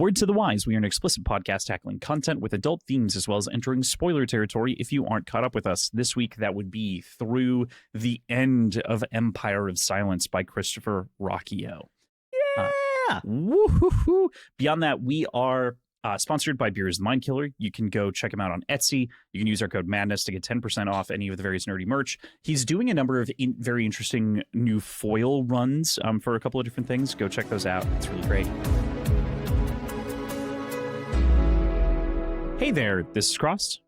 Word to the wise, we are an explicit podcast tackling content with adult themes as well as entering spoiler territory if you aren't caught up with us. This week, that would be Through the End of Empire of Silence by Christopher Rocchio. Yeah! Woohoo! Beyond that, we are sponsored by Beer is the Mind Killer. You can go check him out on Etsy. You can use our code MADNESS to get 10% off any of the various nerdy merch. He's doing a number of very interesting new foil runs for a couple of different things. Go check those out. It's really great. Hey there, this is Kross.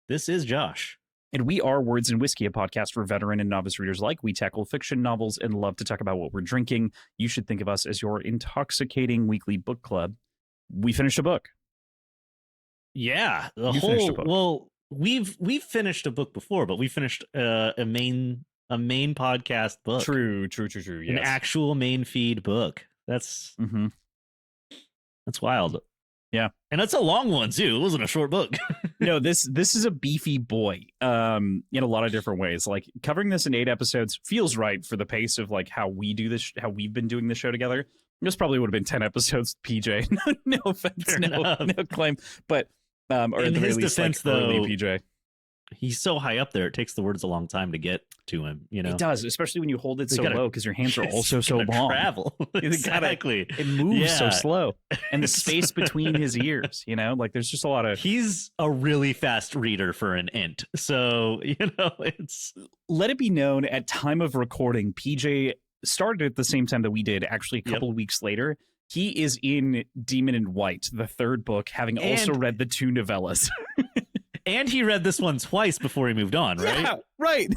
This is Josh. And we are Words and Whiskey, a podcast for veteran and novice readers alike. We tackle fiction novels and love to talk about what we're drinking. You should think of us as your intoxicating weekly book club. We finished a book. Yeah, finished a book. Well, we've finished a book before, but we finished a main podcast book. True. Yes. An actual main feed book. That's wild. Yeah, and that's a long one too. It wasn't a short book. No, this is a beefy boy in a lot of different ways. Like, covering this in 8 episodes feels right for the pace of like how we do this, how we've been doing the show together. This probably would have been 10 episodes, PJ. No offense, no claim, but or in his defense, like, though, PJ, he's so high up there. It takes the words a long time to get to him. You know, it does, especially when you hold it so low because your hands are also so long. Travel exactly. It moves so slow, and the space between his ears. You know, like there's just a lot of. He's a really fast reader for an int, so you know it's. Let it be known, at time of recording, PJ started at the same time that we did. Actually, a couple of weeks later. He is in Demon in White, the 3rd book, having also read the 2 novellas. And he read this one twice before he moved on, right? Yeah, right.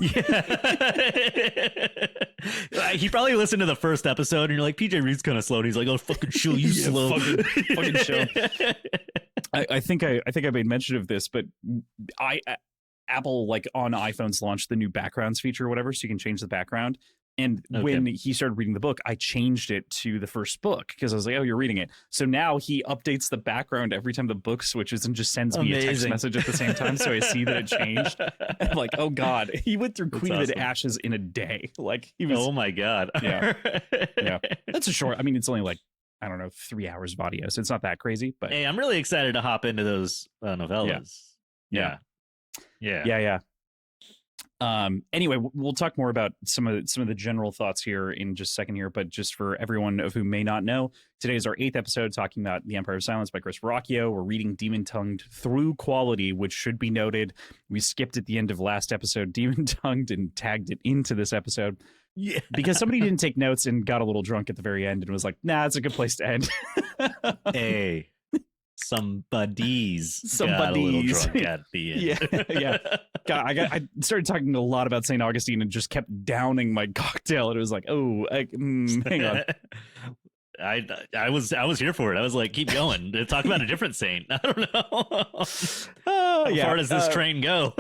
Yeah. He probably listened to the first episode, and you're like, PJ reads kind of slow. And he's like, "Oh, fucking show you slow, fucking show." I think I made mention of this, but Apple, like, on iPhones launched the new backgrounds feature or whatever, so you can change the background. And when he started reading the book, I changed it to the first book because I was like, oh, you're reading it. So now he updates the background every time the book switches and just sends me a text message at the same time. So I see that it changed. And I'm like, oh, God, he went through Queen of the Ashes in a day. Like, he was. Oh, my God. Yeah. That's a short. I mean, it's only like, I don't know, 3 hours of audio. So it's not that crazy. But hey, I'm really excited to hop into those novellas. Yeah. Anyway, we'll talk more about some of the general thoughts here in just a second here, but just for everyone of who may not know, today is our 8th episode talking about The Empire of Silence by Christopher Rocchio. We're reading Demon Tongued through quality, which should be noted. We skipped at the end of last episode Demon Tongued and tagged it into this episode. Yeah, because somebody didn't take notes and got a little drunk at the very end and was like, nah, it's a good place to end. Hey. Somebody's got a little drunk at the end. Yeah. God, I started talking a lot about St. Augustine and just kept downing my cocktail, and it was like, oh, hang on. I was here for it. I was like, keep going. Talk about a different saint. I don't know. How far does this train go?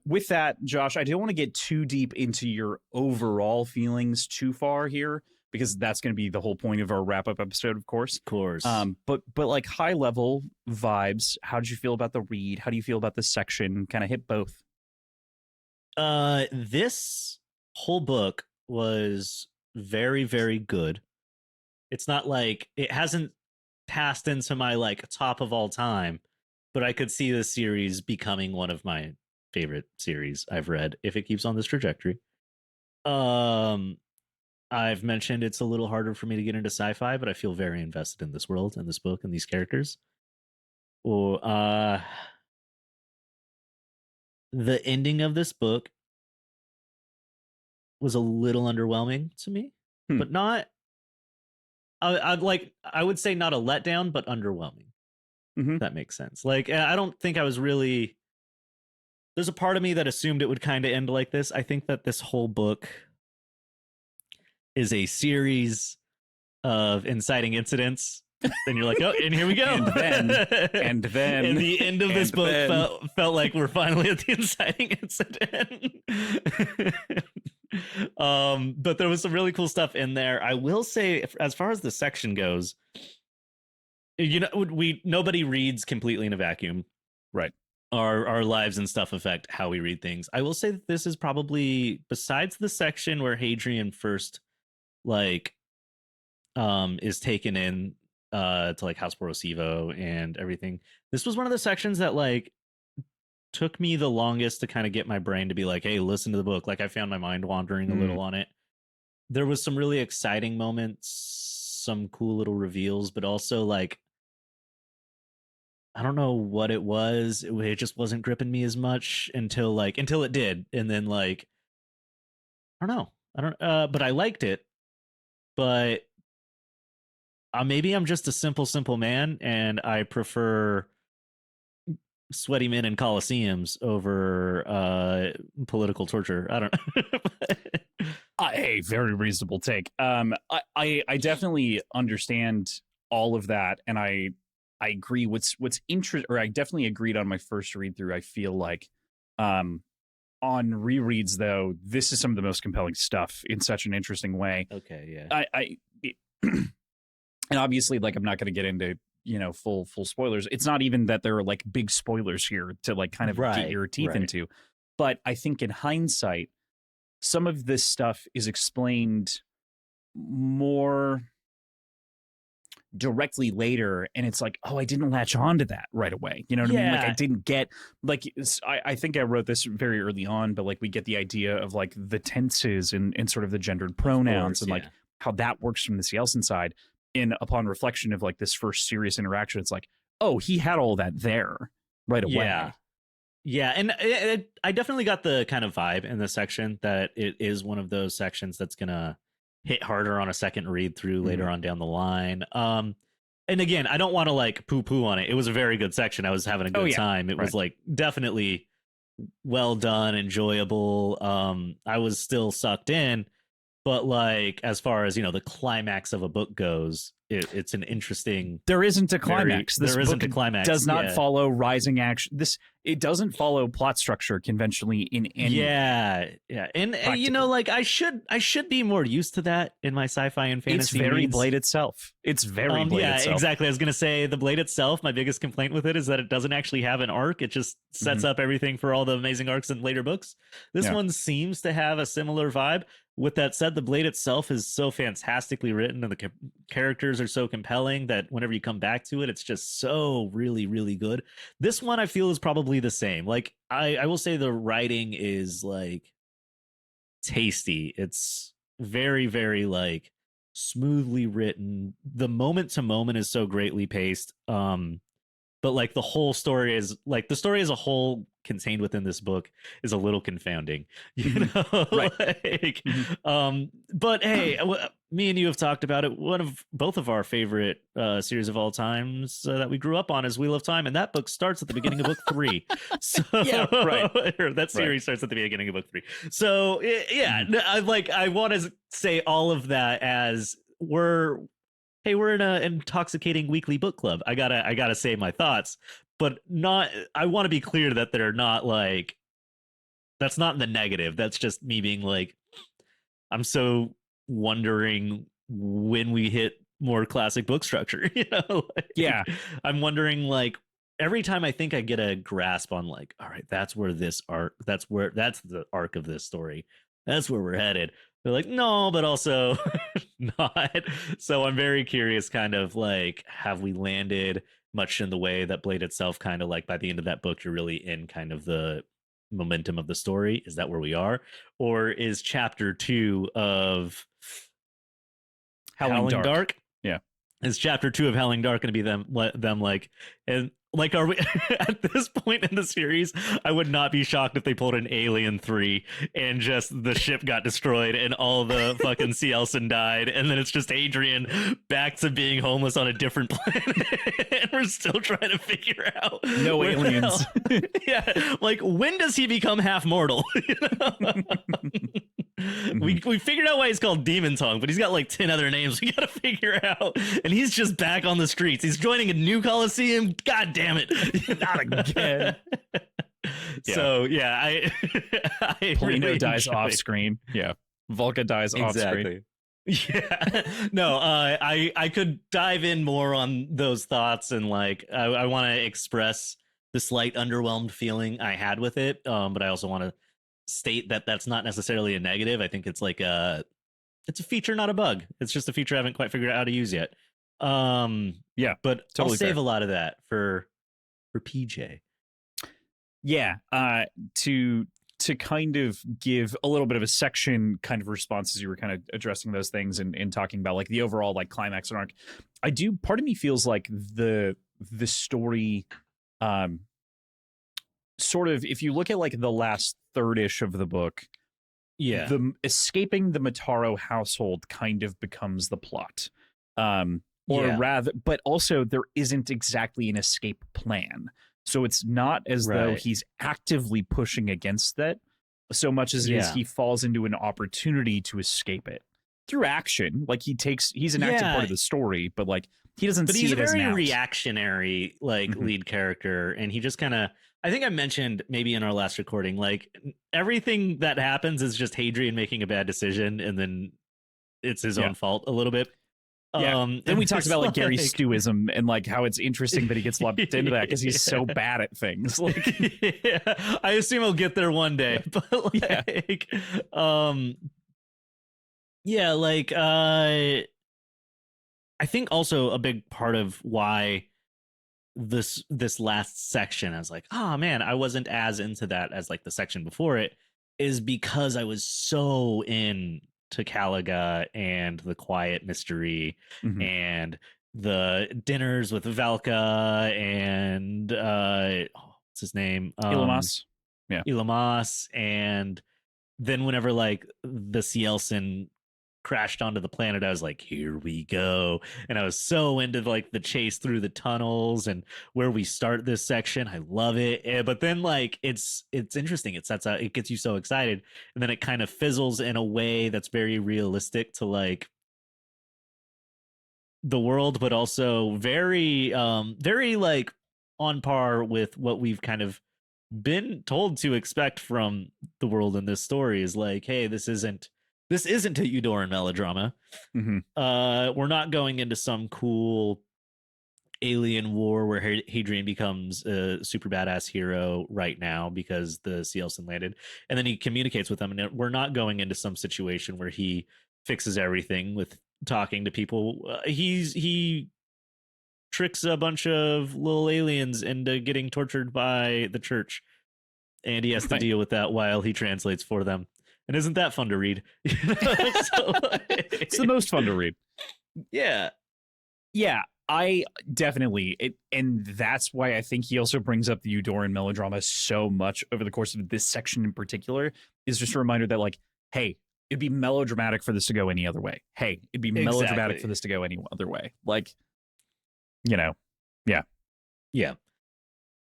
With that, Josh, I don't want to get too deep into your overall feelings too far here, because that's going to be the whole point of our wrap-up episode, of course. Of course. But like high-level vibes, how did you feel about the read? How do you feel about this section? Kind of hit both. This whole book was very, very good. It's not like it hasn't passed into my like top of all time, but I could see this series becoming one of my favorite series I've read if it keeps on this trajectory. I've mentioned it's a little harder for me to get into sci-fi, but I feel very invested in this world and this book and these characters. The ending of this book was a little underwhelming to me, but not. I would say not a letdown, but underwhelming. If that makes sense. Like, I don't think I was really. There's a part of me that assumed it would kind of end like this. I think that this whole book is a series of inciting incidents. Then you're like, oh, and here we go. and then and the end of this book felt like we're finally at the inciting incident. But there was some really cool stuff in there. I will say, as far as the section goes, you know, nobody reads completely in a vacuum, right? Our lives and stuff affect how we read things. I will say that this is probably, besides the section where Hadrian first is taken in to like House Borosivo and everything. This was one of the sections that like took me the longest to kind of get my brain to be like, hey, listen to the book. Like I found my mind wandering a little on it. There was some really exciting moments, some cool little reveals, but also like I don't know what it was. It just wasn't gripping me as much until it did. And then like I don't know. But I liked it. But maybe I'm just a simple man and I prefer sweaty men in coliseums over political torture. I don't know. Hey, very reasonable take. I definitely understand all of that, and I agree. What's or I definitely agreed on my first read through. I feel like on rereads though, this is some of the most compelling stuff in such an interesting way. Okay, yeah. And obviously, like I'm not going to get into full spoilers. It's not even that there are like big spoilers here to like kind of get your teeth into. But I think in hindsight, some of this stuff is explained more directly later, and it's like, oh, I didn't latch on to that right away. You know what I mean? Like I didn't get like I think I wrote this very early on, but like we get the idea of like the tenses and sort of the gendered pronouns and like how that works from the Cielson side. And upon reflection of like this first serious interaction, it's like, oh, he had all that there right away. Yeah, and I definitely got the kind of vibe in this section that it is one of those sections that's gonna hit harder on a second read through later on down the line. And again, I don't want to like poo on it. It was a very good section. I was having a good time. It was like definitely well done, enjoyable. I was still sucked in. But like, as far as the climax of a book goes, it's an interesting. There isn't a climax. There isn't a climax. Does not follow rising action. It doesn't follow plot structure conventionally in any. Yeah, and like I should be more used to that in my sci-fi and fantasy. It's very reads. Blade itself. It's very Blade itself. Yeah, exactly. I was gonna say the Blade itself. My biggest complaint with it is that it doesn't actually have an arc. It just sets up everything for all the amazing arcs in later books. This one seems to have a similar vibe. With that said, the Blade itself is so fantastically written, and the characters are so compelling that whenever you come back to it, it's just so really, really good. This one I feel is probably the same. Like I will say the writing is like tasty. It's very, very like smoothly written. The moment to moment is so greatly paced. But like the whole story is like the story as a whole contained within this book is a little confounding, right? Like, but hey, me and you have talked about it. Both of our favorite series of all times that we grew up on is Wheel of Time, and that book starts at the beginning of book 3. So that series starts at the beginning of book 3. So I want to say all of that as we're in an intoxicating weekly book club. I gotta say my thoughts, but I want to be clear that they're not like, that's not in the negative. That's just me being like, I'm so wondering when we hit more classic book structure, I'm wondering like every time I think I get a grasp on like, all right, that's the arc of this story. That's where we're headed. They're like, no, but also not. So I'm very curious, kind of like, have we landed much in the way that Blade itself kind of like by the end of that book, you're really in kind of the momentum of the story? Is that where we are? Or is chapter 2 of Howling Dark? Yeah. Is chapter 2 of Howling Dark going to be them like, and like, are we at this point in the series? I would not be shocked if they pulled an Alien 3 and just the ship got destroyed and all the fucking Cielson died, and then it's just Adrian back to being homeless on a different planet, and we're still trying to figure out no aliens. Yeah, like when does he become half mortal? We figured out why he's called Demon Tongue, but he's got like 10 other names we gotta figure out, and he's just back on the streets. He's joining a new Coliseum. God damn it. Not again. So I Polino really dies off screen. Yeah. Volca dies off screen. Yeah. No, I could dive in more on those thoughts, and like I want to express the slight underwhelmed feeling I had with it, but I also want to state that that's not necessarily a negative. I think it's like it's a feature, not a bug. It's just a feature I haven't quite figured out how to use yet. Yeah, but totally I'll save fair. a lot of that for PJ. Yeah, to kind of give a little bit of a section kind of response as you were kind of addressing those things and talking about like the overall like climax and arc. Part of me feels like the story sort of, if you look at like the last third-ish of the book, the escaping the Mataro household kind of becomes the plot. Rather, but also there isn't exactly an escape plan. So it's not as though he's actively pushing against that so much as it is he falls into an opportunity to escape it through action. Like he's an active part of the story, but like he doesn't see it as an out. He's a very reactionary like lead character, and he just kind of, I think I mentioned maybe in our last recording, like everything that happens is just Hadrian making a bad decision, and then it's his own fault a little bit. Then we talked about like Gary Stewism and like how it's interesting that he gets lumped into that because he's so bad at things. Like, I assume he'll get there one day, but like, I think also a big part of why this last section, I was like, oh man, I wasn't as into that as like the section before it, is because I was so in to Caliga and the quiet mystery and the dinners with Valka and what's his name? Ilamas. Ilamas. And then whenever like the Cielson crashed onto the planet, I was like, here we go. And I was so into like the chase through the tunnels and where we start this section. I love it. But then like it's interesting. It sets out, it gets you so excited, and then it kind of fizzles in a way that's very realistic to like the world, but also very very like on par with what we've kind of been told to expect from the world in this story. Is like, hey, this isn't a Eudoran melodrama. We're not going into some cool alien war where Hadrian becomes a super badass hero right now because the Cielson landed, and then he communicates with them. And we're not going into some situation where he fixes everything with talking to people. He tricks a bunch of little aliens into getting tortured by the church, and he has to deal with that while he translates for them. And isn't that fun to read? It's the most fun to read. Yeah. I definitely and that's why I think he also brings up the Eudoran melodrama so much over the course of this section in particular, is just a reminder that like, hey, it'd be melodramatic for this to go any other way. Hey, it'd be melodramatic for this to go any other way. Like, yeah.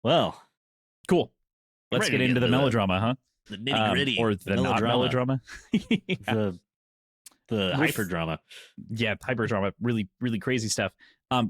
Well, cool. Let's get into the melodrama, huh? The nitty gritty, or the not melodrama. The hyperdrama. Yeah, hyperdrama. Really, really crazy stuff.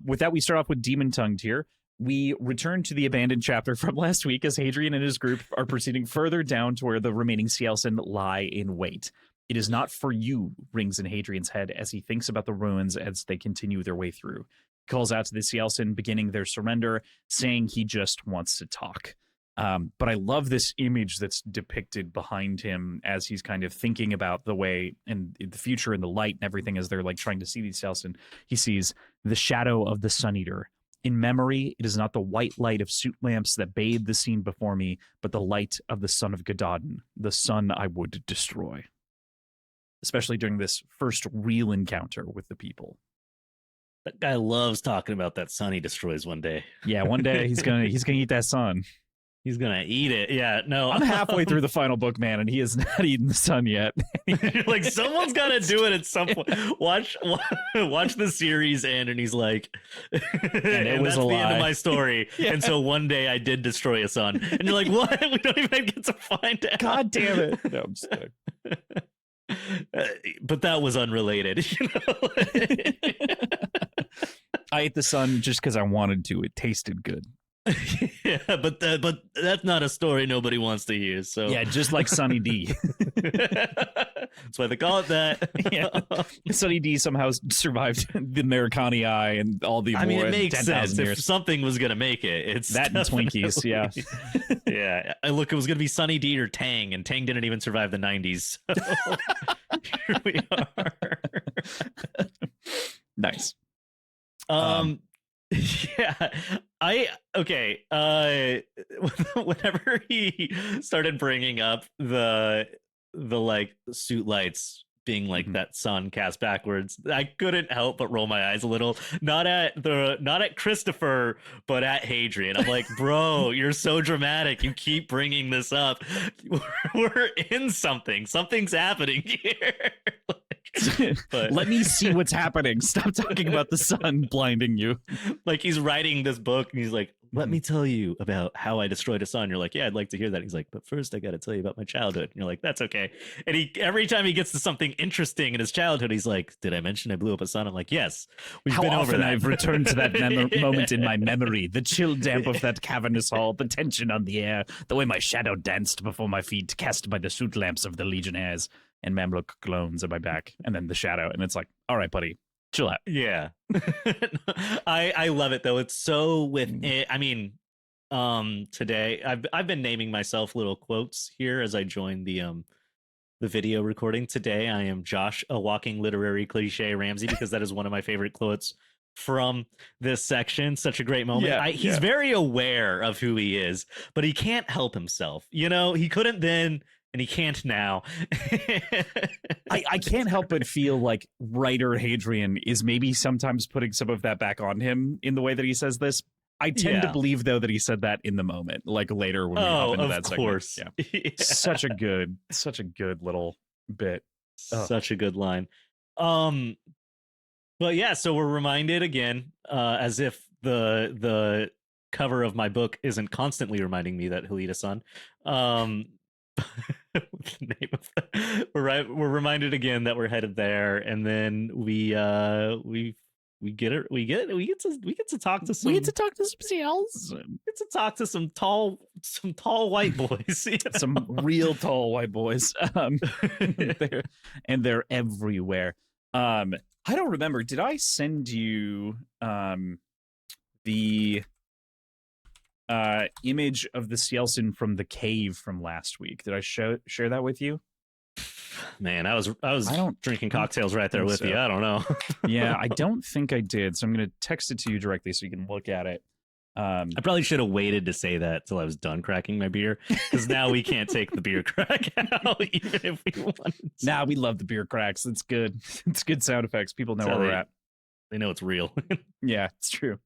With that, we start off with Demon Tongued here. We return to the abandoned chapter from last week as Hadrian and his group are proceeding further down to where the remaining Cielson lie in wait. It is not for you, rings in Hadrian's head as he thinks about the ruins as they continue their way through. He calls out to the Cielson, beginning their surrender, saying he just wants to talk. But I love this image that's depicted behind him as he's kind of thinking about the way and the future and the light and everything as they're like trying to see these cells. And he sees the shadow of the Sun Eater. In memory, it is not the white light of soot lamps that bathe the scene before me, but the light of the son of Gododin, the son I would destroy. Especially during this first real encounter with the people. That guy loves talking about that sun he destroys one day. Yeah, one day he's gonna eat that sun. He's gonna eat it. Yeah, no. I'm halfway through the final book, man, and he has not eaten the sun yet. Like, someone's gotta do it at some point. Watch the series end, and he's like, and that's the end of my story. And so one day I did destroy a sun, and you're like, what? We don't even get to find out. God damn it! No, I'm just kidding. But that was unrelated. You know? I ate the sun just because I wanted to. It tasted good. Yeah, but that's not a story nobody wants to hear. So yeah, just like Sunny D. That's why they call it that. Yeah. Sunny D somehow survived the Americani Eye and all the. I mean, it makes sense. Years. If something was gonna make it, it's that and Twinkies. Yeah, yeah. Look, it was gonna be Sunny D or Tang, and Tang didn't even survive the '90s. So. Here we are. Nice. Yeah, whenever he started bringing up the like suit lights being like that sun cast backwards, I couldn't help but roll my eyes a little, not at Christopher, but at Hadrian. I'm like, bro, you're so dramatic, you keep bringing this up. We're in something's happening here. But let me see what's happening. Stop talking about the sun blinding you. Like, he's writing this book and he's like, let me tell you about how I destroyed a sun. You're like, yeah, I'd like to hear that. He's like, but first I got to tell you about my childhood. And you're like, that's okay. And he, every time he gets to something interesting in his childhood, he's like, did I mention I blew up a sun? I'm like, yes, we've been over that. I've returned to that moment in my memory, the chill damp of that cavernous hall, the tension on the air, the way my shadow danced before my feet, cast by the soot lamps of the legionnaires, and Mamluk glones at my back, and then the shadow. And it's like, all right, buddy, chill out. Yeah. I love it though. It's so with it. I mean, today I've been naming myself little quotes here as I join the video recording. Today I am Josh, a walking literary cliche Ramsey, because that is one of my favorite quotes from this section. Such a great moment. He's very aware of who he is, but he can't help himself. You know, he couldn't then, and he can't now. I can't help but feel like writer Hadrian is maybe sometimes putting some of that back on him in the way that he says this. I tend to believe, though, that he said that in the moment, like later when we hop into that course. segment. Yeah. Such a good little bit. Such a good line. But yeah, so we're reminded again, as if the cover of my book isn't constantly reminding me that he'll eat a son. The name of we're reminded again that we're headed there, and then we get to talk to some seals. Get to talk to some tall white boys. You know? Some real tall white boys. They're everywhere. I don't remember. Did I send you the image of the Cielson from the cave from last week? Did I share that with you? Man, I was drinking cocktails right there with you. I don't know. Yeah, I don't think I did. So I'm going to text it to you directly so you can look at it. I probably should have waited to say that till I was done cracking my beer, because now we can't take the beer crack out even if we wanted to. Nah, we love the beer cracks. It's good. It's good sound effects. People know where we're at. They know it's real. Yeah, it's true.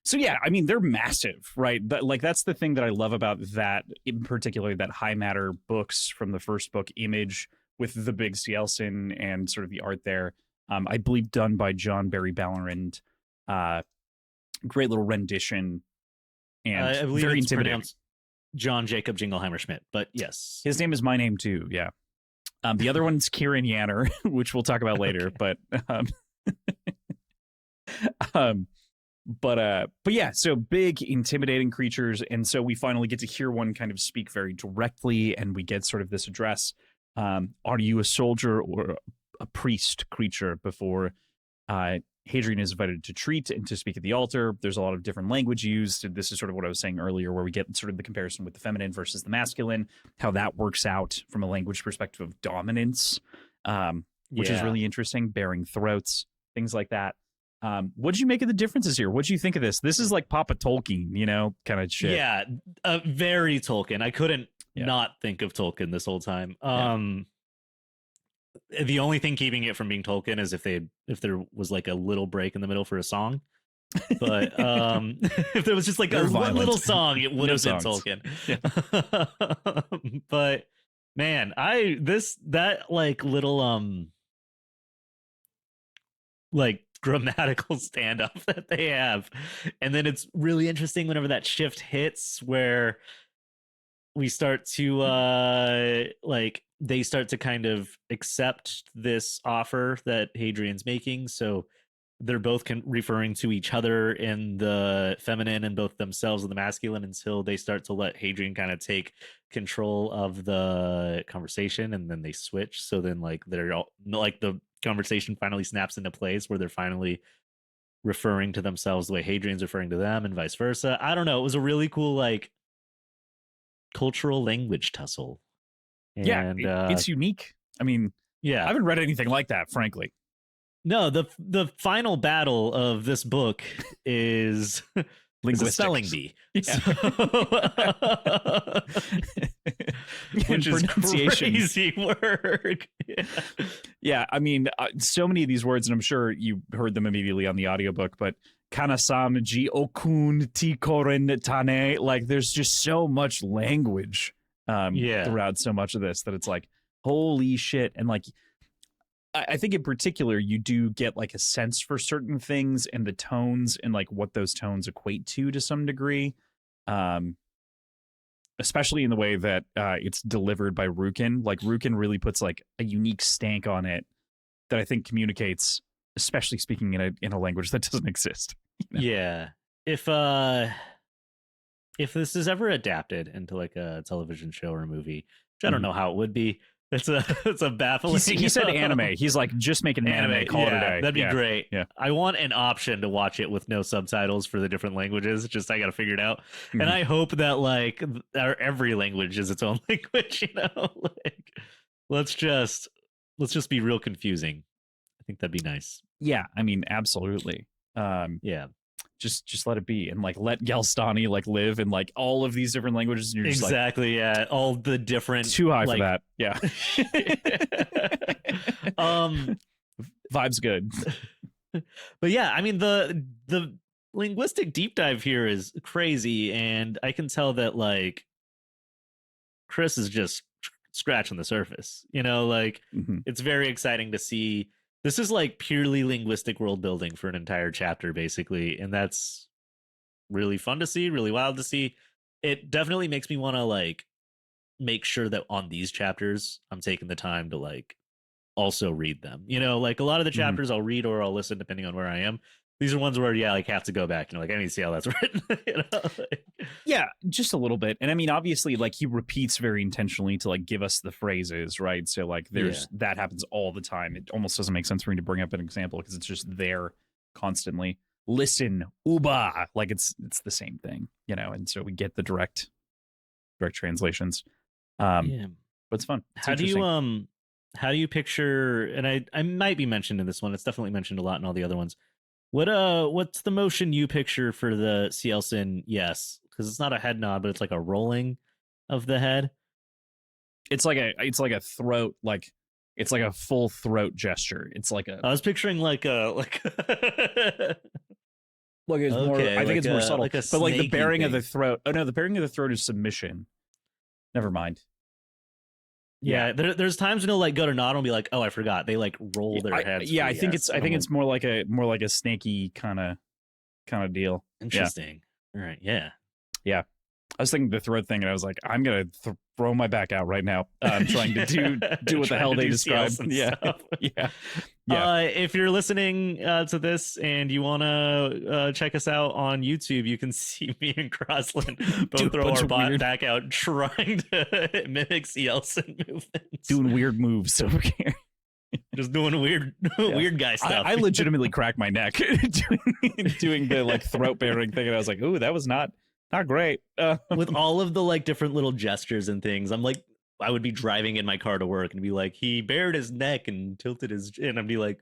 So yeah, I mean, they're massive, right? But like, that's the thing that I love about that, in particular, that High Matter books from the first book image with the big Cielson and sort of the art there. I believe done by John Barry Ballarand. Great little rendition, and I believe very it's intimidating. Pronounced John Jacob Jingleheimer Schmidt, but yes, his name is my name too. Yeah. The other one's Kieran Yanner, which we'll talk about later. Okay. But yeah, so big, intimidating creatures, and so we finally get to hear one kind of speak very directly, and we get sort of this address. Are you a soldier or a priest creature? Before Hadrian is invited to treat and to speak at the altar. There's a lot of different language used. This is sort of what I was saying earlier, where we get sort of the comparison with the feminine versus the masculine, how that works out from a language perspective of dominance, which is really interesting, bearing throats, things like that. What'd you make of the differences here? What'd you think of this? This is like Papa Tolkien, you know, kind of shit. Yeah, very Tolkien. I couldn't not think of Tolkien this whole time. The only thing keeping it from being Tolkien is if there was like a little break in the middle for a song. But if there was just like one little song, it would have been Tolkien. Yeah. But man, that like little like grammatical standoff that they have, and then it's really interesting whenever that shift hits where we start to like they start to kind of accept this offer that Hadrian's making. So they're both referring to each other in the feminine and both themselves in the masculine, until they start to let Hadrian kind of take control of the conversation, and then they switch. So then like they're all like the conversation finally snaps into place where they're finally referring to themselves the way Hadrian's referring to them, and vice versa. I don't know. It was a really cool like cultural language tussle. And, it's unique. I mean, Yeah. I haven't read anything like that, frankly. No, the final battle of this book is is a spelling bee. Yeah. Which is crazy work. Yeah, I mean, so many of these words, and I'm sure you heard them immediately on the audiobook, but kanasam ji okun ti koren tane, like there's just so much language throughout so much of this that it's like, holy shit. And like, I think in particular, you do get like a sense for certain things and the tones and like what those tones equate to some degree. Especially in the way that it's delivered by Rukin. Like Rukin really puts like a unique stank on it that I think communicates, especially speaking in a language that doesn't exist. You know? Yeah. If this is ever adapted into like a television show or a movie, which I don't know how it would be. It's a baffling. He said anime. He's like, just make an anime, call it a day. That'd be great. Yeah. I want an option to watch it with no subtitles for the different languages. Just I got to figure it out. And I hope that like every language is its own language. You know, like let's just be real confusing. I think that'd be nice. Yeah, I mean, absolutely. Yeah. Just let it be and like let Galstani like live in like all of these different languages. And you're just exactly, yeah, all the different. Too high for that. Yeah. Vibe's good. But yeah, I mean the linguistic deep dive here is crazy, and I can tell that like Chris is just scratching the surface. You know, like it's very exciting to see. This is like purely linguistic world building for an entire chapter, basically. And that's really fun to see, really wild to see. It definitely makes me want to like make sure that on these chapters, I'm taking the time to like also read them. You know, like a lot of the chapters I'll read or I'll listen depending on where I am. These are ones where, yeah, like have to go back and like, I need to see how that's written. You know? Yeah, just a little bit. And I mean, obviously, like he repeats very intentionally to like give us the phrases, right? So like there's that happens all the time. It almost doesn't make sense for me to bring up an example because it's just there constantly. Listen, uba, like it's the same thing, you know. And so we get the direct translations. But it's fun. It's how do you picture? And I might be mentioned in this one. It's definitely mentioned a lot in all the other ones. What's the motion you picture for the Cielson? Yes, because it's not a head nod, but it's like a rolling of the head. It's like a throat, like it's like a full throat gesture. It's like a. I was picturing like it's more. I think it's more subtle, but like the bearing of the throat. Oh no, the bearing of the throat is submission. Never mind. Yeah, there's times when he'll like go to nod and be like, "Oh, I forgot." They like roll their heads. Yeah, I think it's more like a snaky kind of deal. Interesting. Yeah. All right. Yeah. Yeah. I was thinking the throat thing, and I was like, I'm gonna throw my back out right now. I'm trying to do what the hell they described. Yeah. Yeah. If you're listening to this and you want to check us out on YouTube, you can see me and Crosland both throw our back out trying to mimic Cielson movements. Doing weird moves over here. Just doing weird guy stuff. I legitimately cracked my neck doing the like throat bearing thing, and I was like, "Ooh, that was not great." With all of the like different little gestures and things, I'm like, I would be driving in my car to work and be like, he bared his neck and tilted his chin. I'd be like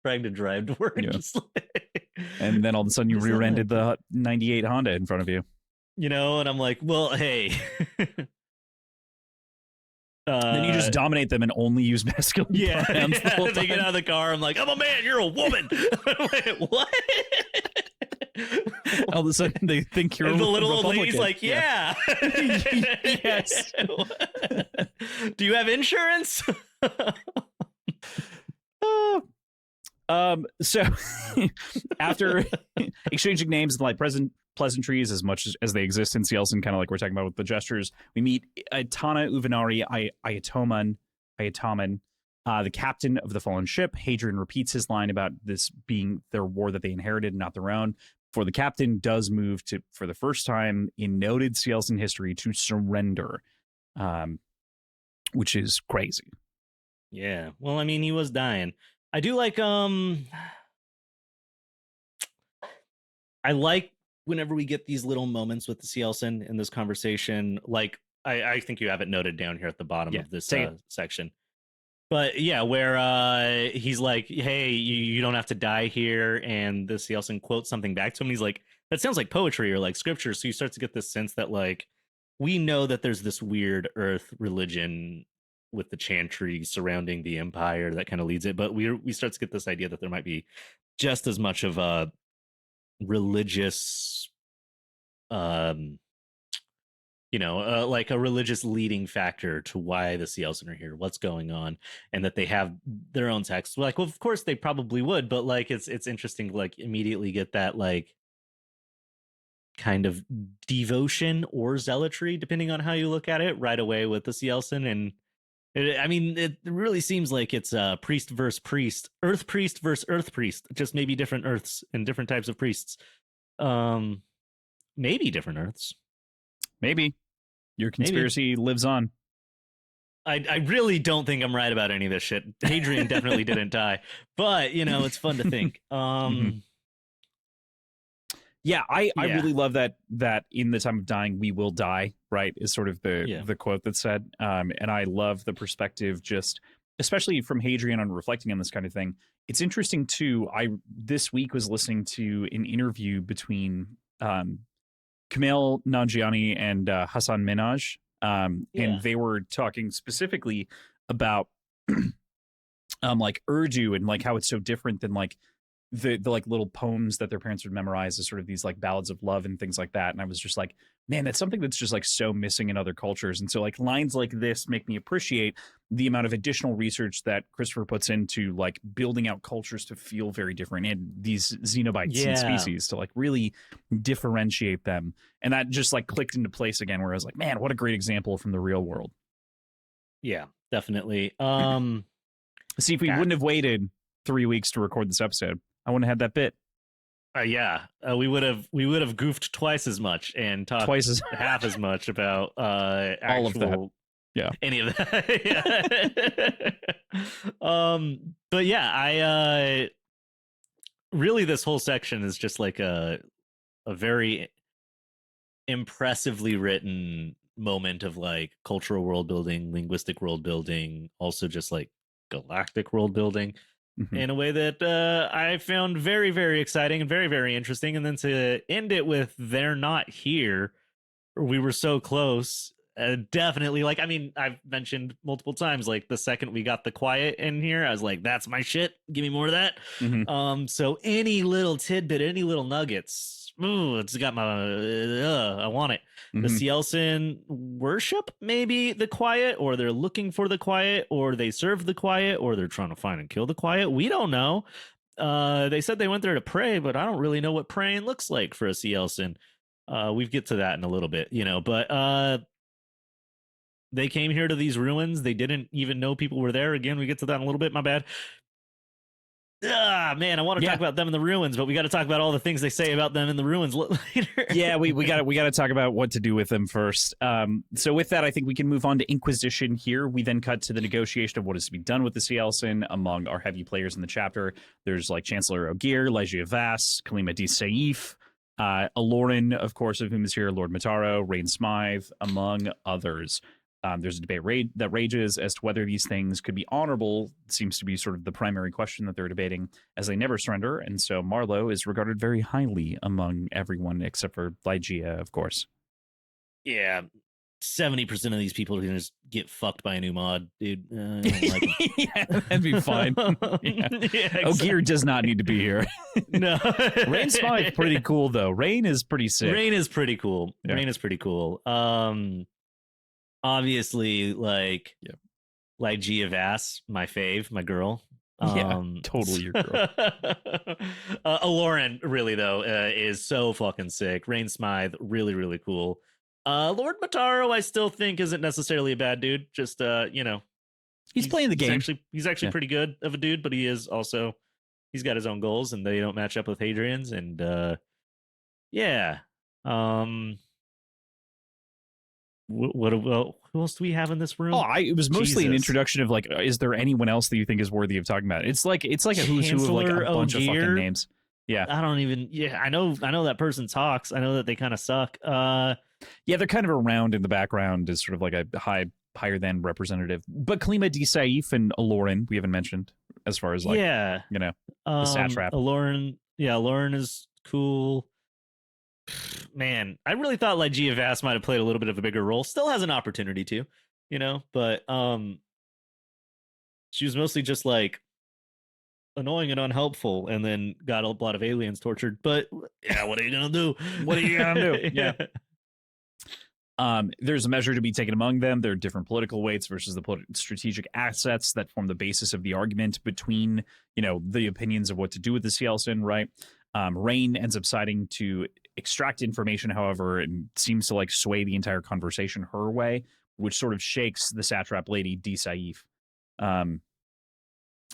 trying to drive to work. Yeah. Just like, and then all of a sudden you rear-ended the 98 Honda in front of you. You know, and I'm like, well, hey. Then you just dominate them and only use masculine pronouns. Yeah. They get out of the car. I'm like, I'm a man. You're a woman. Like, what? All of a sudden they think you're and the little old Republican. lady's like, yeah. Yes. Do you have insurance? So after exchanging names and like pleasantries as much as they exist in Cielson, kind of like we're talking about with the gestures, we meet Tana Uvenari Ayatoman, the captain of the fallen ship. Hadrian repeats his line about this being their war that they inherited, not their own. For the captain does move to, for the first time in noted Cielson history, to surrender, which is crazy. Yeah. Well, I mean, he was dying. I do like, I like whenever we get these little moments with the Cielson in this conversation. Like, I think you have it noted down here at the bottom of this section. But yeah, where he's like, "Hey, you don't have to die here," and this he also quotes something back to him. He's like, "That sounds like poetry or like scripture." So you start to get this sense that like we know that there's this weird Earth religion with the chantry surrounding the Empire that kind of leads it, but we start to get this idea that there might be just as much of a religious, um, like a religious leading factor to why the Cielsen are here, what's going on, and that they have their own texts. Like, well, of course they probably would, but like it's interesting to like immediately get that like kind of devotion or zealotry, depending on how you look at it, right away with the Cielsen. And I mean, it really seems like it's priest versus priest, earth priest versus earth priest, just maybe different earths and different types of priests. Maybe different earths. Maybe your conspiracy lives on. I really don't think I'm right about any of this shit. Hadrian definitely didn't die, but it's fun to think. Yeah, I really love that in the time of dying we will die, right? Is sort of the quote that's said. And I love the perspective, just especially from Hadrian on reflecting on this kind of thing. It's interesting too. I this week was listening to an interview between Kamel Nanjiani and Hassan Minhaj, and they were talking specifically about like Urdu and like how it's so different than like the like little poems that their parents would memorize as sort of these like ballads of love and things like that. And I was just like, man, that's something that's just like so missing in other cultures. And so like lines like this make me appreciate the amount of additional research that Christopher puts into like building out cultures to feel very different, and these xenobites and species to like really differentiate them. And that just like clicked into place again, where I was like, man, what a great example from the real world. Yeah, definitely. See, if we wouldn't have waited 3 weeks to record this episode, I wouldn't have had that bit. We would have goofed twice as much and talked half as much about all of that. Yeah, any of that. But yeah, I really this whole section is just like a very impressively written moment of like cultural world building, linguistic world building, also just like galactic world building. In a way that I found very, very exciting and very, very interesting. And then to end it with "they're not here," we were so close. Definitely, like, I mean, I've mentioned multiple times, like the second we got the quiet in here, I was like, that's my shit. Give me more of that. So any little tidbit, any little nuggets, it's got my, I want it. The Cielsen worship maybe the quiet, or they're looking for the quiet, or they serve the quiet, or they're trying to find and kill the quiet. We don't know. They said they went there to pray, but I don't really know what praying looks like for a Cielsen. We get to that in a little bit, but they came here to these ruins. They didn't even know people were there. Again, we get to that in a little bit. My bad. Man, I want to talk about them in the ruins, but we got to talk about all the things they say about them in the ruins later. Yeah, we got to talk about what to do with them first. So with that, I think we can move on to Inquisition here. We then cut to the negotiation of what is to be done with the Cielsen among our heavy players in the chapter. There's like Chancellor Ogier, Lygia Vass, Kalima D. Saif, Aloran, of course, of whom is here, Lord Mataro, Rain Smythe, among others. There's a debate that rages as to whether these things could be honorable. It seems to be sort of the primary question that they're debating, as they never surrender. And so Marlowe is regarded very highly among everyone except for Lygia, of course. Yeah, 70% of these people are going to just get fucked by a new mod, dude. I don't like them. Yeah, that'd be fine. Exactly. Ogier does not need to be here. No. Rain Smythe, pretty cool, though. Rain is pretty sick. Rain is pretty cool. Yeah. Rain is pretty cool. Obviously, like Lygia Vass, my fave, my girl. Totally your girl. Aloran, really though, is so fucking sick. Rain Smythe, really, really cool. Lord Mataro, I still think isn't necessarily a bad dude. Just he's playing the game. He's actually pretty good of a dude, but he's got his own goals, and they don't match up with Hadrian's. And who else do we have in this room? It was mostly an introduction of like, is there anyone else that you think is worthy of talking about? It's like a who's who of like a bunch of fucking names. Yeah, I don't even. Yeah, I know that person talks. I know that they kind of suck. Yeah, they're kind of around in the background as sort of like a high higher than representative. But Klima D. Saif and Aloran, we haven't mentioned as far as like, the satrap. Aloran is cool. Man, I really thought Lygia Vast might have played a little bit of a bigger role. Still has an opportunity to, but she was mostly just like annoying and unhelpful, and then got a lot of aliens tortured. But yeah, what are you gonna do? What are you gonna do? Yeah. There's a measure to be taken among them. There are different political weights versus the strategic assets that form the basis of the argument between, the opinions of what to do with the Cielson, right? Rain ends up siding to extract information, however, and seems to like sway the entire conversation her way, which sort of shakes the satrap lady D. Saif.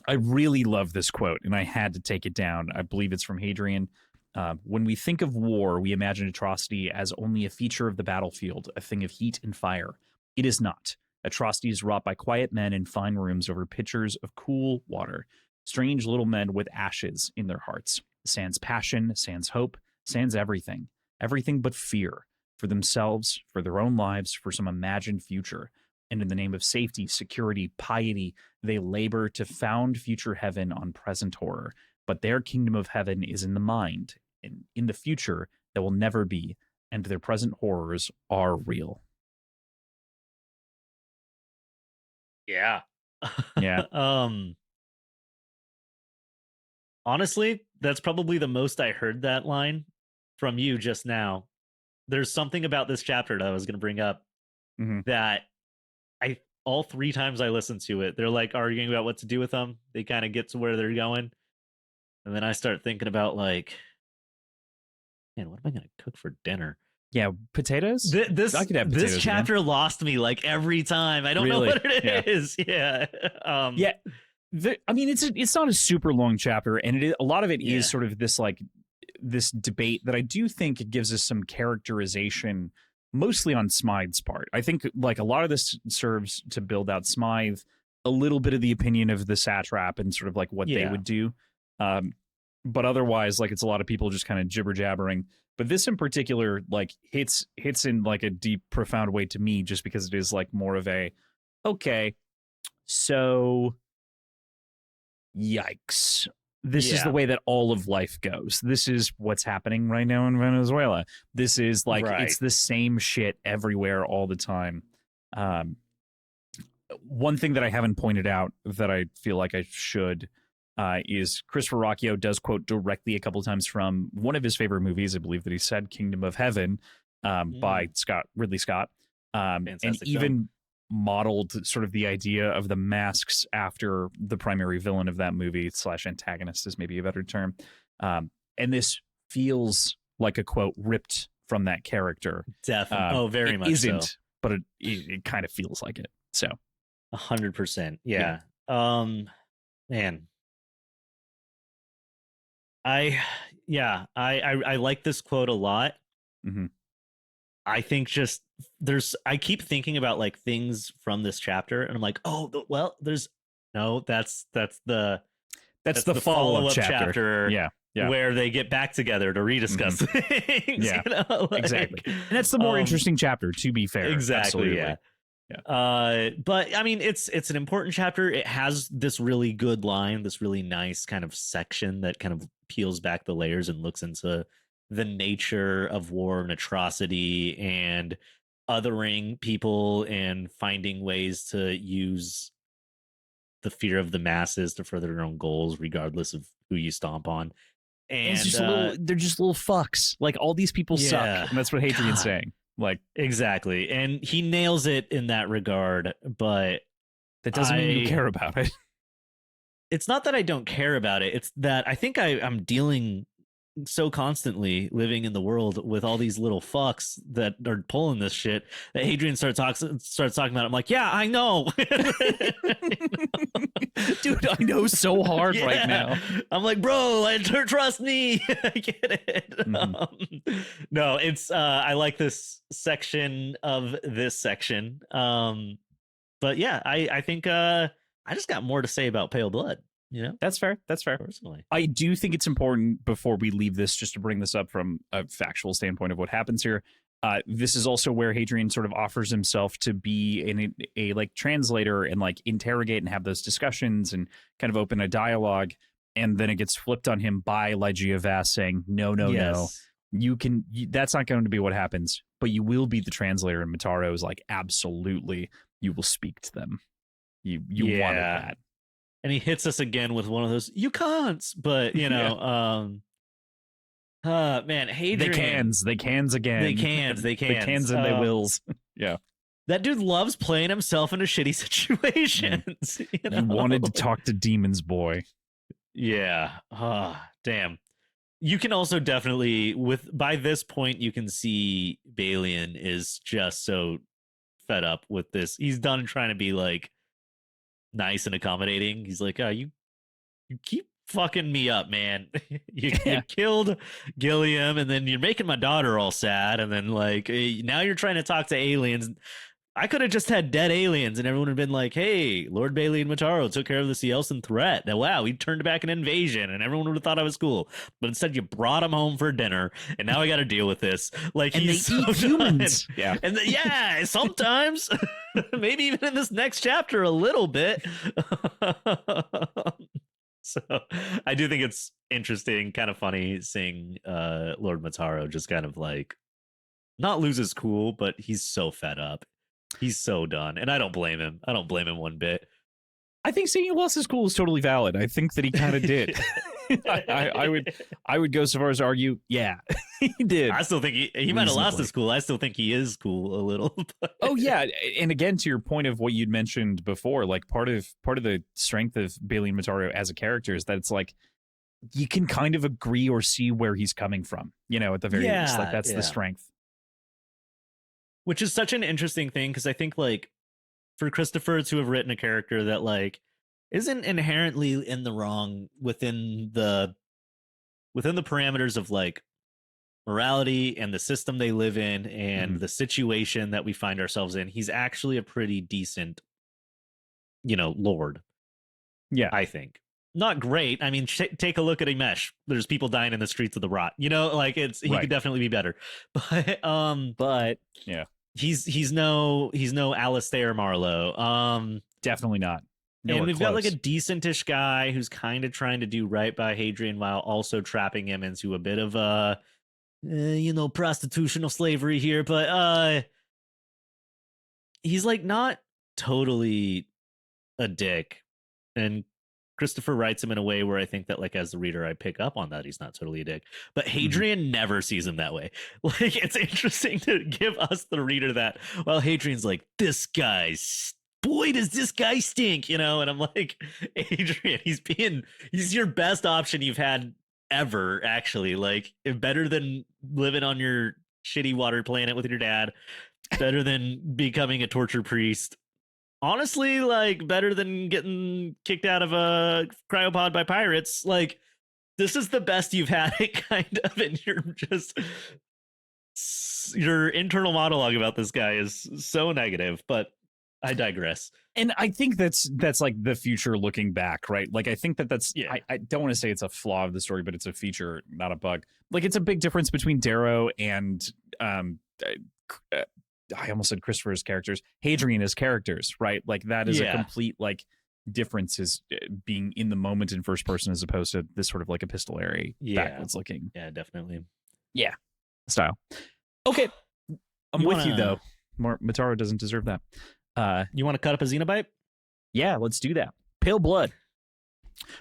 I really love this quote, and I had to take it down. I believe it's from Hadrian. When we think of war, we imagine atrocity as only a feature of the battlefield, a thing of heat and fire. It is not. Atrocity is wrought by quiet men in fine rooms over pitchers of cool water. Strange little men with ashes in their hearts. Sans passion, sans hope, sans everything. Everything but fear. For themselves, for their own lives, for some imagined future. And in the name of safety, security, piety, they labor to found future heaven on present horror. But their kingdom of heaven is in the mind, and in the future that will never be, and their present horrors are real. Yeah. Yeah. Honestly, that's probably the most I heard that line from you just now. There's something about this chapter that I was going to bring up that all 3 times I listened to it, they're like arguing about what to do with them. They kind of get to where they're going. And then I start thinking about like, man, what am I going to cook for dinner? Yeah, potatoes? I could have potatoes. This chapter lost me like every time. I don't know what it is. Yeah. It's not a super long chapter, and a lot of it is sort of this debate that I do think it gives us some characterization, mostly on Smythe's part. I think like a lot of this serves to build out Smythe, a little bit of the opinion of the satrap and sort of like what they would do. But otherwise, like it's a lot of people just kind of jibber jabbering. But this in particular, like hits in like a deep, profound way to me, just because it is like more of a, okay, so yikes. This is the way that all of life goes. This is what's happening right now in Venezuela. This is like, it's the same shit everywhere all the time. One thing that I haven't pointed out that I feel like I should is Christopher Rocchio does quote directly a couple of times from one of his favorite movies. I believe that he said Kingdom of Heaven by Ridley Scott. And even modeled sort of the idea of the masks after the primary villain of that movie / antagonist is maybe a better term. And this feels like a quote ripped from that character. Definitely. Very much isn't, so. But it kind of feels like it. So 100%. Yeah. Man. I like this quote a lot. Mm-hmm. I think just I keep thinking about like things from this chapter, and I'm like, that's the follow-up chapter. Yeah. Where they get back together to rediscuss things. Yeah, exactly. And that's the more interesting chapter, to be fair. Exactly. Absolutely. Yeah. But I mean, it's an important chapter. It has this really good line, this really nice kind of section that kind of peels back the layers and looks into the nature of war and atrocity and othering people and finding ways to use the fear of the masses to further their own goals, regardless of who you stomp on. And they're just little fucks. Like all these people suck. And that's what Hadrian's saying. Like exactly. And he nails it in that regard, but that doesn't mean you care about it. It's not that I don't care about it. It's that I think I'm dealing so constantly living in the world with all these little fucks that are pulling this shit that Hadrian starts talking about. I'm like, yeah, I know. Dude, I know so hard right now. I'm like, bro, trust me. I get it. No, it's I like this section of this section. But yeah, I think I just got more to say about Pale Blood. That's fair. Personally, I do think it's important before we leave this, just to bring this up from a factual standpoint of what happens here. This is also where Hadrian sort of offers himself to be a like translator and like interrogate and have those discussions and kind of open a dialogue. And then it gets flipped on him by Ligeia Vast saying, no, that's not going to be what happens, but you will be the translator. And Mataro is like, absolutely, you will speak to them. You wanted that. And he hits us again with one of those, you can't, but man, Hadrian. They cans again. They cans. They cans and they wills. Yeah. That dude loves playing himself into shitty situations. You wanted to talk to Demons Boy. Yeah. Damn. You can also definitely, by this point, you can see Balian is just so fed up with this. He's done trying to be like nice and accommodating. He's like, you keep fucking me up, man. You killed Gilliam, and then you're making my daughter all sad, and then like now you're trying to talk to aliens. I could have just had dead aliens, and everyone would have been like, "Hey, Lord Balian Mataro took care of the Cielson threat. Now, wow, he turned back an invasion, and everyone would have thought I was cool." But instead, you brought him home for dinner, and now I got to deal with this. Like, and he's they eat humans. Yeah, and sometimes, maybe even in this next chapter, a little bit. So I do think it's interesting, kind of funny seeing Lord Mataro just kind of like not lose his cool, but he's so fed up. He's so done. And I don't blame him. I don't blame him one bit. I think seeing he lost his cool is totally valid. I think that he kind of did. I would go so far as to argue, yeah, he did. I still think he might have lost his cool. I still think he is cool a little. But. Oh yeah, and again, to your point of what you'd mentioned before, like part of the strength of Balian Mataro as a character is that it's like you can kind of agree or see where he's coming from. At the very least, like that's the strength. Which is such an interesting thing because I think like for Christopher to have written a character that like isn't inherently in the wrong within the parameters of like morality and the system they live in and the situation that we find ourselves in, he's actually a pretty decent, lord. Yeah, I think. Not great. I mean, take a look at Imesh. There's people dying in the streets of the Rot. Like he could definitely be better. But yeah. He's no Alistair Marlowe. Definitely not. And we've got like a decentish guy who's kind of trying to do right by Hadrian while also trapping him into a bit of prostitutional slavery here. But he's like not totally a dick. And Christopher writes him in a way where I think that, like, as the reader, I pick up on that he's not totally a dick. But Hadrian never sees him that way. Like, it's interesting to give us, the reader, that, well, Hadrian's like, this guy's, boy, does this guy stink, And I'm like, Hadrian, he's your best option you've had ever, actually. Like, better than living on your shitty water planet with your dad, better than becoming a torture priest. Honestly, like, better than getting kicked out of a cryopod by pirates. Like, this is the best you've had it, kind of, and your internal monologue about this guy is so negative, but I digress. And I think that's like the future looking back, right? Like, I think that's, I don't want to say it's a flaw of the story, but it's a feature, not a bug. Like, it's a big difference between Darrow and, I almost said Christopher's characters, Hadrian as characters, right? Like, that is a complete, like, difference, is being in the moment in first person as opposed to this sort of like epistolary backwards looking. Yeah, definitely. Yeah. Style. Okay. I'm with you, though. Mataro doesn't deserve that. You want to cut up a Xenobite? Yeah, let's do that. Pale blood.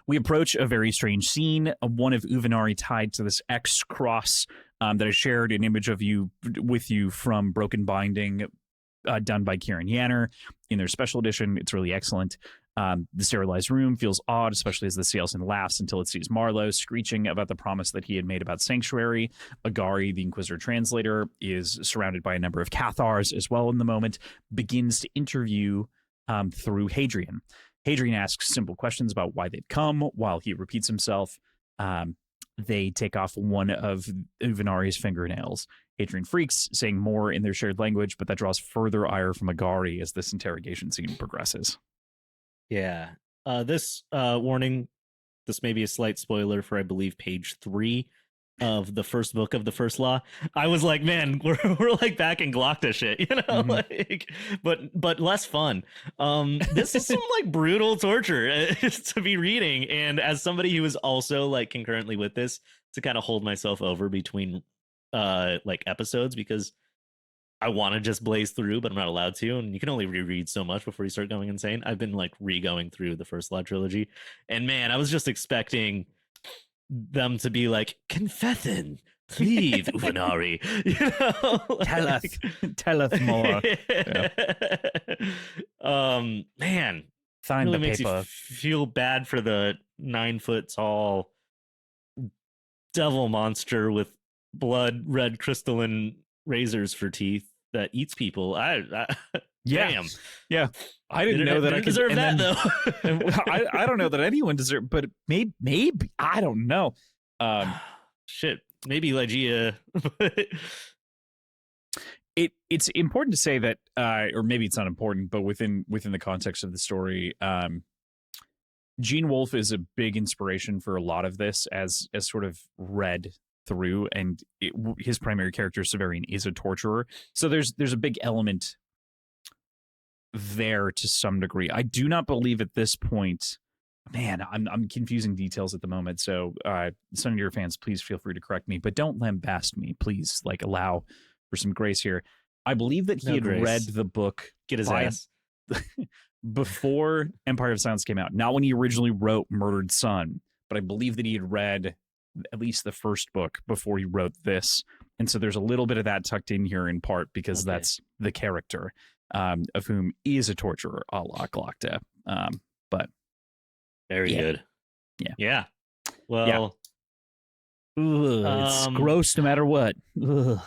We approach a very strange scene, one of Uvenari tied to this X cross that I shared an image of with you from Broken Binding, done by Kieran Yanner in their special edition. It's really excellent. The sterilized room feels odd, especially as the Cielson laughs until it sees Marlowe screeching about the promise that he had made about Sanctuary. Agari, the Inquisitor translator, is surrounded by a number of Cathars as well in the moment, begins to interview through Hadrian. Hadrian asks simple questions about why they've come while he repeats himself. They take off one of Uvenari's fingernails. Hadrian freaks, saying more in their shared language, but that draws further ire from Agari as this interrogation scene progresses. Yeah. This warning, this may be a slight spoiler for, I believe, page 3. of the first book of the First Law, I was like, man, we're like back in Glocta shit, you know, like, but less fun. This is some like brutal torture to be reading, and as somebody who is also like concurrently with this, to kind of hold myself over between like episodes, because I want to just blaze through, but I'm not allowed to, and you can only reread so much before you start going insane. I've been like re-going through the First Law trilogy, and man, I was just expecting them to be like, confethin, please, Uvenari, you know, like, tell us more. Man, Sign really the makes paper. you feel bad for the 9 foot tall devil monster with blood red crystalline razors for teeth that eats people. Damn. Yeah. I didn't know that I could deserve that though. I don't know that anyone deserved, but maybe I don't know. Shit, maybe Ligeia. It's important to say that, or maybe it's not important, but within the context of the story, Gene Wolfe is a big inspiration for a lot of this, as sort of read through, and his primary character Severian is a torturer, so there's a big element there to some degree. I do not believe at this point, man, I'm confusing details at the moment, so some of your fans, please feel free to correct me, but don't lambast me, please. Like, allow for some grace here. I believe that he had read the book, get his ass, before Empire of Silence came out, not when he originally wrote Murdered Son, but I believe that he had read at least the first book before he wrote this, and so there's a little bit of that tucked in here, in part because that's the character of whom is a torturer, a la Glocta. But very good. Yeah. Well, it's gross no matter what. Ugh.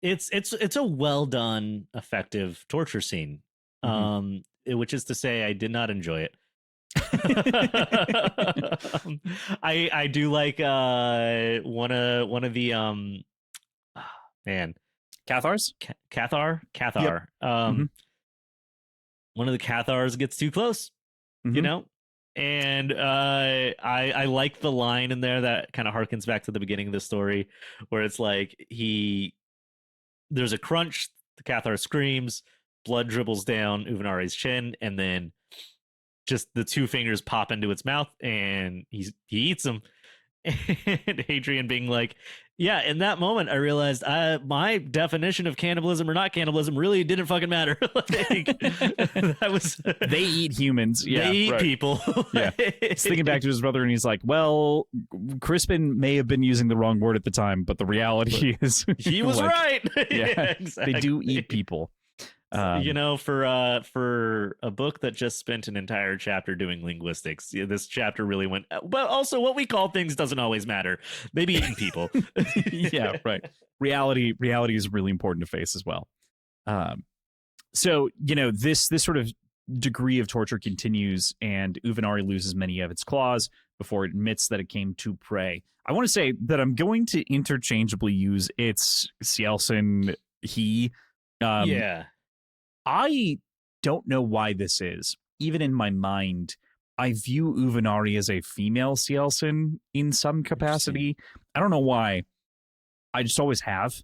It's a well done, effective torture scene. Which is to say, I did not enjoy it. I do like one of the man, Cathars? Cathar. Yep. One of the Cathars gets too close, you know, and I like the line in there that kind of harkens back to the beginning of the story, where it's like there's a crunch, the Cathar screams, blood dribbles down Uvenari's chin, and then just the 2 fingers pop into its mouth, and he eats them. And Hadrian being like, yeah, in that moment I realized my definition of cannibalism or not cannibalism really didn't fucking matter. Like, that was they eat humans. Yeah, they eat people. Yeah. He's thinking back to his brother, and he's like, well, Crispin may have been using the wrong word at the time, but the reality is he was like, right. Yeah, exactly. They do eat people. You know, for a book that just spent an entire chapter doing linguistics, this chapter really went. But also, what we call things doesn't always matter. Maybe eating people. Yeah, right. Reality is really important to face as well. So, you know, this sort of degree of torture continues, and Uvenari loses many of its claws before it admits that it came to prey. I want to say that I'm going to interchangeably use its Cielson, he. Yeah. I don't know why this is. Even in my mind, I view Uvenari as a female Cielson in some capacity. I don't know why. I just always have.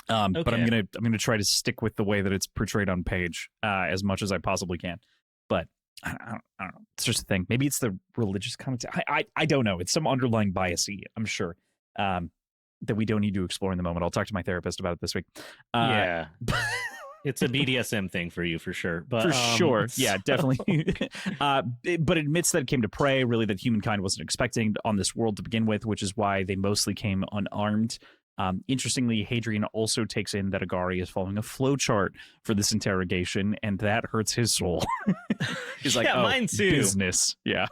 But I'm gonna try to stick with the way that it's portrayed on page as much as I possibly can. But I don't know. It's just a thing. Maybe it's the religious content. I don't know. It's some underlying biasy, I'm sure, that we don't need to explore in the moment. I'll talk to my therapist about it this week. Yeah. It's a BDSM thing for you, for sure. But for sure. Yeah, definitely. But it admits that it came to prey, really, that humankind wasn't expecting on this world to begin with, which is why they mostly came unarmed. Interestingly, Hadrian also takes in that Agari is following a flowchart for this interrogation, and that hurts his soul. He's like, oh, mine too. Business. Yeah.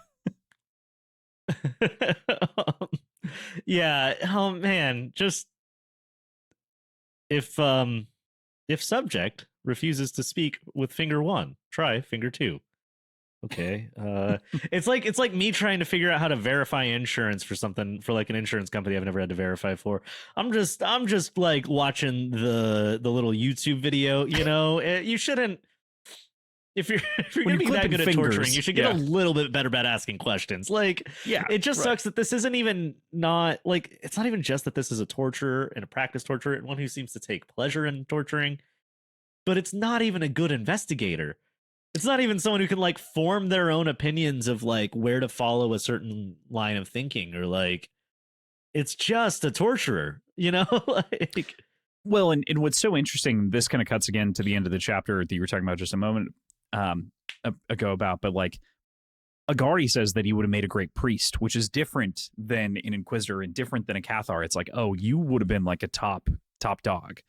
Yeah. Oh, man. Just if subject refuses to speak with finger 1, try finger 2. Okay. It's like me trying to figure out how to verify insurance for something, for like an insurance company I've never had to verify for. I'm just like watching the little YouTube video, you know. You shouldn't if you're When gonna be you're that clipping good at fingers, torturing, you should get a little bit better at asking questions. Like, Yeah, it just right. sucks that this isn't even not like it's not even just that this is a torturer and a practice torturer and one who seems to take pleasure in torturing, but it's not even a good investigator. It's not even someone who can like form their own opinions of like where to follow a certain line of thinking, or like it's just a torturer, you know? Like, Well, and what's so interesting, this kind of cuts again to the end of the chapter that you were talking about just a moment ago about, but like Agari says that he would have made a great priest, which is different than an Inquisitor and different than a Cathar. It's like, oh, you would have been like a top dog.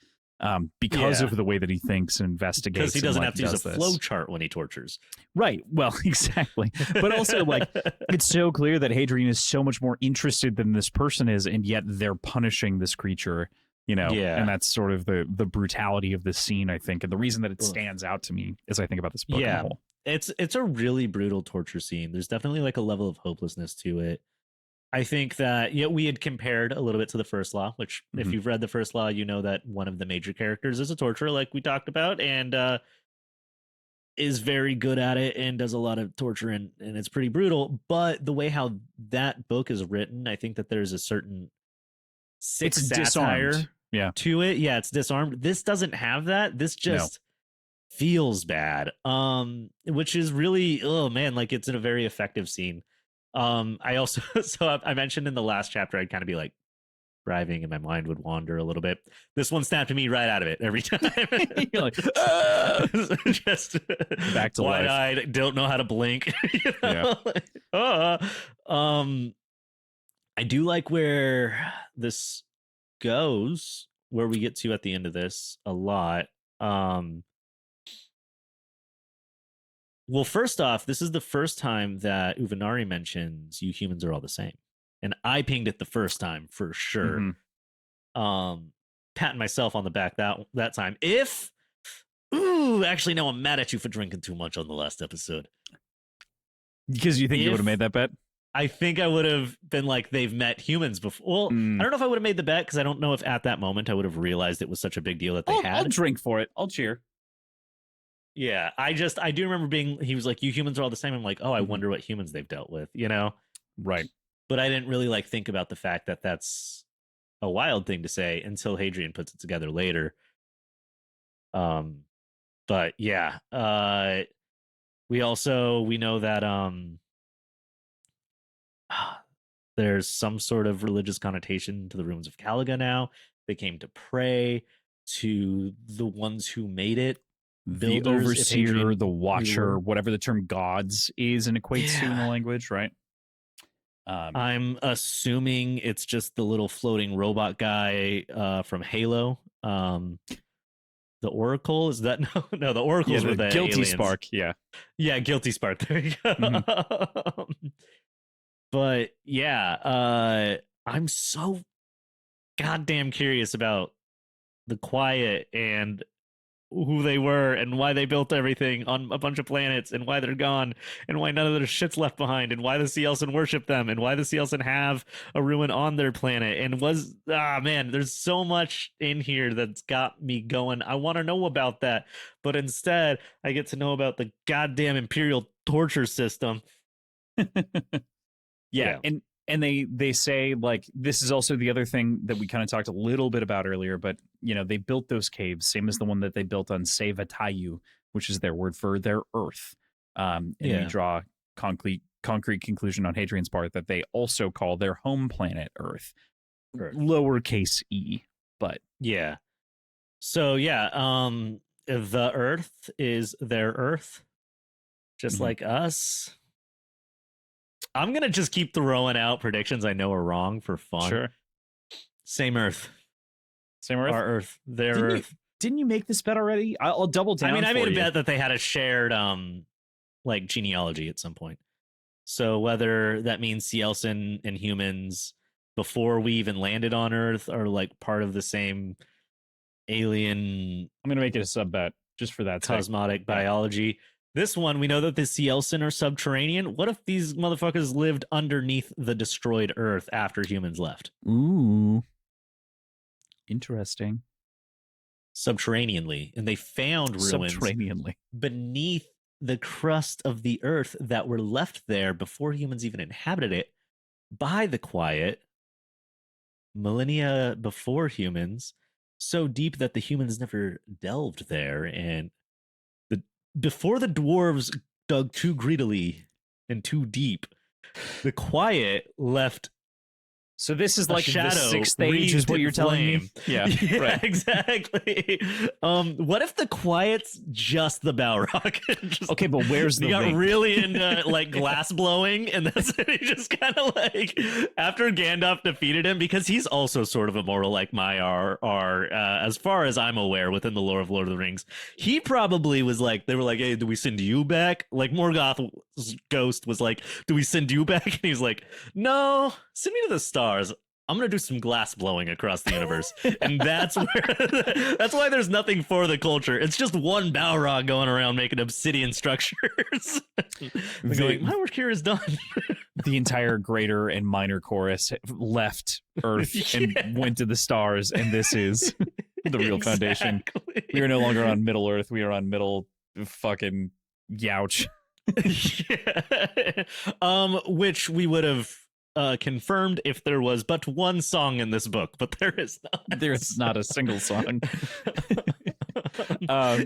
Because of the way that he thinks and investigates. Because he doesn't and, have to use a flow chart when he tortures. Right. Well, exactly. But also, like, it's so clear that Hadrian is so much more interested than this person is, and yet they're punishing this creature, you know? Yeah. And that's sort of the brutality of this scene, I think. And the reason that it stands out to me as I think about this book. Yeah. In whole. It's a really brutal torture scene. There's definitely like a level of hopelessness to it. I think that we had compared a little bit to the First Law, which if you've read the First Law, you know that one of the major characters is a torturer, like we talked about, and is very good at it and does a lot of torture, and it's pretty brutal. But the way how that book is written, I think that there's a certain sick satire to it. Yeah, it's disarmed. This doesn't have that. This just feels bad, which is really, oh man, like it's in a very effective scene. I also I mentioned in the last chapter I'd kind of be like driving and my mind would wander a little bit. This one snapped me right out of it every time. You're like, just back to wide-eyed, life. don't know how to blink. You know? I do like where this goes, where we get to at the end of this a lot. Well, first off, this is the first time that Uvenari mentions you humans are all the same. And I pinged it the first time for sure. Patting myself on the back that time. Actually, no, I'm mad at you for drinking too much on the last episode. Because you think you would have made that bet? I think I would have been like, they've met humans before. Well, I don't know if I would have made the bet, because I don't know if at that moment I would have realized it was such a big deal that they had. I'll drink for it. I'll cheer. Yeah, I do remember he was like, you humans are all the same. I'm like, oh, I wonder what humans they've dealt with, you know? Right. But I didn't really like think about the fact that that's a wild thing to say until Hadrian puts it together later. But yeah, we know that there's some sort of religious connotation to the ruins of Caliga now. They came to pray to the ones who made it. The Builders, overseer, the watcher, whatever the term gods is and equates to in the language, right? I'm assuming it's just the little floating robot guy from Halo. The Oracle, is that no the Oracles were the Guilty aliens. Spark, yeah, Guilty Spark. There you go. But yeah, I'm so goddamn curious about the Quiet and who they were and why they built everything on a bunch of planets and why they're gone and why none of their shit's left behind and why the Cielsen worship them and why the Cielsen have a ruin on their planet and man, there's so much in here that's got me going. I want to know about that, but instead I get to know about the goddamn Imperial torture system. Yeah. And they say, like, this is also the other thing that we kind of talked a little bit about earlier, but, you know, they built those caves, same as the one that they built on Sevatayu, which is their word for their earth. And we draw concrete conclusion on Hadrian's part that they also call their home planet Earth. Lowercase e, but. Yeah. So, the Earth is their Earth, just like us. I'm going to just keep throwing out predictions I know are wrong for fun. Sure. Same Earth. Same Earth? Our Earth. Their Earth. Didn't you make this bet already? I'll double down. I made a bet that they had a shared like genealogy at some point. So whether that means Cielsen and humans before we even landed on Earth are like part of the same alien. I'm going to make it a sub bet just for that. Cosmotic biology. This one, we know that the Cielsen are subterranean. What if these motherfuckers lived underneath the destroyed Earth after humans left? Ooh. Interesting. Subterraneanly. And they found ruins beneath the crust of the earth that were left there before humans even inhabited it by the Quiet millennia before humans, so deep that the humans never delved there. And before the dwarves dug too greedily and too deep, the Quiet left. So this is like shadow the sixth age is what you're telling me? Yeah, right. Exactly. What if the Quiet's just the Balrog? Okay, but where's the He got link? really into like glass blowing, and that's it. He just kind of like, after Gandalf defeated him, because he's also sort of immortal like Maiar are, as far as I'm aware, within the lore of Lord of the Rings. He probably was like, they were like, hey, do we send you back? Like Morgoth's ghost was like, do we send you back? And he's like, no, send me to the stars. I'm gonna do some glass blowing across the universe, and that's why there's nothing for the culture. It's just one Balrog going around making obsidian structures. Going, my work here is done. The entire greater and minor chorus left Earth and went to the stars, and this is the real foundation. We are no longer on Middle Earth. We are on Middle fucking Youch. Which we would have confirmed if there was but one song in this book, but there is not. There's not a single song.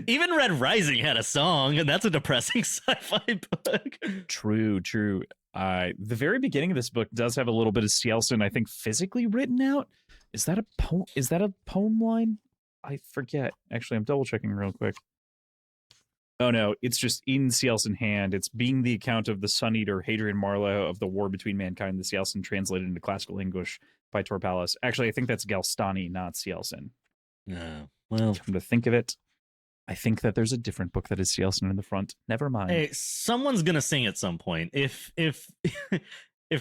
Even Red Rising had a song, and that's a depressing sci-fi book. True. The very beginning of this book does have a little bit of Cielson, I think, physically written out. Is that a poem? Is that a poem line? I forget. Actually, I'm double checking real quick. Oh no, it's just in Cielson hand. It's being the account of the Sun Eater Hadrian Marlowe of the war between mankind and the Cielson, translated into classical English by Torpalis. Actually, I think that's Galstani, not Cielson. Well, Come to think of it, I think that there's a different book that is Cielson in the front. Never mind. hey, someone's gonna sing at some point. If if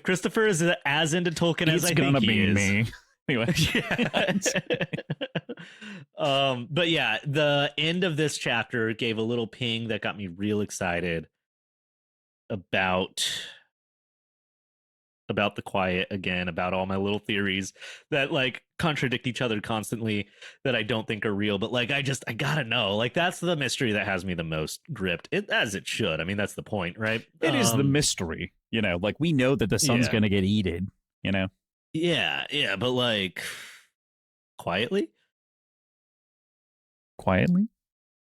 Christopher is as into Tolkien as I think he is, me. Anyway. But yeah, the end of this chapter gave a little ping that got me real excited about the Quiet again, about all my little theories that like contradict each other constantly, that I don't think are real, but like I gotta know. Like that's the mystery that has me the most gripped. As it should. I mean, that's the point, right? It is the mystery, like we know that the sun's gonna get eaten, Yeah, but like quietly?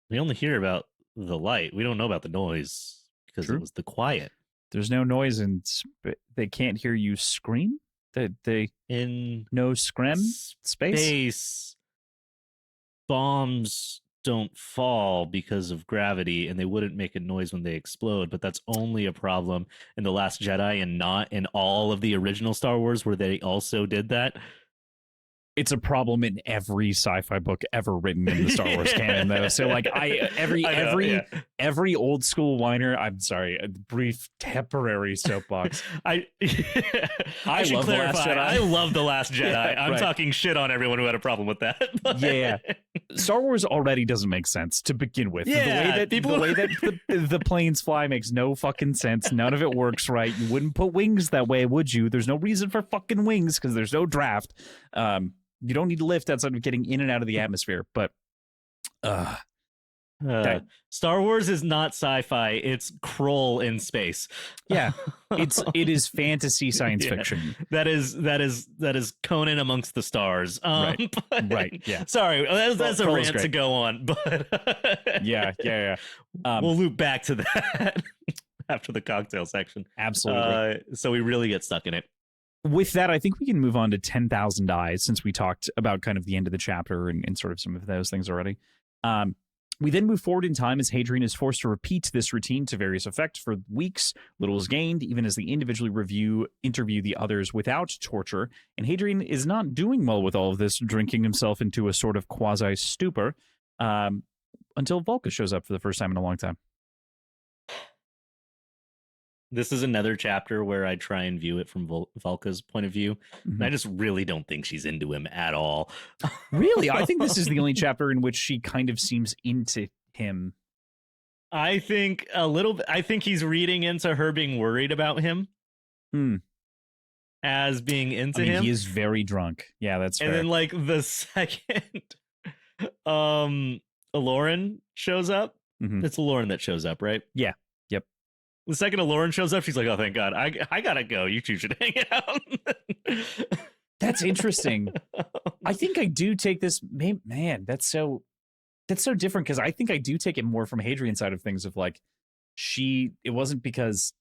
We only hear about the light. We don't know about the noise because it was the quiet. There's no noise, and they can't hear you scream. They in no scream space. Bombs don't fall because of gravity, and they wouldn't make a noise when they explode. But that's only a problem in The Last Jedi, and not in all of the original Star Wars, where they also did that. It's a problem in every sci-fi book ever written in the Star Wars canon, though. So, like, every old school whiner. I'm sorry, a brief temporary soapbox. I should love clarify. The Last Jedi. I love The Last Jedi. Yeah, I'm right. talking shit on everyone who had a problem with that. Yeah, Star Wars already doesn't make sense to begin with. Yeah, the way that the planes fly makes no fucking sense. None of it works right. You wouldn't put wings that way, would you? There's no reason for fucking wings because there's no draft. You don't need to lift outside of getting in and out of the atmosphere. But Star Wars is not sci-fi. It's Kroll in space. Yeah, it is fantasy science fiction. That is Conan amongst the stars. Right. Yeah. Sorry, that's a rant great. to go on, but yeah. We'll loop back to that after the cocktail section. Absolutely. So we really get stuck in it. With that, I think we can move on to 10,000 Eyes, since we talked about kind of the end of the chapter and sort of some of those things already. We then move forward in time as Hadrian is forced to repeat this routine to various effect for weeks. Little is gained, even as they individually interview the others without torture. And Hadrian is not doing well with all of this, drinking himself into a sort of quasi-stupor until Volca shows up for the first time in a long time. This is another chapter where I try and view it from Volca's point of view. Mm-hmm. And I just really don't think she's into him at all. Really? I think this is the only chapter in which she kind of seems into him. I think a little bit. I think he's reading into her being worried about him. As being into him. He is very drunk. Yeah, that's fair. And then like the second Aloran shows up, It's Lauren that shows up, right? Yeah. Yep. The second Lauren shows up, she's like, "Oh, thank God, I gotta go. You two should hang out." That's interesting. I think I do take this. Man, that's so different, because I think I do take it more from Hadrian's side of things, of like, it wasn't because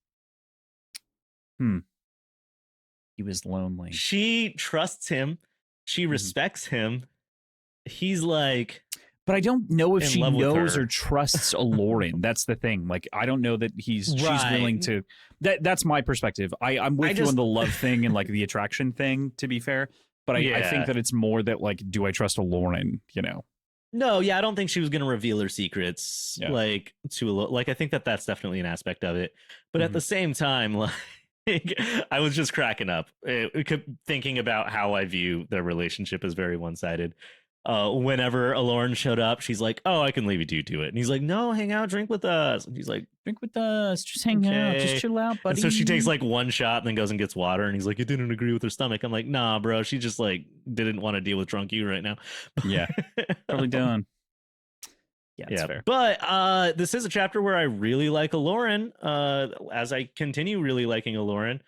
he was lonely. She trusts him. She respects him. He's like, but I don't know if she knows her. or trusts Lauren. That's the thing. Like, I don't know that she's willing to. That's my perspective. I'm with you on the love thing and like the attraction thing, to be fair. But I think that it's more that, like, do I trust Lauren? You know? No, yeah, I don't think she was going to reveal her secrets like I think that's definitely an aspect of it. But at the same time, like, I was just cracking up, thinking about how I view their relationship as very one-sided. Whenever Lauren showed up, she's like, "Oh, I can leave you two to it," and he's like, "No, hang out, drink with us." And he's like, "Drink with us, just hang out, just chill out, buddy." And so she takes like one shot and then goes and gets water, and he's like, "You didn't agree with her stomach." I'm like, "Nah, bro, she just like didn't want to deal with drunk you right now." Yeah, probably done. Yeah, that's fair. But this is a chapter where I really like Lauren. As I continue really liking Lauren.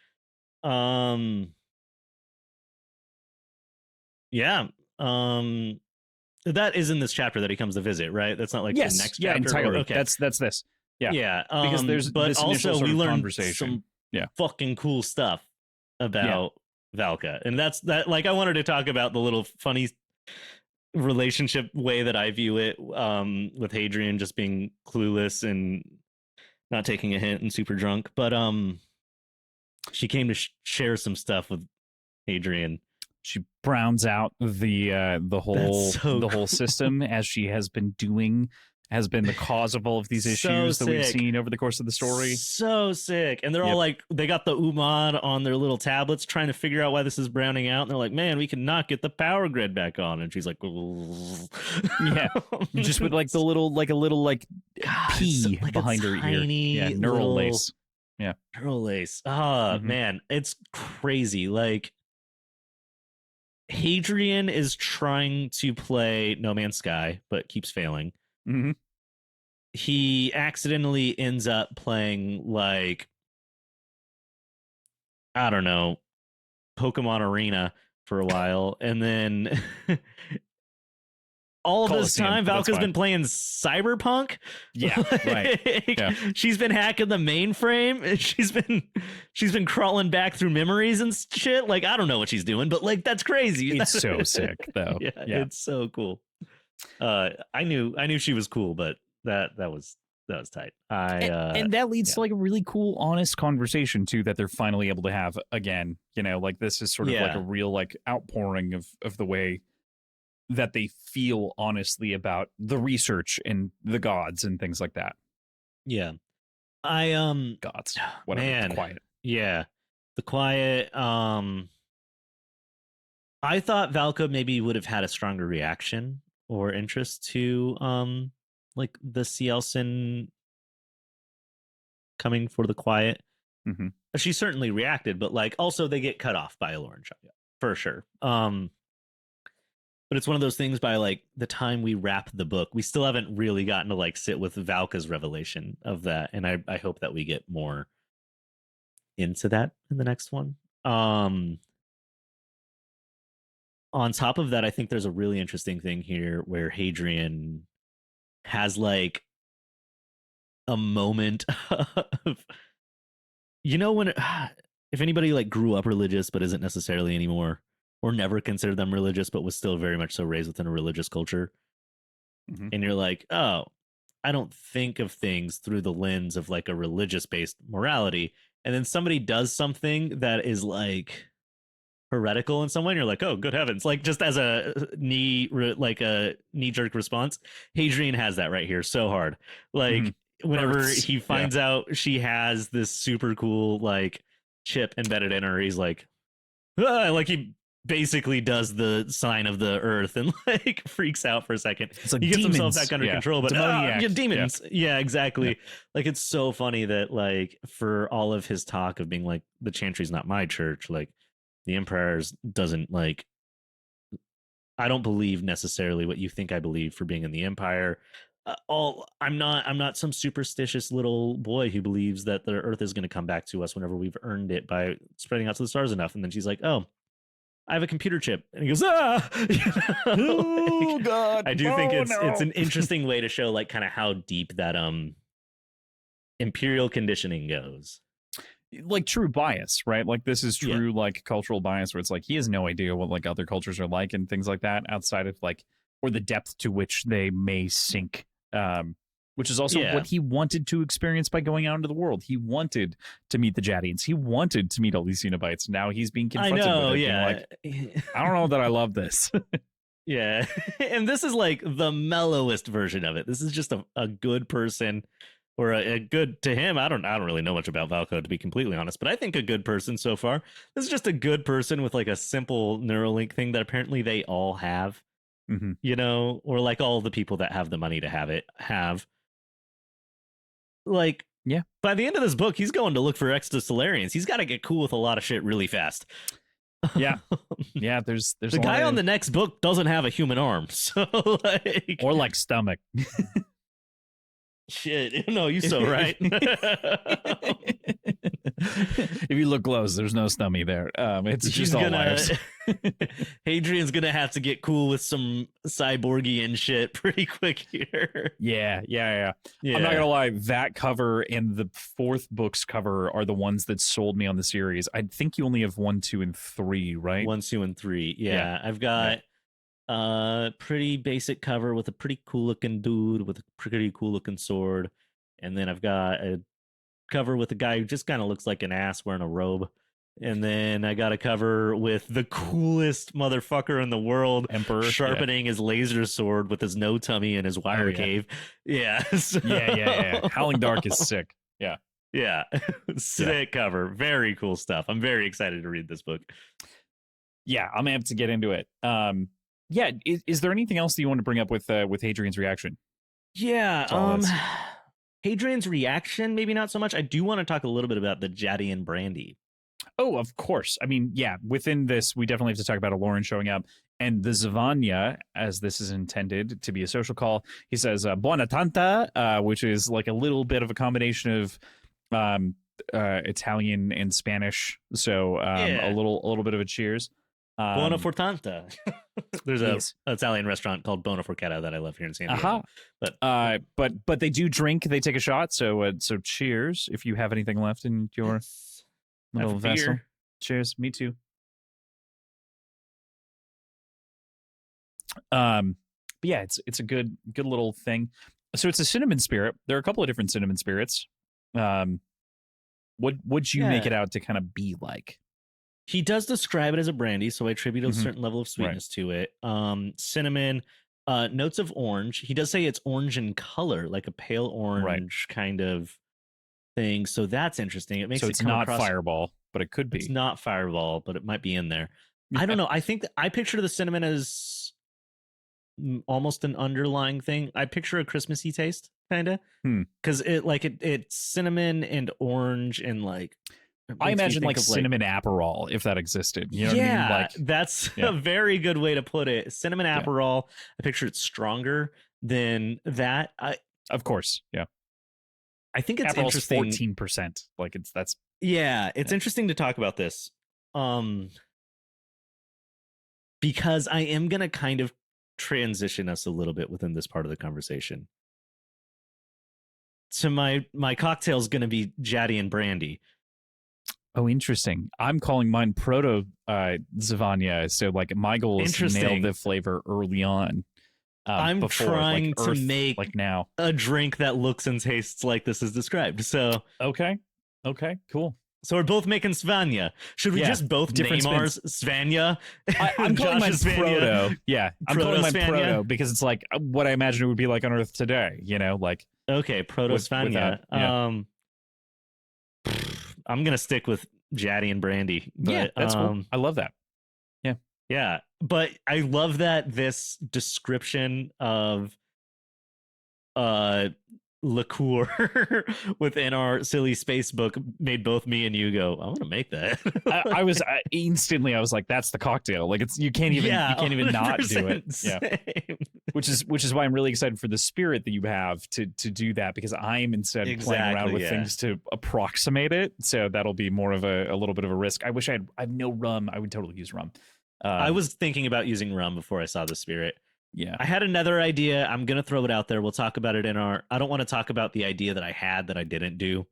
That is in this chapter that he comes to visit, right? That's not like the next chapter. Yeah, entirely. Okay. That's this. Yeah. Yeah. Because there's but this also we learned some yeah. fucking cool stuff about Valka. And that's that, like, I wanted to talk about the little funny relationship way that I view it, with Hadrian just being clueless and not taking a hint and super drunk. But she came to share some stuff with Hadrian. She browns out the whole system, as she has been doing, has been the cause of all of these issues that we've seen over the course of the story. So sick. And they're all like, they got the Umad on their little tablets trying to figure out why this is browning out. And they're like, "Man, we cannot get the power grid back on." And she's like, yeah, just with like a little P like behind her ear. Yeah, neural lace. Yeah, neural lace. Oh man, it's crazy. Like, Hadrian is trying to play No Man's Sky, but keeps failing. He accidentally ends up playing, like, I don't know, Pokemon Arena for a while, and then all of this time, Valka's been playing Cyberpunk. Yeah, right. Yeah. She's been hacking the mainframe. She's been crawling back through memories and shit. Like, I don't know what she's doing, but like, that's crazy. It's so sick, though. Yeah, it's so cool. I knew she was cool, but that was tight. And that leads to like a really cool, honest conversation too, that they're finally able to have again. You know, like, this is sort of like a real like outpouring of the way that they feel honestly about the research and the gods and things like that. Yeah. Gods. Whatever. Man. The quiet. Yeah. The quiet. I thought Valka maybe would have had a stronger reaction or interest to like the Cielson coming for the quiet. She certainly reacted, but like, also they get cut off by a Lauren shot. For sure. But it's one of those things, by like the time we wrap the book, we still haven't really gotten to like sit with Valka's revelation of that. And I hope that we get more into that in the next one. On top of that, I think there's a really interesting thing here where Hadrian has like a moment of, you know, when if anybody like grew up religious but isn't necessarily anymore, or never considered them religious but was still very much so raised within a religious culture, and you're like, oh, I don't think of things through the lens of like a religious based morality, and then somebody does something that is like heretical in some way, and you're like, oh, good heavens. Like, just as a knee jerk response, Hadrian has that right here so hard. Like, whenever he finds out she has this super cool like chip embedded in her, he's like, like, he basically does the sign of the earth and like freaks out for a second. It's like he gets demons. himself back under control, but demons. Yeah, exactly. Like, it's so funny that like, for all of his talk of being like, the Chantry's not my church, like the Empire's doesn't, like, I don't believe necessarily what you think I believe for being in the Empire. I'm not some superstitious little boy who believes that the Earth is going to come back to us whenever we've earned it by spreading out to the stars enough. And then she's like, "Oh, I have a computer chip," and he goes, "Ah!" Oh God! I do think it's an interesting way to show like kind of how deep that imperial conditioning goes. Like true bias, right? Like this is true like cultural bias where it's like he has no idea what like other cultures are like and things like that outside of like or the depth to which they may sink. Which is also what he wanted to experience by going out into the world. He wanted to meet the Jadians. He wanted to meet all these Cenobites. Now he's being confronted with it. Like, I don't know that I love this. Yeah. And this is like the mellowest version of it. This is just a good person or a good to him. I don't really know much about Valko, to be completely honest, but I think a good person so far. This is just a good person with like a simple Neuralink thing that apparently they all have, you know, or like all the people that have the money to have. Like, yeah, by the end of this book, he's going to look for extrasolarians. He's got to get cool with a lot of shit really fast. Yeah. Yeah. There's the guy on the next book doesn't have a human arm. So like, or like stomach. Shit. No, you're so right. If you look close, there's no stomach there. It's just all wires. Hadrian's gonna have to get cool with some cyborgian shit pretty quick here. Yeah. I'm not gonna lie, that cover and the fourth book's cover are the ones that sold me on the series. I think you only have 1, 2, and 3, right? 1, 2, and 3. Yeah. I've got pretty basic cover with a pretty cool looking dude with a pretty cool looking sword, and then I've got a cover with a guy who just kind of looks like an ass wearing a robe, and then I got a cover with the coolest motherfucker in the world, Emperor, sharpening his laser sword with his no tummy in his wire cave. So... yeah. Howling Dark is sick. Yeah. Sick cover, very cool stuff. I'm very excited to read this book. Yeah, I'm amped to get into it. Yeah, is there anything else that you want to bring up with Hadrian's reaction? Yeah, Hadrian's reaction, maybe not so much. I do want to talk a little bit about the Jadian brandy. Oh, of course. I mean, yeah, within this, we definitely have to talk about Aloran showing up. And the Zavanya, as this is intended to be a social call, he says, Buona Tanta, which is like a little bit of a combination of Italian and Spanish. So a little bit of a cheers. Buona Fortanta. There's an Italian restaurant called Bona Forchetta that I love here in San Diego. But they do drink. They take a shot. So cheers if you have anything left in your little vessel. Beer. Cheers. Me too. But yeah, it's a good little thing. So it's a cinnamon spirit. There are a couple of different cinnamon spirits. What would you make it out to kind of be like? He does describe it as a brandy, so I attribute a certain level of sweetness to it. Cinnamon, notes of orange. He does say it's orange in color, like a pale orange kind of thing. So that's interesting. It makes so it's not Fireball, but it could be. It's not Fireball, but it might be in there. Yeah. I don't know. I think that I picture the cinnamon as almost an underlying thing. I picture a Christmassy taste, kind of, because it's cinnamon and orange and like. I imagine like cinnamon Aperol, if that existed. You know what I mean? Like, that's a very good way to put it. Cinnamon Aperol. I picture it stronger than that. Of course, yeah. I think it's Aperol's interesting. 14%. Like it's interesting to talk about this. Because I am gonna kind of transition us a little bit within this part of the conversation. So my cocktail's gonna be Jadian brandy. Oh, interesting. I'm calling mine Proto Zavanya. So like my goal is to nail the flavor early on. I'm trying to make like now a drink that looks and tastes like this is described. So okay, cool. So we're both making Svanya. Should we just both name ours Svanya? I'm calling mine Proto. Yeah, I'm calling mine Svanya? Proto because it's like what I imagine it would be like on Earth today. You know, like Proto Svanya. I'm gonna stick with Jadian brandy. But, that's cool. I love that. Yeah, but I love that this description of liqueur within our silly space book made both me and you go, I want to make that. I was instantly, I was like, that's the cocktail. Like you can't even not do it. Same. which is why I'm really excited for the spirit that you have to do that, because I'm instead playing around with things to approximate it. So that'll be more of a little bit of a risk. I wish I have no rum. I would totally use rum. I was thinking about using rum before I saw the spirit. Yeah. I had another idea. I'm going to throw it out there. We'll talk about it I don't want to talk about the idea that I had that I didn't do.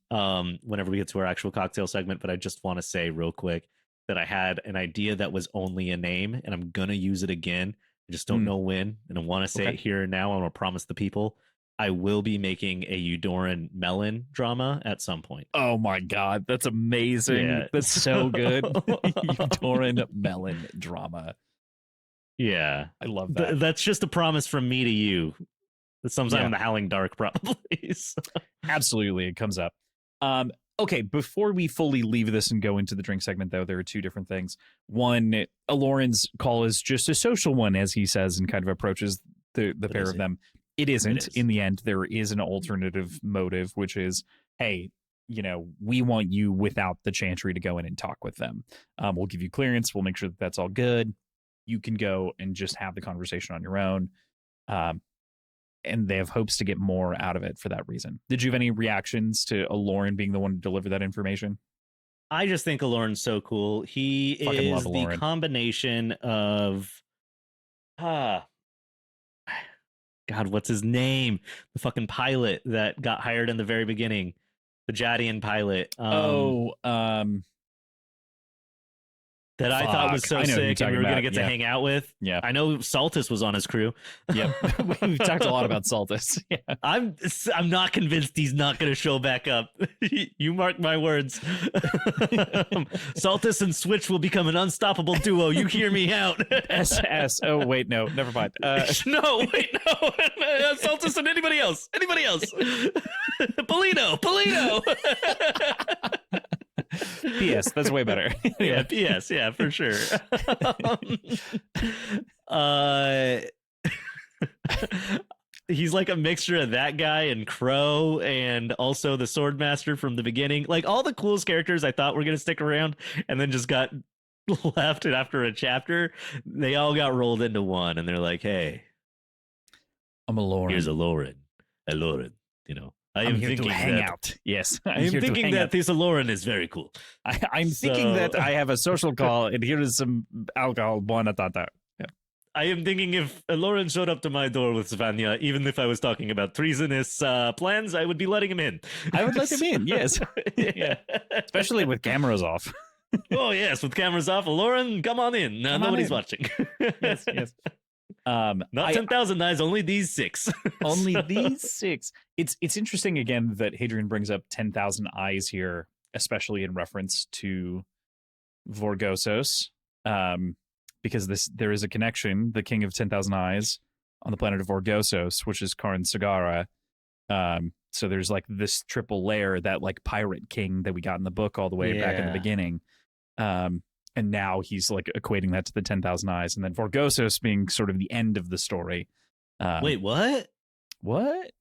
Whenever we get to our actual cocktail segment, but I just want to say real quick that I had an idea that was only a name, and I'm gonna use it again. I just don't know when, and I want to say it here and now. I want to promise the people I will be making a Eudoran melon drama at some point. Oh my god, that's amazing! Yeah. That's so good. Eudoran melon drama. Yeah, I love that. That's just a promise from me to you. Sometime in the Howling Dark, probably. Absolutely, it comes up. Okay, before we fully leave this and go into the drink segment, though, there are two different things. One, Aloran's call is just a social one, as he says, and kind of approaches the pair of them. It isn't. In the end, there is an alternative motive, which is, hey, we want you without the Chantry to go in and talk with them. We'll give you clearance. We'll make sure that that's all good. You can go and just have the conversation on your own. And they have hopes to get more out of it for that reason. Did you have any reactions to Aloran being the one to deliver that information? I just think Aloran's so cool. He is the combination of God, what's his name? The fucking pilot that got hired in the very beginning. The Jadian pilot. That I thought was so sick and we were going to get to hang out with. Yeah. I know Saltus was on his crew. Yep. We've talked a lot about Saltus. Yeah. I'm not convinced he's not going to show back up. You mark my words. Saltus and Switch will become an unstoppable duo. You hear me out. SS. Oh, wait, no. Never mind. No. Saltus and anybody else. Polino. PS, that's way better. Yeah, PS, yeah, for sure. He's like a mixture of that guy and Crow and also the Swordmaster from the beginning. Like all the coolest characters I thought were going to stick around and then just got left after a chapter. They all got rolled into one and they're like, hey, I'm Aloran. Here's Aloran, I'm here thinking to hang out. Yes. I'm thinking that this Aloran is very cool. I'm thinking that I have a social call and here is some alcohol. Buona tata. Yeah. I am thinking if Aloran showed up to my door with Svanya, even if I was talking about treasonous plans, I would be letting him in. I would let him in, yes. Yeah. Especially with cameras off. Oh, yes. With cameras off. Aloran, come on in. Nobody's watching. Yes. Not 10,000 eyes, only these 6. Only these 6. It's interesting again that Hadrian brings up 10,000 eyes here, especially in reference to Vorgosos, because there is a connection. The King of 10,000 Eyes on the planet of Vorgosos, which is Karn Sagara. So there's like this triple layer, that like pirate king that we got in the book all the way back in the beginning. And now he's like equating that to the 10,000 eyes, and then Vorgosos being sort of the end of the story. Wait, what? What?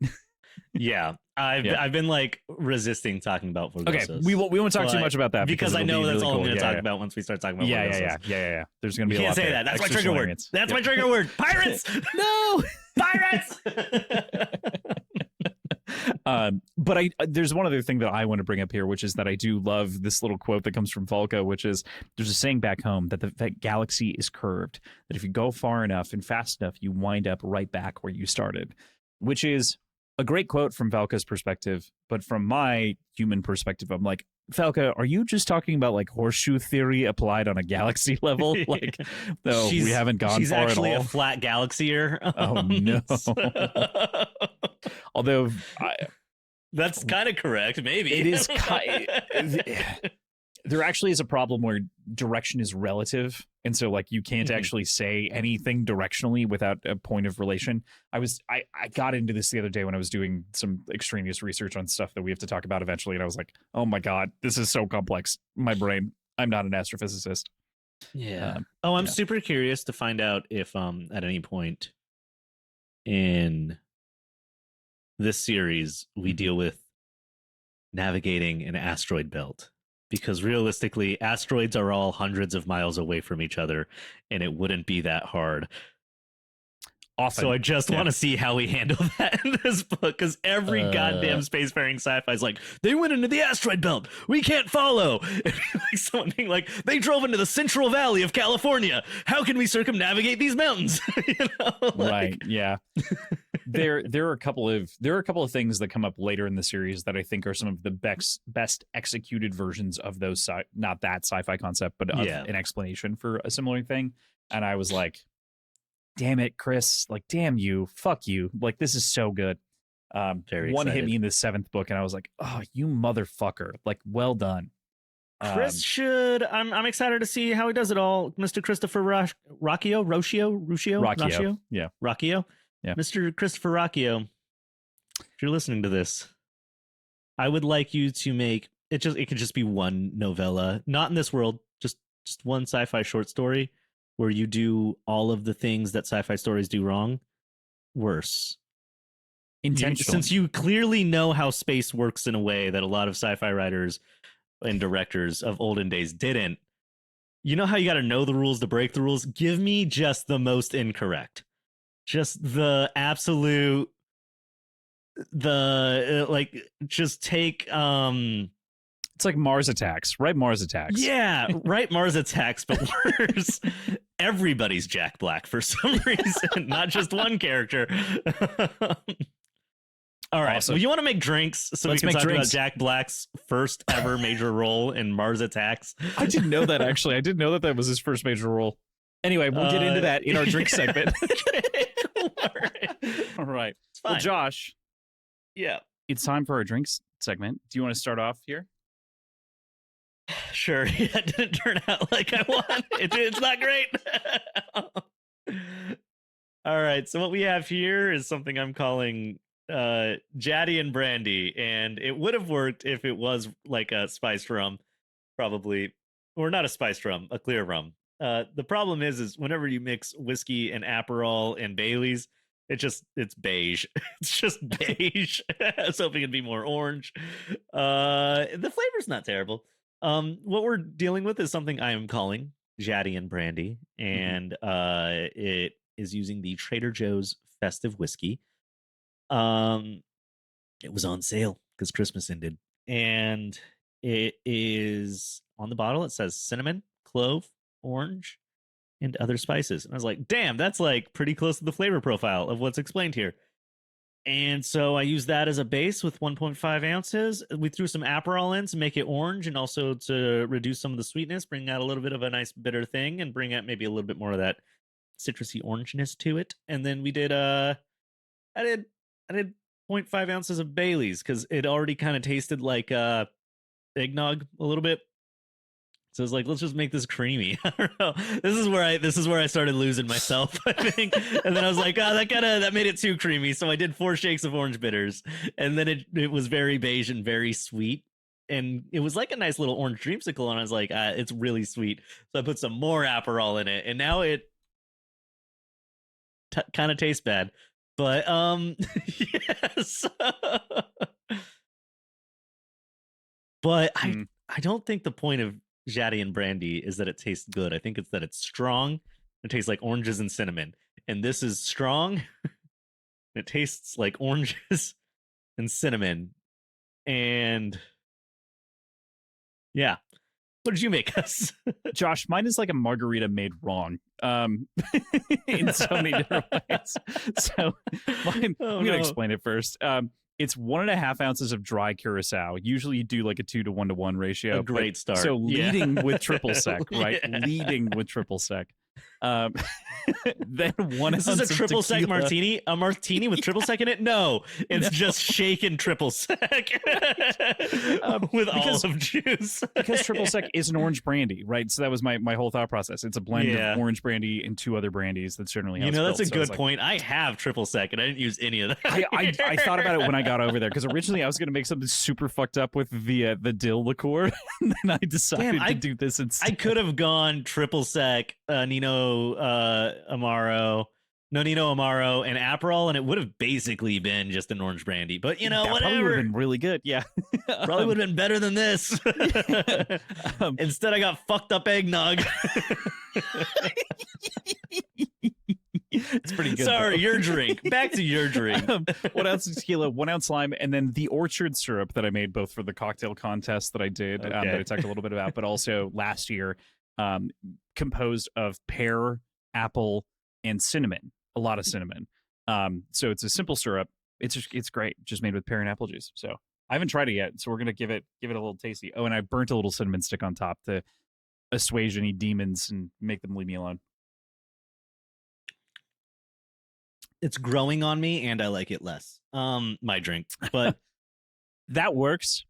Yeah, I've been like resisting talking about Vorgosos. Okay, we won't talk too much about that because I know that's all I'm going to talk about once we start talking about Vorgosos. Yeah. There's going to be a lot. Can't say that. That's my trigger word. That's my trigger word. Pirates. No, pirates. But there's one other thing that I want to bring up here, which is that I do love this little quote that comes from Volca, which is there's a saying back home that the galaxy is curved, that if you go far enough and fast enough, you wind up right back where you started, which is a great quote from Valka's perspective. But from my human perspective, I'm like, Falca, are you just talking about like horseshoe theory applied on a galaxy level? Like, no, we haven't gone far at all. She's actually a flat galaxier. Oh, no. Although that's kind of correct, maybe. It is there actually is a problem where direction is relative, and so like you can't actually say anything directionally without a point of relation. I got into this the other day when I was doing some extraneous research on stuff that we have to talk about eventually, and I was like, oh my god, this is so complex. My brain. I'm not an astrophysicist. Yeah. I'm super curious to find out if at any point in this series we deal with navigating an asteroid belt, because realistically asteroids are all hundreds of miles away from each other and it wouldn't be that hard. often. So I just want to see how we handle that in this book, because every goddamn spacefaring sci-fi is like, they went into the asteroid belt, we can't follow. Like someone being like, they drove into the Central Valley of California, how can we circumnavigate these mountains? Right, yeah. there are a couple of things that come up later in the series that I think are some of the best executed versions of those not that sci-fi concept, but of an explanation for a similar thing. And I was like, damn it, Chris, like, damn you, fuck you, like, this is so good. Very one excited. hit me in the 7th book and I was like, oh, you motherfucker, like, well done. Chris should. I'm excited to see how he does it all. Mr. Christopher Rocchio. Yeah. Rocchio. Yeah. Mr. Christopher Rocchio, if you're listening to this, I would like you to make it could just be one novella, not in this world, just one sci-fi short story where you do all of the things that sci-fi stories do wrong worse. Intentionally. Since you clearly know how space works in a way that a lot of sci-fi writers and directors of olden days didn't. You know how you got to know the rules to break the rules? Give me just the most incorrect. Just the absolute, just take, it's like Mars Attacks, right? Mars Attacks. Yeah, right. Mars Attacks, but worse. Everybody's Jack Black for some reason, not just one character. All right, awesome. Well, you want to make drinks so Let's we can talk drinks. about Jack Black's first ever major role in Mars Attacks? I didn't know that, actually. I didn't know that was his first major role. Anyway, we'll get into that in our drink segment. All right. It's fine. Well, Josh. Yeah. It's time for our drinks segment. Do you want to start off here? Sure. Yeah, it didn't turn out like I wanted. It's not great. All right. So what we have here is something I'm calling Jaddy and Brandy, and it would have worked if it was like a spiced rum, probably, or not a spiced rum, a clear rum. The problem is whenever you mix whiskey and Aperol and Bailey's, it's beige. It's just beige. I was hoping it'd be more orange. The flavor's not terrible. What we're dealing with is something I am calling Jaddy and Brandy, and it is using the Trader Joe's festive whiskey. It was on sale because Christmas ended, and it is on the bottle. It says cinnamon, clove, orange, and other spices. And I was like, damn, that's like pretty close to the flavor profile of what's explained here. And so I used that as a base with 1.5 ounces. We threw some Aperol in to make it orange and also to reduce some of the sweetness, bring out a little bit of a nice bitter thing, and bring out maybe a little bit more of that citrusy orangeness to it. And then we did I did 0.5 ounces of Bailey's because it already kind of tasted like eggnog a little bit. So it's like, let's just make this creamy. I don't know. This is where I started losing myself, I think. And then I was like, that made it too creamy. So I did 4 shakes of orange bitters, and then it was very beige and very sweet. And it was like a nice little orange dreamsicle. And I was like, it's really sweet. So I put some more Aperol in it, and now it kind of tastes bad. But yes. But I don't think the point of Jaddy and Brandy is that it tastes good. I think it's that it's strong. It tastes like oranges and cinnamon. And this is strong. It tastes like oranges and cinnamon. And yeah. What did you make us? Josh, mine is like a margarita made wrong. In so many different ways. So mine, I'm gonna explain it first. It's 1.5 ounces of dry curacao. Usually you do like a 2 to 1 to 1 ratio. A great start. So leading with triple sec, right? Yeah. Leading with triple sec. Then 1 ounce. This is a triple sec martini? A martini with triple sec in it? No, it's just shaken triple sec with olive juice. Because triple sec is an orange brandy, right? So that was my whole thought process. It's a blend of orange brandy and 2 other brandies. That's certainly how it's that's built. a good point. I have triple sec and I didn't use any of that. I thought about it when I got over there, because originally I was going to make something super fucked up with the dill liqueur, and then I decided to do this instead. I could have gone triple sec, Nino Amaro, and Aperol, and it would have basically been just an orange brandy. But that whatever. Probably would have been really good. Yeah, probably would have been better than this. Instead, I got fucked up eggnog. It's pretty good. Sorry, though. your drink. Back to your drink. 1 ounce tequila, 1 ounce lime, and then the orchard syrup that I made both for the cocktail contest that I did, that I talked a little bit about, but also last year, composed of pear, apple, and cinnamon. A lot of cinnamon. So it's a simple syrup. It's great, just made with pear and apple juice. So I haven't tried it yet, so we're gonna give it a little tasty. Oh, and I burnt a little cinnamon stick on top to assuage any demons and make them leave me alone. It's growing on me, and I like it less. My drink, but that works,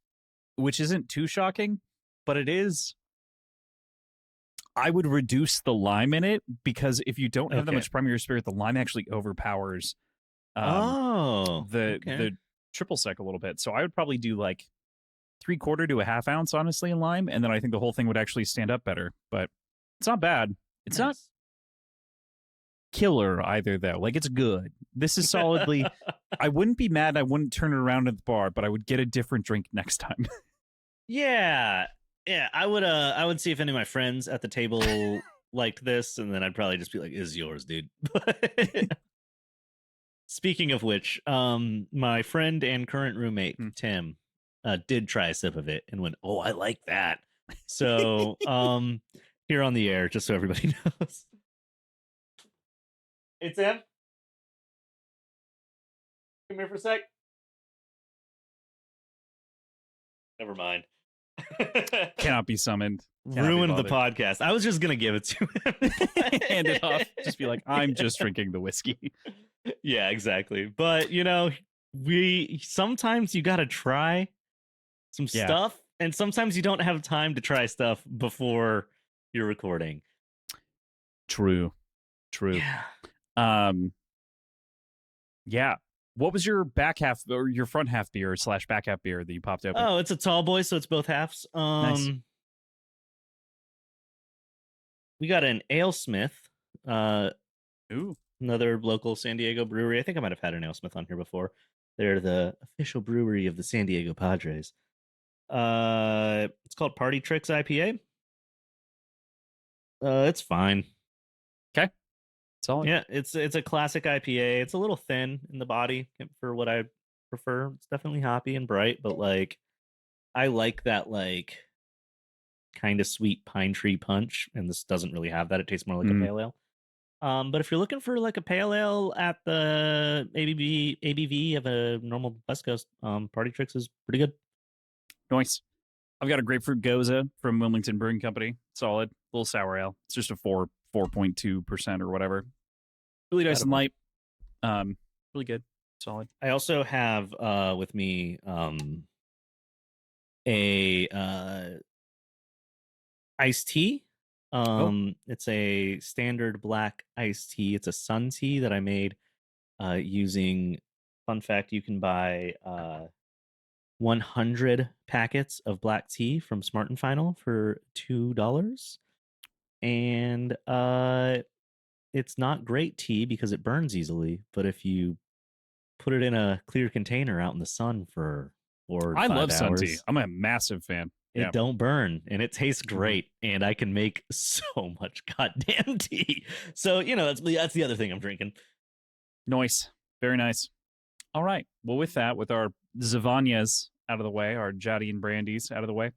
which isn't too shocking, but it is. I would reduce the lime in it because if you don't have that much primary spirit, the lime actually overpowers the triple sec a little bit. So I would probably do like 3/4 to a half ounce, honestly, in lime, and then I think the whole thing would actually stand up better. But it's not bad. It's not killer either, though. Like, it's good. This is solidly. I wouldn't be mad. I wouldn't turn it around at the bar, but I would get a different drink next time. Yeah. I would see if any of my friends at the table liked this, and then I'd probably just be like, "Is yours, dude." Speaking of which, my friend and current roommate Tim did try a sip of it and went, "Oh, I like that." So, here on the air, just so everybody knows. Hey, Tim. Come here for a sec. Never mind. Cannot be summoned. Ruined the podcast. I was just gonna give it to him. Hand it off. Just be like, I'm just drinking the whiskey. Yeah, exactly. But sometimes you gotta try some stuff, and sometimes you don't have time to try stuff before you're recording. True. Yeah. What was your back half or your front half beer / back half beer that you popped open? Oh, it's a tall boy, so it's both halves. Nice. We got an AleSmith. Ooh. Another local San Diego brewery. I think I might have had an AleSmith on here before. They're the official brewery of the San Diego Padres. It's called Party Tricks IPA. It's fine. Okay. Solid. Yeah, it's a classic IPA. It's a little thin in the body for what I prefer. It's definitely hoppy and bright, but like I like that like kind of sweet pine tree punch, and this doesn't really have that. It tastes more like a pale ale. But if you're looking for like a pale ale at the ABV of a normal West Coast, Party Tricks is pretty good. Nice. I've got a grapefruit goza from Wilmington Brewing Company. Solid. Little sour ale. It's just a 4.2% or whatever. Really nice and light. Really good. Solid. I also have with me a iced tea. It's a standard black iced tea. It's a sun tea that I made using, fun fact, you can buy 100 packets of black tea from Smart and Final for $2. And it's not great tea because it burns easily, but if you put it in a clear container out in the sun for 4 or 5 hours, I love sun tea. I'm a massive fan. It don't burn, and it tastes great, and I can make so much goddamn tea. So, that's the other thing I'm drinking. Nice. Very nice. All right. Well, with that, with our Zavanyas out of the way, our Jotty and Brandies out of the way,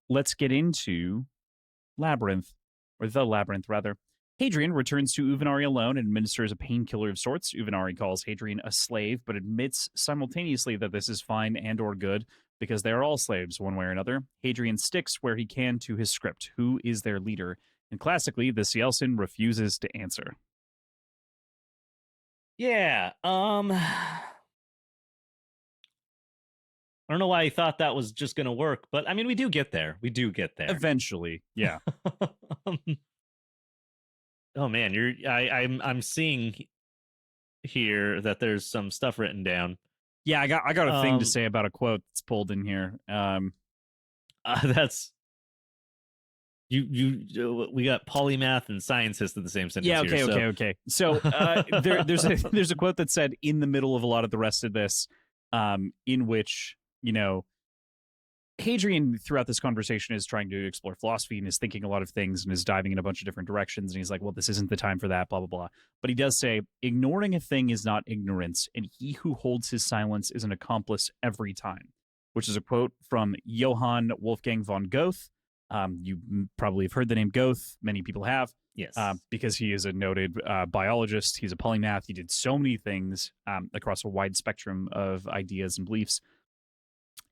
let's get into Labyrinth, or the Labyrinth, rather. Hadrian returns to Uvenari alone and administers a painkiller of sorts. Uvenari calls Hadrian a slave, but admits simultaneously that this is fine and or good, because they are all slaves one way or another. Hadrian sticks where he can to his script. Who is their leader? And classically, the Cielson refuses to answer. Yeah. I don't know why he thought that was just going to work, but I mean, we do get there. Eventually, yeah. Oh man, I'm seeing here that there's some stuff written down. Yeah, I got a thing to say about a quote that's pulled in here. That's we got polymath and scientist in the same sentence. Yeah, okay, okay. So there's a quote that said in the middle of a lot of the rest of this, in which Hadrian, throughout this conversation, is trying to explore philosophy and is thinking a lot of things and is diving in a bunch of different directions. And he's like, well, this isn't the time for that, blah, blah, blah. But he does say, ignoring a thing is not ignorance, and he who holds his silence is an accomplice every time, which is a quote from Johann Wolfgang von Goethe. You probably have heard the name Goethe. Many people have. Yes. Because he is a noted biologist. He's a polymath. He did so many things across a wide spectrum of ideas and beliefs.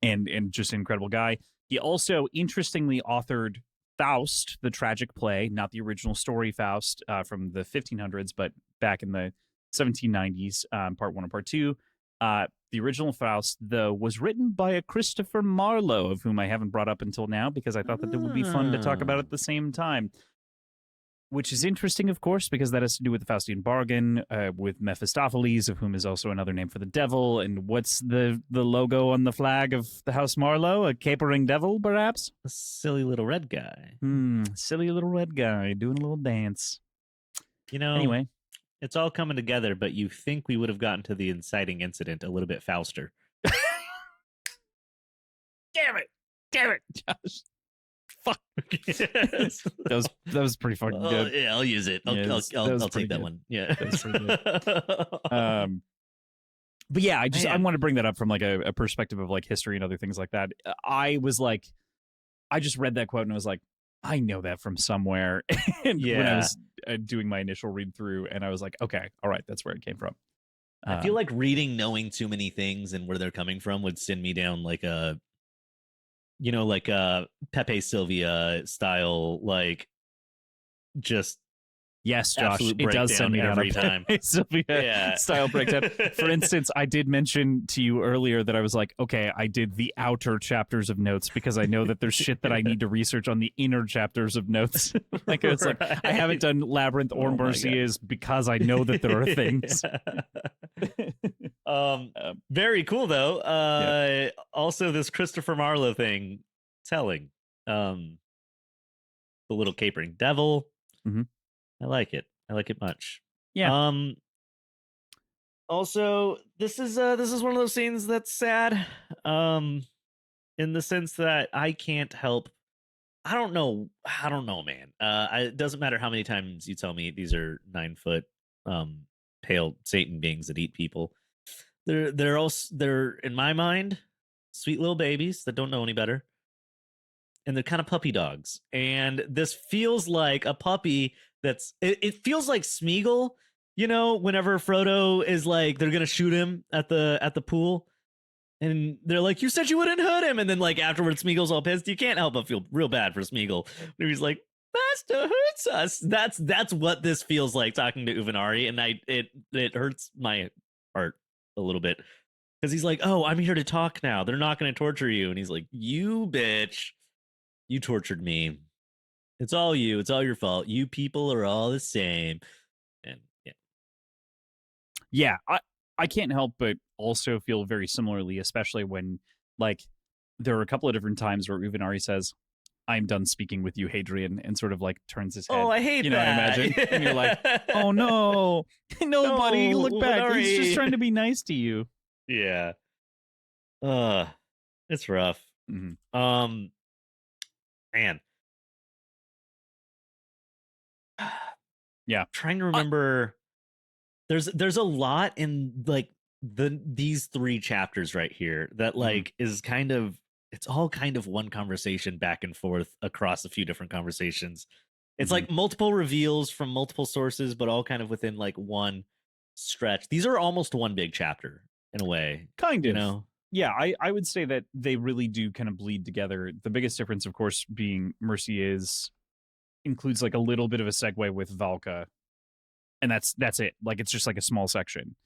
And just an incredible guy. He also, interestingly, authored Faust, the tragic play, not the original story Faust from the 1500s, but back in the 1790s, part 1 and part 2. The original Faust, though, was written by a Christopher Marlowe, of whom I haven't brought up until now because I thought that it would be fun to talk about at the same time. Which is interesting, of course, because that has to do with the Faustian bargain, with Mephistopheles, of whom is also another name for the devil. And what's the logo on the flag of the House Marlowe? A capering devil, perhaps? A silly little red guy. Silly little red guy doing a little dance. Anyway. It's all coming together, but you think we would have gotten to the inciting incident a little bit faster. Damn it, Josh. Fuck. Yes. that was pretty fucking good. Yeah, I'll use it. I'll take that one. Yeah. That's pretty good. But yeah, I want to bring that up from like a perspective of like history and other things like that. I just read that quote and I was like, I know that from somewhere. And when I was doing my initial read through, and I was like, okay, all right, that's where it came from. I feel like reading, knowing too many things and where they're coming from would send me down like a Pepe Sylvia style, like just yes, Josh, it does send me down every time. Sylvia style breakdown. For instance, I did mention to you earlier that I was like, okay, I did the outer chapters of notes because I know that there's shit that I need to research on the inner chapters of notes. Like it's like I haven't done Labyrinth or Merciers because I know that there are things. Very cool though. Also this Christopher Marlowe thing telling. The little capering devil. Mm-hmm. I like it much. Yeah. Also, this is one of those scenes that's sad. In the sense that I can't help. I don't know, man. It doesn't matter how many times you tell me these are 9-foot, pale Satan beings that eat people. They're in my mind sweet little babies that don't know any better, and they're kind of puppy dogs. And this feels like a puppy. It feels like Smeagol, whenever Frodo is like they're gonna shoot him at the pool, and they're like, "You said you wouldn't hurt him," and then like afterwards, Smeagol's all pissed. You can't help but feel real bad for Smeagol. He's like, "Master hurts us." That's what this feels like talking to Uvenari, and it hurts my heart a little bit because he's like, "Oh, I'm here to talk now. They're not going to torture you," and he's like, "You bitch, you tortured me. It's all you. It's all your fault. You people are all the same." And yeah, I can't help but also feel very similarly, especially when like there are a couple of different times where Uvenari says, "I'm done speaking with you, Hadrian," and sort of like turns his head. Oh, I hate that. I imagine, and you're like, "Oh no, no, buddy, look back. Uvenari. He's just trying to be nice to you." Yeah. It's rough. Mm-hmm. Man. Yeah, trying to remember. There's a lot in like these 3 chapters right here that like is kind of, it's all kind of one conversation back and forth across a few different conversations. It's like multiple reveals from multiple sources, but all kind of within like one stretch. These are almost one big chapter in a way, kind of. Yeah, I would say that they really do kind of bleed together. The biggest difference, of course, being Merciers includes like a little bit of a segue with Valka, and that's it. Like it's just like a small section,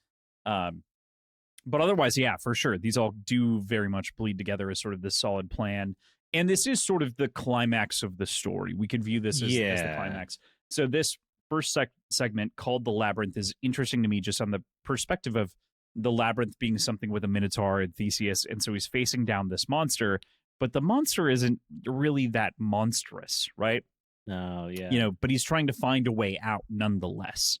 but otherwise, yeah, for sure, these all do very much bleed together as sort of this solid plan. And this is sort of the climax of the story. We could view this as the climax. So this first segment called The Labyrinth is interesting to me just on the perspective of the labyrinth being something with a Minotaur and Theseus, and so he's facing down this monster, but the monster isn't really that monstrous, right? Oh, yeah. But he's trying to find a way out nonetheless.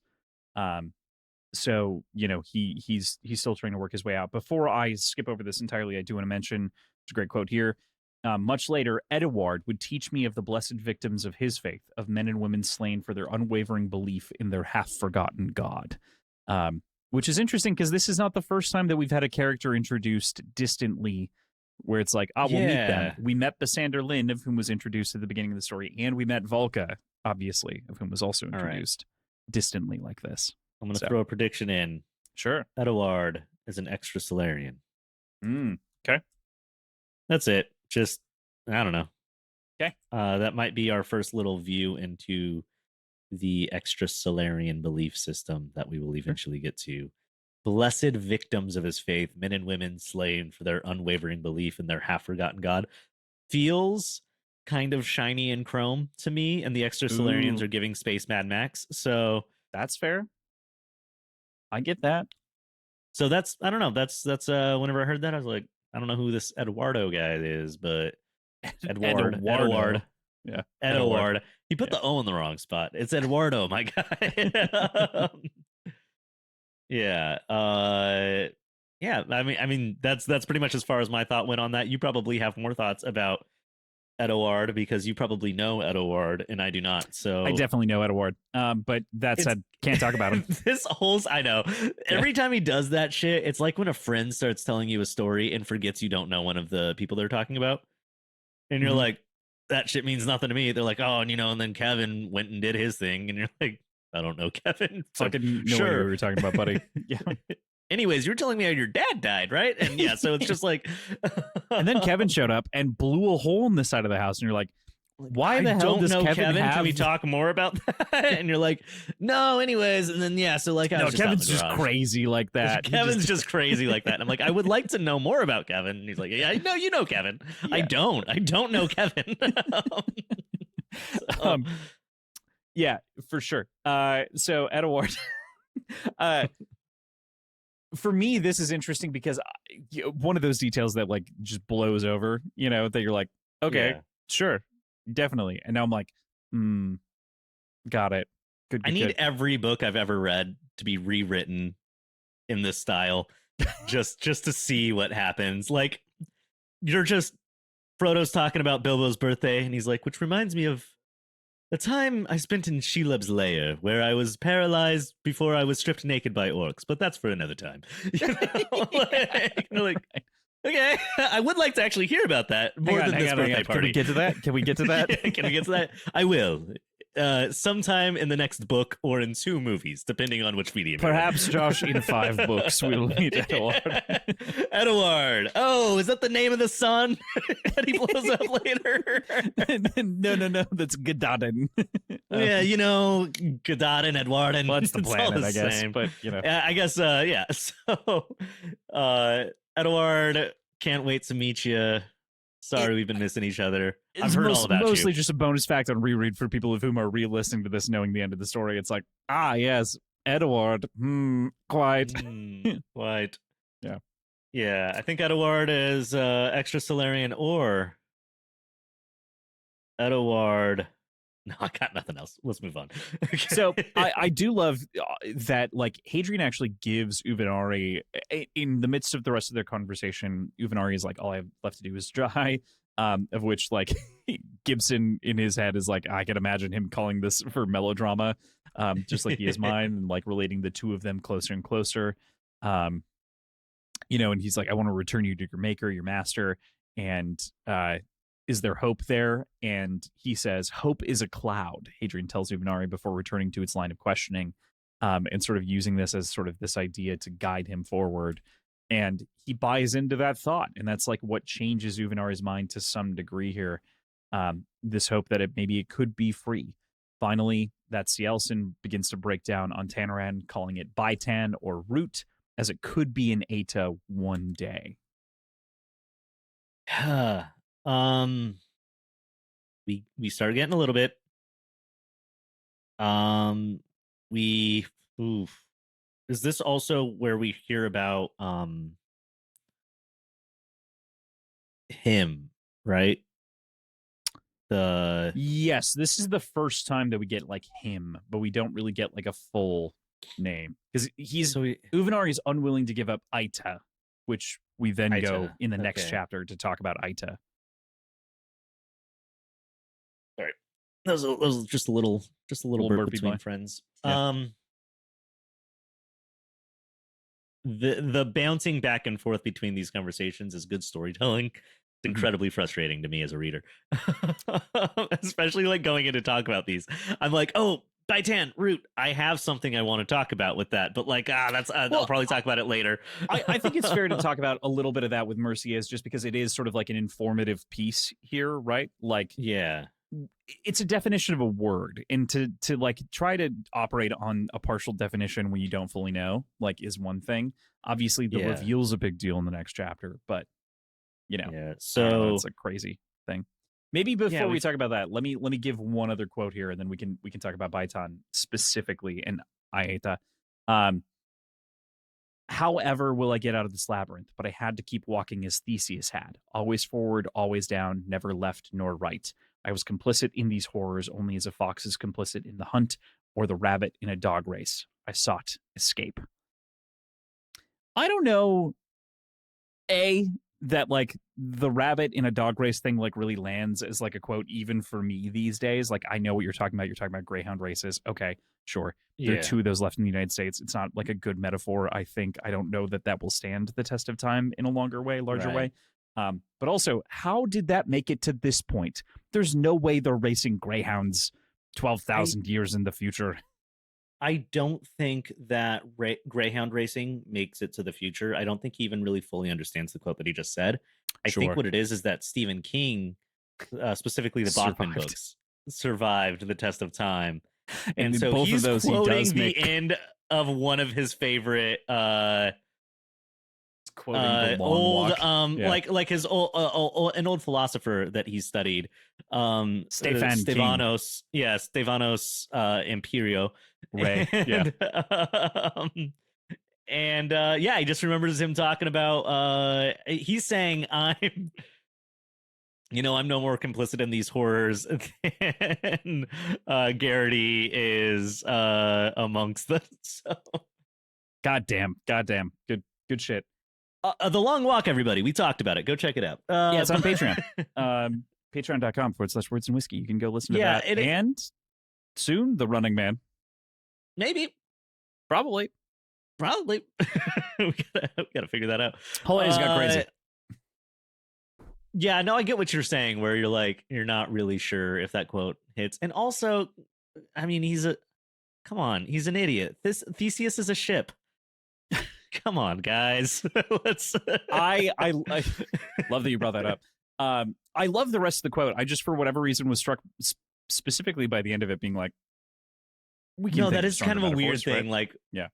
So, he's still trying to work his way out. Before I skip over this entirely, I do want to mention, it's a great quote here. Much later, Edouard would teach me of the blessed victims of his faith, of men and women slain for their unwavering belief in their half-forgotten God. Which is interesting because this is not the first time that we've had a character introduced distantly where it's like, we'll meet them. We met Basander Lin, of whom was introduced at the beginning of the story, and we met Volka, obviously, of whom was also introduced distantly like this. I'm going to throw a prediction in. Sure. Edouard is an extra Solarian. Okay. That's it. Just, I don't know. Okay. That might be our first little view into the extra Solarian belief system that we will eventually get to. Blessed victims of his faith, men and women slain for their unwavering belief in their half-forgotten God. Feels kind of shiny and chrome to me, and the extra Solarians are giving Space Mad Max. So that's fair. I get that. So that's, I don't know. That's whenever I heard that, I was like, I don't know who this Eduardo guy is, but Edouard. Yeah. Edouard. He put the O in the wrong spot. It's Eduardo, my guy. Yeah. Yeah. I mean, that's pretty much as far as my thought went on that. You probably have more thoughts about Edouard because you probably know Edouard and I do not. So I definitely know Edouard. But that said, can't talk about him. I know. Every time he does that shit, it's like when a friend starts telling you a story and forgets you don't know one of the people they're talking about. And you're like, that shit means nothing to me. They're like, oh, and then Kevin went and did his thing. And you're like, I don't know Kevin. Fucking know what we were talking about, buddy. Yeah. Anyways, you were telling me how your dad died, right? And yeah, so it's just like... And then Kevin showed up and blew a hole in the side of the house. And you're like, why the hell does Kevin have... Can we talk more about that? And you're like, no, anyways. And then, yeah, so like... Kevin's just crazy like that. Kevin's just crazy like that. And I'm like, I would like to know more about Kevin. And he's like, yeah, no, you know Kevin. Yeah. I don't know Kevin. Yeah, for sure. So Edouard... for me, this is interesting because one of those details that like just blows over, that you're like, okay, sure, definitely. And now I'm like, got it. Good. I need every book I've ever read to be rewritten in this style, just to see what happens. Like, Frodo's talking about Bilbo's birthday, and he's like, which reminds me of the time I spent in Shelob's lair, where I was paralyzed before I was stripped naked by orcs, but that's for another time. Like, okay, I would like to actually hear about that more than this birthday party. Can we get to that? Can we get to that? Can we get to that? I will. Sometime in the next book or in 2 movies, depending on which medium. Perhaps, Josh, in 5 books, we'll meet Edouard. Edouard. Oh, is that the name of the sun that he blows up later? No. That's Gododin. Yeah, Gododin, Edouard. Well, that's the planet, I guess. Same. But, I guess, yeah. So, Edouard, can't wait to meet you. Sorry, we've been missing each other. I've heard all about you. Mostly just a bonus fact on reread for people of whom are re-listening to this, knowing the end of the story. It's like, yes, Edouard. Quite. Quite. Yeah. Yeah, I think Edouard is extra Solarian or Edouard. No, I got nothing else. Let's move on. Okay. So I do love that, like, Hadrian actually gives Uvenari, in the midst of the rest of their conversation, Uvenari is like, all I have left to do is die, of which, like, Gibson in his head is like, I can imagine him calling this for melodrama, just like he is mine, and, like, relating the two of them closer and closer. And he's like, I want to return you to your maker, your master, and is there hope there? And he says, hope is a cloud, Hadrian tells Uvenari before returning to its line of questioning, and sort of using this as sort of this idea to guide him forward. And he buys into that thought. And that's like what changes Uvenari's mind to some degree here. This hope that maybe it could be free. Finally, that Cielson begins to break down on Tanaran, calling it Baitan or root, as it could be an Eta one day. We started getting a little bit. Is this also where we hear about him, right? Yes, this is the first time that we get like him, but we don't really get like a full name because Uvenari is unwilling to give up Aita, which we then go in the next chapter to talk about Aita. Those just a little burp burpy between boy. friends. Yeah. The bouncing back and forth between these conversations is good storytelling. It's incredibly frustrating to me as a reader, especially like going in to talk about these. I'm like, oh, Titan, Root, I have something I want to talk about with that, but like, that's I'll probably talk about it later. I think it's fair to talk about a little bit of that with Mercia's, just because it is sort of like an informative piece here, right? Like, yeah, it's a definition of a word, and to like try to operate on a partial definition when you don't fully know, like, is one thing. Obviously, the reveal's a big deal in the next chapter, but you know, yeah. I don't know, So it's a crazy thing. Maybe before we talk about that, let me give one other quote here, and then we can talk about Baitan specifically and Aeta. However will I get out of this labyrinth? But I had to keep walking as Theseus had, always forward, always down, never left nor right. I was complicit in these horrors only as a fox is complicit in the hunt or the rabbit in a dog race. I sought escape. I don't know, that like the rabbit in a dog race thing like really lands as like a quote even for me these days. Like, I know what you're talking about. You're talking about greyhound races. Okay, sure. There are two of those left in the United States. It's not like a good metaphor, I think. I don't know that will stand the test of time in a larger way. But also, how did that make it to this point? There's no way they're racing greyhounds 12,000 years in the future. I don't think that greyhound racing makes it to the future. I don't think he even really fully understands the quote that he just said. I think what it is that Stephen King, specifically the Bachman books, survived the test of time. And so both he's of those quoting the end of one of his favorite quoting the long walk. Like his an old philosopher that he studied, Stevanos Imperio Ray. And he just remembers him talking about he's saying I'm no more complicit in these horrors than Garrity is amongst them. So goddamn good shit. The Long Walk, everybody. We talked about it. Go check it out. It's on Patreon. Patreon.com/words and whiskey. You can go listen to that. And soon, The Running Man. Maybe. Probably. we gotta figure that out. Holidays got crazy. Yeah, no, I get what you're saying, where you're like, you're not really sure if that quote hits. And also, I mean, he's an idiot. Theseus is a ship. Come on, guys. Let's. I love that you brought that up. I love the rest of the quote. I just, for whatever reason, was struck specifically by the end of it being like, that is kind of a weird thing, right? like,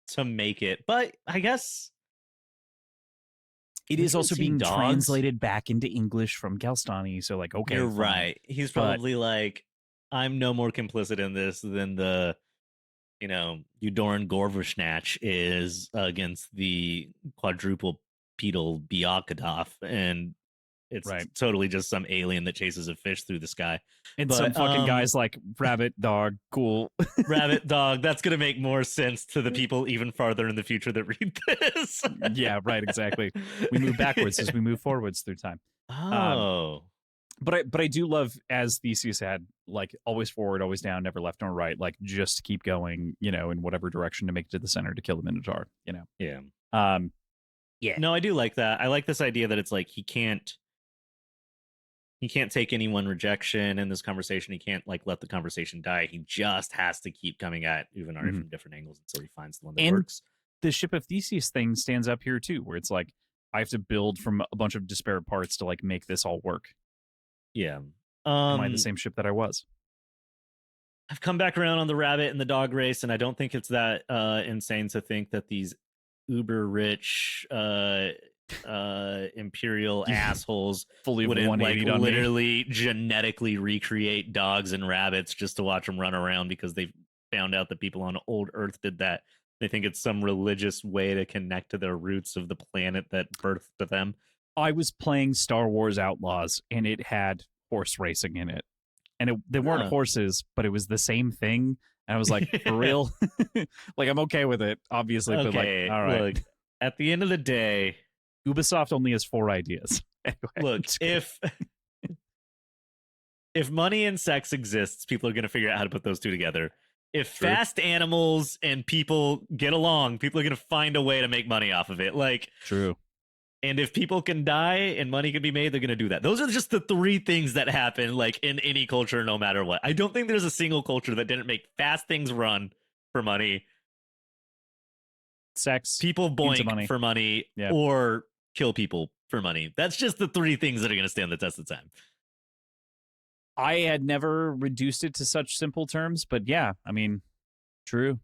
to make it. But I guess it is also being translated back into English from Galstani. So, like, okay, you're right. He's probably like, I'm no more complicit in this than the Eudoran Gorversnatch is against the quadruple pedal Biakadov, and it's totally just some alien that chases a fish through the sky. And some fucking guys like rabbit, dog, cool. Rabbit, dog. That's going to make more sense to the people even farther in the future that read this. Yeah, right, exactly. We move backwards as we move forwards through time. But I do love, as Theseus had, like, always forward, always down, never left nor right, like, just keep going, in whatever direction to make it to the center to kill the Minotaur, Yeah. Yeah. No, I do like that. I like this idea that it's like he can't take any one rejection in this conversation. He can't like let the conversation die. He just has to keep coming at Uvenari from different angles until he finds the one that works. The Ship of Theseus thing stands up here too, where it's like, I have to build from a bunch of disparate parts to like make this all work. Yeah. Am I the same ship that I was? I've come back around on the rabbit and the dog race, and I don't think it's that insane to think that these uber rich imperial assholes fully wouldn't like literally genetically recreate dogs and rabbits just to watch them run around because they found out that people on old Earth did that. They think it's some religious way to connect to their roots of the planet that birthed them. I was playing Star Wars Outlaws, and it had horse racing in it. And they weren't horses, but it was the same thing. And I was like, for real? Like, I'm okay with it, obviously. Okay, but like, all right. Look, at the end of the day, Ubisoft only has 4 ideas. Anyway, look, if if money and sex exists, people are going to figure out how to put those two together. If True. fast animals and people get along, people are going to find a way to make money off of it. Like, True. and if people can die and money can be made, they're going to do that. Those are just the three things that happen, like in any culture, no matter what. I don't think there's a single culture that didn't make fast things run for money, Sex, people boink money. for money, Yeah. or kill people for money. That's just the three things that are going to stand the test of time. I had never reduced it to such simple terms, but yeah, I mean, true.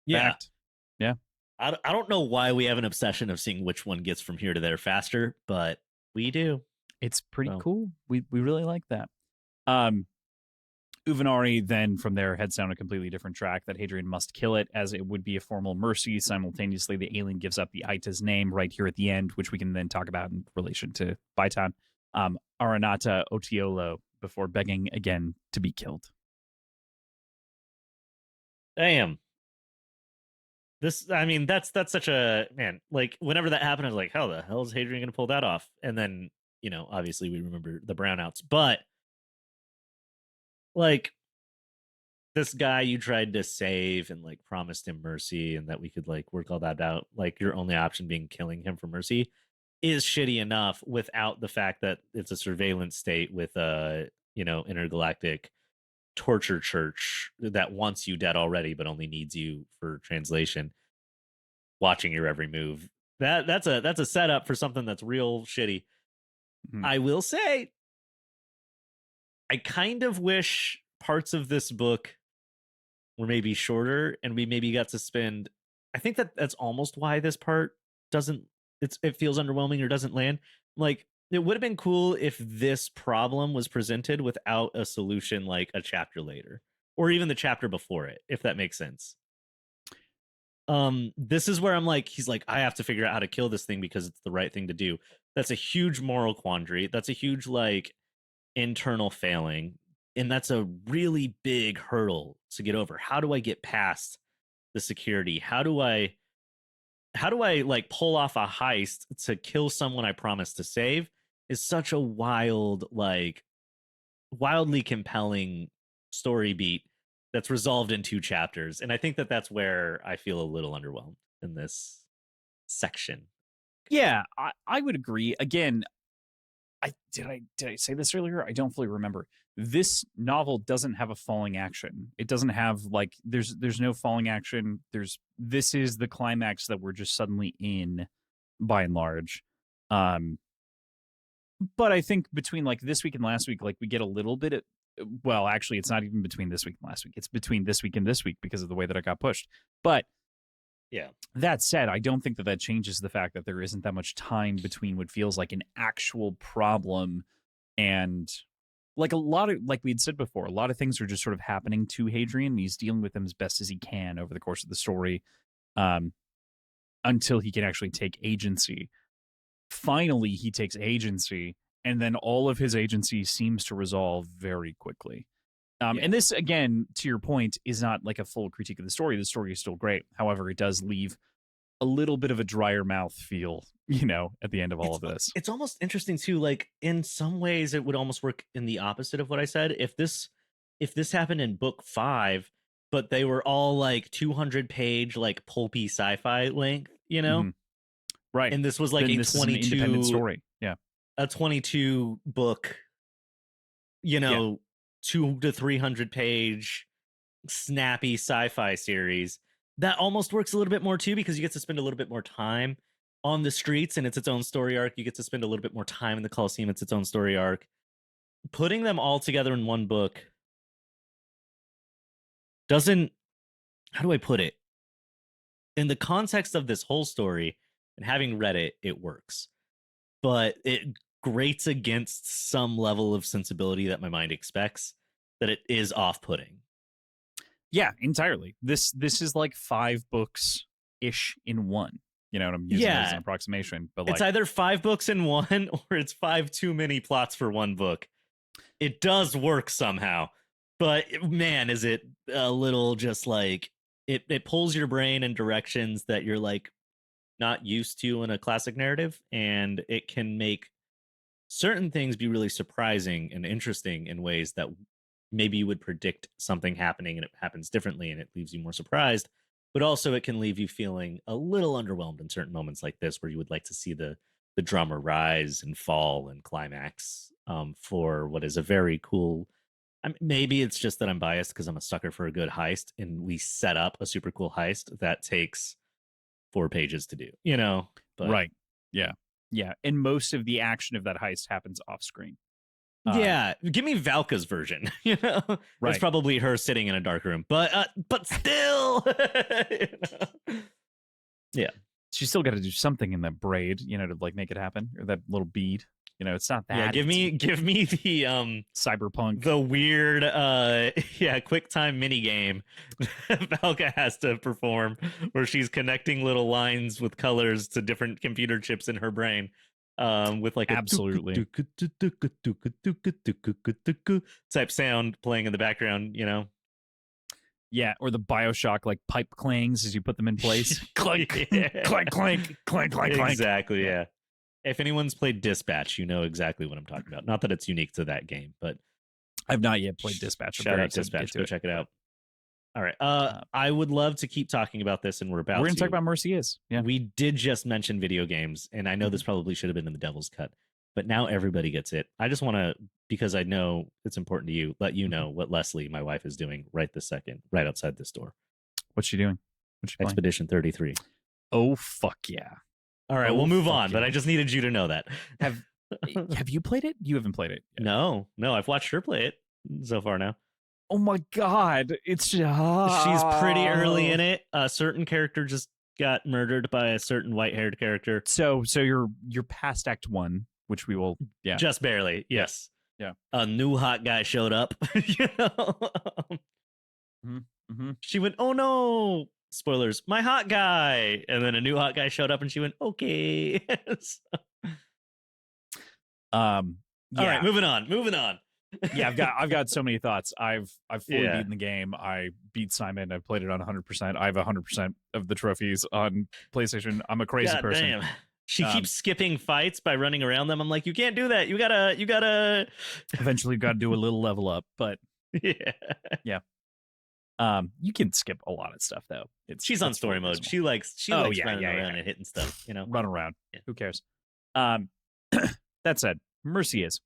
Yeah. Fact. Yeah. I don't know why we have an obsession of seeing which one gets from here to there faster, but we do. It's pretty cool. We really like that. Uvenari then from there heads down a completely different track that Hadrian must kill it as it would be a formal mercy. Simultaneously, the alien gives up the Aita's name right here at the end, which we can then talk about in relation to Baitan. Aranata Otiolo before begging again to be killed. Damn. This, I mean, that's such a, man, like, whenever that happened, I was like, how the hell is Hadrian going to pull that off? And then, you know, obviously we remember the brownouts, but like, this guy you tried to save and like promised him mercy and that we could like work all that out, like your only option being killing him for mercy, is shitty enough without the fact that it's a surveillance state with a, you know, intergalactic torture church that wants you dead already but only needs you for translation, watching your every move. That's a setup for something that's real shitty. Mm-hmm. I will say, I kind of wish parts of this book were maybe shorter and we maybe got to spend, I think that's almost why this part doesn't, it feels underwhelming or doesn't land. Like, it would have been cool if this problem was presented without a solution like a chapter later or even the chapter before it, if that makes sense. This is where I'm like, he's like, I have to figure out how to kill this thing because it's the right thing to do. That's a huge moral quandary. That's a huge like internal failing. And that's a really big hurdle to get over. How do I get past the security? How do I like pull off a heist to kill someone I promised to save? Is such a wild, like wildly compelling story beat that's resolved in 2 chapters. And I think that's where I feel a little underwhelmed in this section. Yeah, I would agree. Again, did I say this earlier? I don't fully remember. This novel doesn't have a falling action. It doesn't have like there's no falling action. This is the climax that we're just suddenly in, by and large. But I think between like this week and last week, like we get a little bit of, well, actually, it's not even between this week and last week. It's between this week and this week because of the way that I got pushed. But yeah, that said, I don't think that changes the fact that there isn't that much time between what feels like an actual problem and like a lot of, like we had said before, a lot of things are just sort of happening to Hadrian. And he's dealing with them as best as he can over the course of the story until he can actually take agency. Finally, he takes agency, and then all of his agency seems to resolve very quickly. And this, again, to your point, is not like a full critique of the story. The story is still great. However, it does leave a little bit of a drier mouth feel, you know, at the end of all of this. It's almost interesting too. Like in some ways, it would almost work in the opposite of what I said. If this happened in book 5, but they were all like 200-page, like pulpy sci-fi length, you know, right? And this was like then a 22 independent story, yeah, a 22 book, you know, 200 to 300-page snappy sci-fi series. That almost works a little bit more too, because you get to spend a little bit more time on the streets and it's its own story arc. You get to spend a little bit more time in the Colosseum. It's its own story arc. Putting them all together in one book doesn't, how do I put it? In the context of this whole story and having read it, it works. But it grates against some level of sensibility that my mind expects, that it is off-putting. Yeah, entirely. This is like 5 books ish in one. You know what I'm using as an approximation, but like, it's either 5 books in one or it's 5 too many plots for one book. It does work somehow, but man, is it a little just like it pulls your brain in directions that you're like not used to in a classic narrative, and it can make certain things be really surprising and interesting in ways that maybe you would predict something happening and it happens differently and it leaves you more surprised. But also it can leave you feeling a little underwhelmed in certain moments like this, where you would like to see the drama rise and fall and climax for what is a very cool. Maybe it's just that I'm biased because I'm a sucker for a good heist, and we set up a super cool heist that takes 4 pages to do, But, Right. Yeah. Yeah. And most of the action of that heist happens off screen. Yeah, give me Valka's version. It's Right. probably her sitting in a dark room, but still, yeah, She's still got to do something in that braid, to like make it happen, or that little bead. It's not that. yeah. Give me the cyberpunk, the weird QuickTime mini game Valka has to perform, where she's connecting little lines with colors to different computer chips in her brain. With like a absolutely type sound playing in the background, Yeah, or the BioShock like pipe clangs as you put them in place. Clank, Yeah. clank, clank, clank, clank, clank. Exactly, yeah. If anyone's played Dispatch, you know exactly what I'm talking about. Not that it's unique to that game, but I've not yet played Dispatch. Shout out Dispatch. Go check it out. All right. I would love to keep talking about this, and we're going to talk about Mercy Is. Yeah. We did just mention video games, and I know this probably should have been in the Devil's Cut, but now everybody gets it. I just want to, because I know it's important to you, let you know what Leslie, my wife, is doing right this second, right outside this door. What's she doing? What's she playing? Expedition 33. Oh, fuck yeah. All right, we'll move on, but I just needed you to know that. Have you played it? You haven't played it yet. No, I've watched her play it so far now. Oh my god, it's she's pretty early in it. A certain character just got murdered by a certain white-haired character. So you're past Act 1, which we will just barely. Yes. Yeah. A new hot guy showed up. She went, "Oh no." Spoilers, my hot guy. And then a new hot guy showed up and she went, "Okay." All right, moving on. Yeah, I've got so many thoughts. I've fully beaten the game. I beat Simon. I've played it on 100%. I have 100% of the trophies on PlayStation. I'm a crazy person. Damn. She keeps skipping fights by running around them. I'm like, you can't do that. You gotta. Eventually, got to do a little level up, but yeah. You can skip a lot of stuff though. She's on story mode. She likes running around and hitting stuff. Run around. Yeah. Who cares? That said, Mercy Is.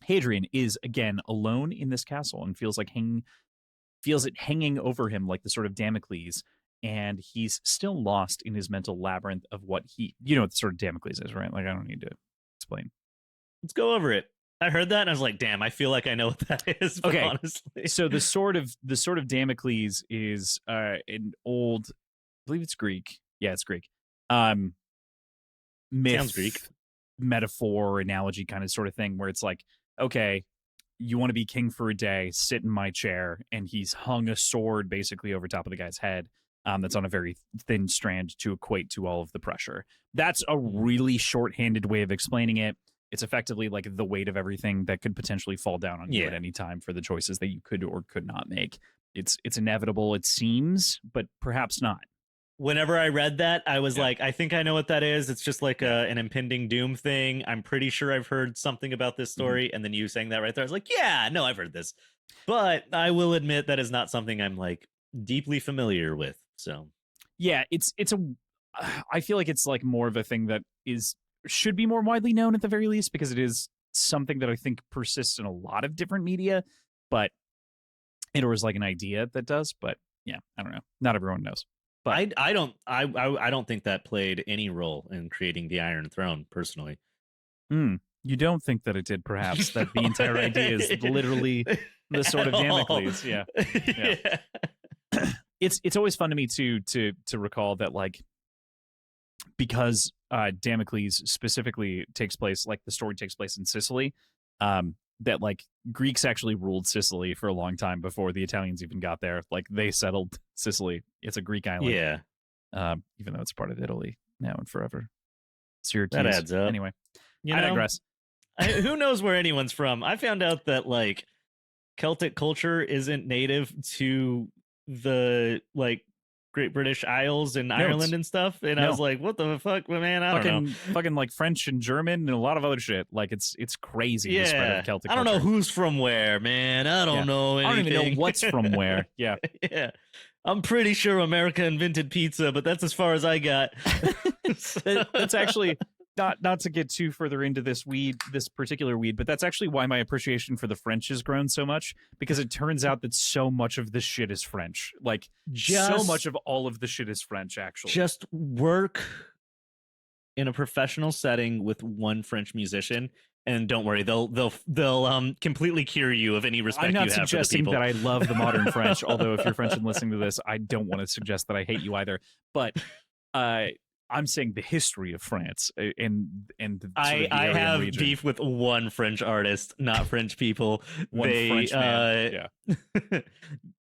Hadrian is again alone in this castle and feels it hanging over him like the sort of Damocles, and he's still lost in his mental labyrinth of what what the sort of Damocles is, right? Like, I don't need to explain. Let's go over it. I heard that and I was like, damn, I feel like I know what that is. But honestly, so the sword of Damocles is an old, I believe it's Greek. Yeah, it's Greek. Myth, sounds Greek. Metaphor, analogy, kind of sort of thing, where it's like, okay, you want to be king for a day, sit in my chair, and he's hung a sword basically over top of the guy's head. That's on a very thin strand to equate to all of the pressure. That's a really shorthanded way of explaining it. It's effectively like the weight of everything that could potentially fall down on you at any time for the choices that you could or could not make. It's inevitable, it seems, but perhaps not. Whenever I read that, I was like, I think I know what that is. It's just like an impending doom thing. I'm pretty sure I've heard something about this story. And then you saying that right there, I was like, yeah, no, I've heard this. But I will admit that is not something I'm like deeply familiar with. So yeah, I feel like it's like more of a thing that should be more widely known at the very least, because it is something that I think persists in a lot of different media, but it was like an idea that does. But yeah, I don't know. Not everyone knows. But I don't think that played any role in creating the Iron Throne personally. You don't think that it did, perhaps, that the entire idea is literally the sword of Damocles. Yeah. It's always fun to me to recall that, like, because Damocles specifically takes place, like the story takes place in Sicily, that like Greeks actually ruled Sicily for a long time before the Italians even got there. Like, they settled Sicily. It's a Greek island. Yeah. Even though it's part of Italy now and forever. Syracuse. That adds up. Anyway, I digress. Who knows where anyone's from? I found out that like Celtic culture isn't native to the like Great British Isles and No, Ireland and stuff. And I was like, what the fuck, man? I don't know. Fucking like French and German and a lot of other shit. Like it's crazy. The spread of Celtic I don't culture. know who's from where, man. I don't know anything. I don't even know what's from where. Yeah. Yeah. I'm pretty sure America invented pizza, but that's as far as I got. That's actually not to get too further into this particular weed, but that's actually why my appreciation for the French has grown so much, because it turns out that so much of this shit is French. Like so much of all of the shit is French, actually. Just work in a professional setting with one French musician, and don't worry, they'll completely cure you of any respect you have for the people. I'm not suggesting that I love the modern French, although if you're French and listening to this, I don't want to suggest that I hate you either. But I'm saying the history of France and I have region. Beef with one French artist, not French people. French man. Yeah.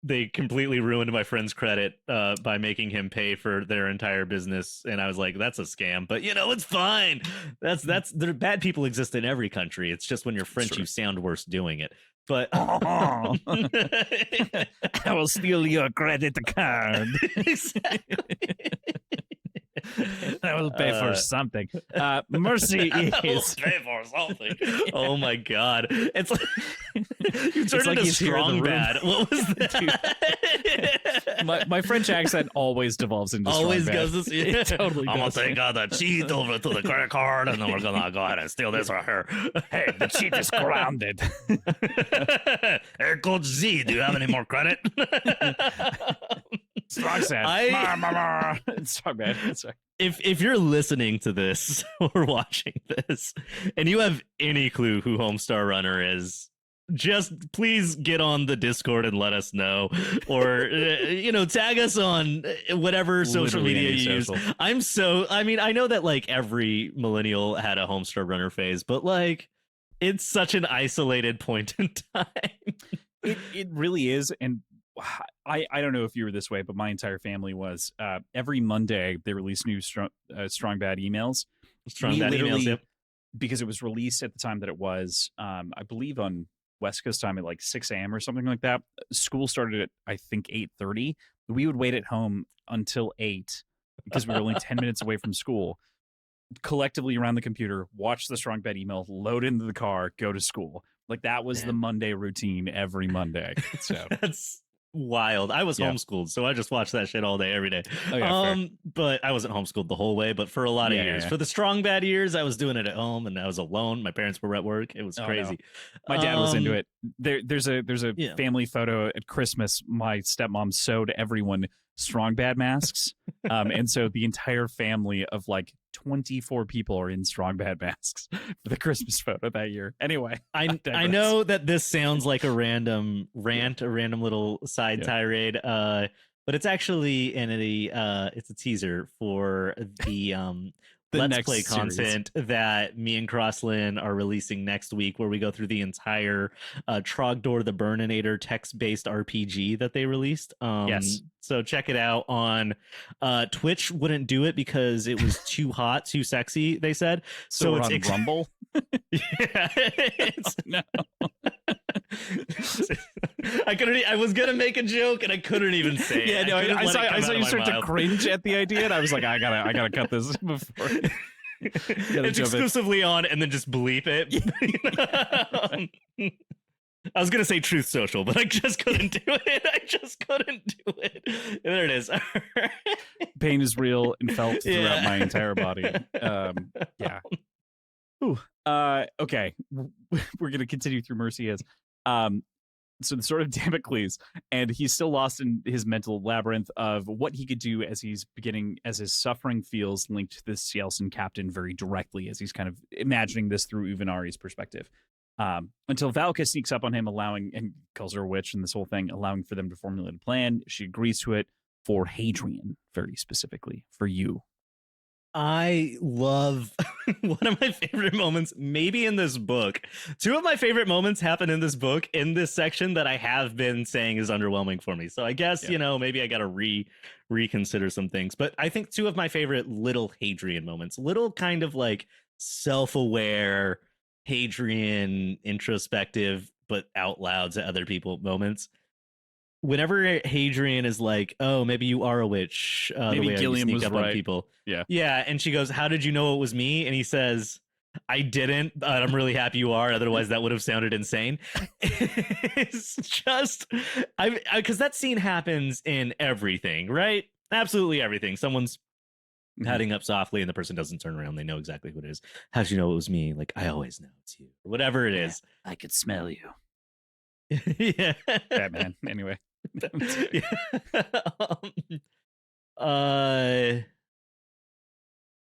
They completely ruined my friend's credit by making him pay for their entire business, and I was like, "That's a scam." But it's fine. There bad people exist in every country. It's just when you're French, you sound worse doing it. But I will steal your credit card. Exactly. I will pay for something. Mercy is pay for something. Oh my god! It's like you turned into strong bad. What was that? my French accent always devolves into always strong goes bad. this. Yeah. It totally I'm does. gonna take out the cheat over to the credit card, and then we're gonna go ahead and steal this right here. Hey, the cheat is grounded. Hey, Coach Z, do you have any more credit? Strong sad. Sorry, man. Sorry. If you're listening to this or watching this and you have any clue who Homestar Runner is, just please get on the Discord and let us know, or tag us on whatever social media you use. I know that like every millennial had a Homestar Runner phase, but like it's such an isolated point in time. It really is. And I don't know if you were this way, but my entire family was. Every Monday they release new strong bad emails. Strong bad emails, yep. Because it was released at the time that it was, I believe on West Coast time at like 6 a.m. or something like that. School started at I think 8:30. We would wait at home until 8 because we were only 10 minutes away from school. Collectively around the computer, watch the strong bad email, load into the car, go to school. Like that was the Monday routine every Monday. So that's wild. I was homeschooled, so I just watched that shit all day, every day. Oh, yeah, but I wasn't homeschooled the whole way. But for a lot of years, for the strong bad years, I was doing it at home, and I was alone. My parents were at work. It was crazy. No. My dad was into it. There's a family photo at Christmas. My stepmom sewed everyone strong bad masks, and so the entire family of like 24 people are in strong bad masks for the Christmas photo that year. Anyway, I know that this sounds like a random rant, a random little side tirade, but it's actually it's a teaser for the Let's Play series. Content that me and Crosslyn are releasing next week, where we go through the entire Trogdor the Burninator text-based RPG that they released. Yes. So check it out on Twitch. Wouldn't do it because it was too hot, too sexy, they said. So it's on Rumble? Yeah. No. I was gonna make a joke and I couldn't even say it. Yeah, no, I saw you start to cringe at the idea, and I was like, I gotta cut this before. It's exclusively on, and then just bleep it. I was gonna say Truth Social, but I just couldn't do it. There it is. Pain is real and felt throughout my entire body. Yeah. Ooh. Okay. We're gonna continue through Mercy as so the sort of Damocles, and he's still lost in his mental labyrinth of what he could do as his suffering feels linked to this Cielson captain very directly, as he's kind of imagining this through Uvenari's perspective. Until Valka sneaks up on him, and calls her a witch and this whole thing, allowing for them to formulate a plan. She agrees to it for Hadrian, very specifically, for you. I love one of my favorite moments, maybe in this book. Two of my favorite moments happen in this book, in this section that I have been saying is underwhelming for me. So I guess, maybe I got to reconsider some things. But I think two of my favorite little Hadrian moments, little kind of like self-aware Hadrian introspective, but out loud to other people moments. whenever Hadrian is like, "Oh, maybe you are a witch," the Maybe way you Gilliam sneak was up on right. people. Yeah. Yeah, and she goes, "How did you know it was me?" And he says, "I didn't, but I'm really happy you are. Otherwise, that would have sounded insane." It's just, I because that scene happens in everything, right? Absolutely everything. Someone's heading up softly, and the person doesn't turn around. They know exactly who it is. How'd you know it was me? Like, I always know it's you, or whatever it is. I could smell you. Yeah. Batman. Anyway. Yeah. uh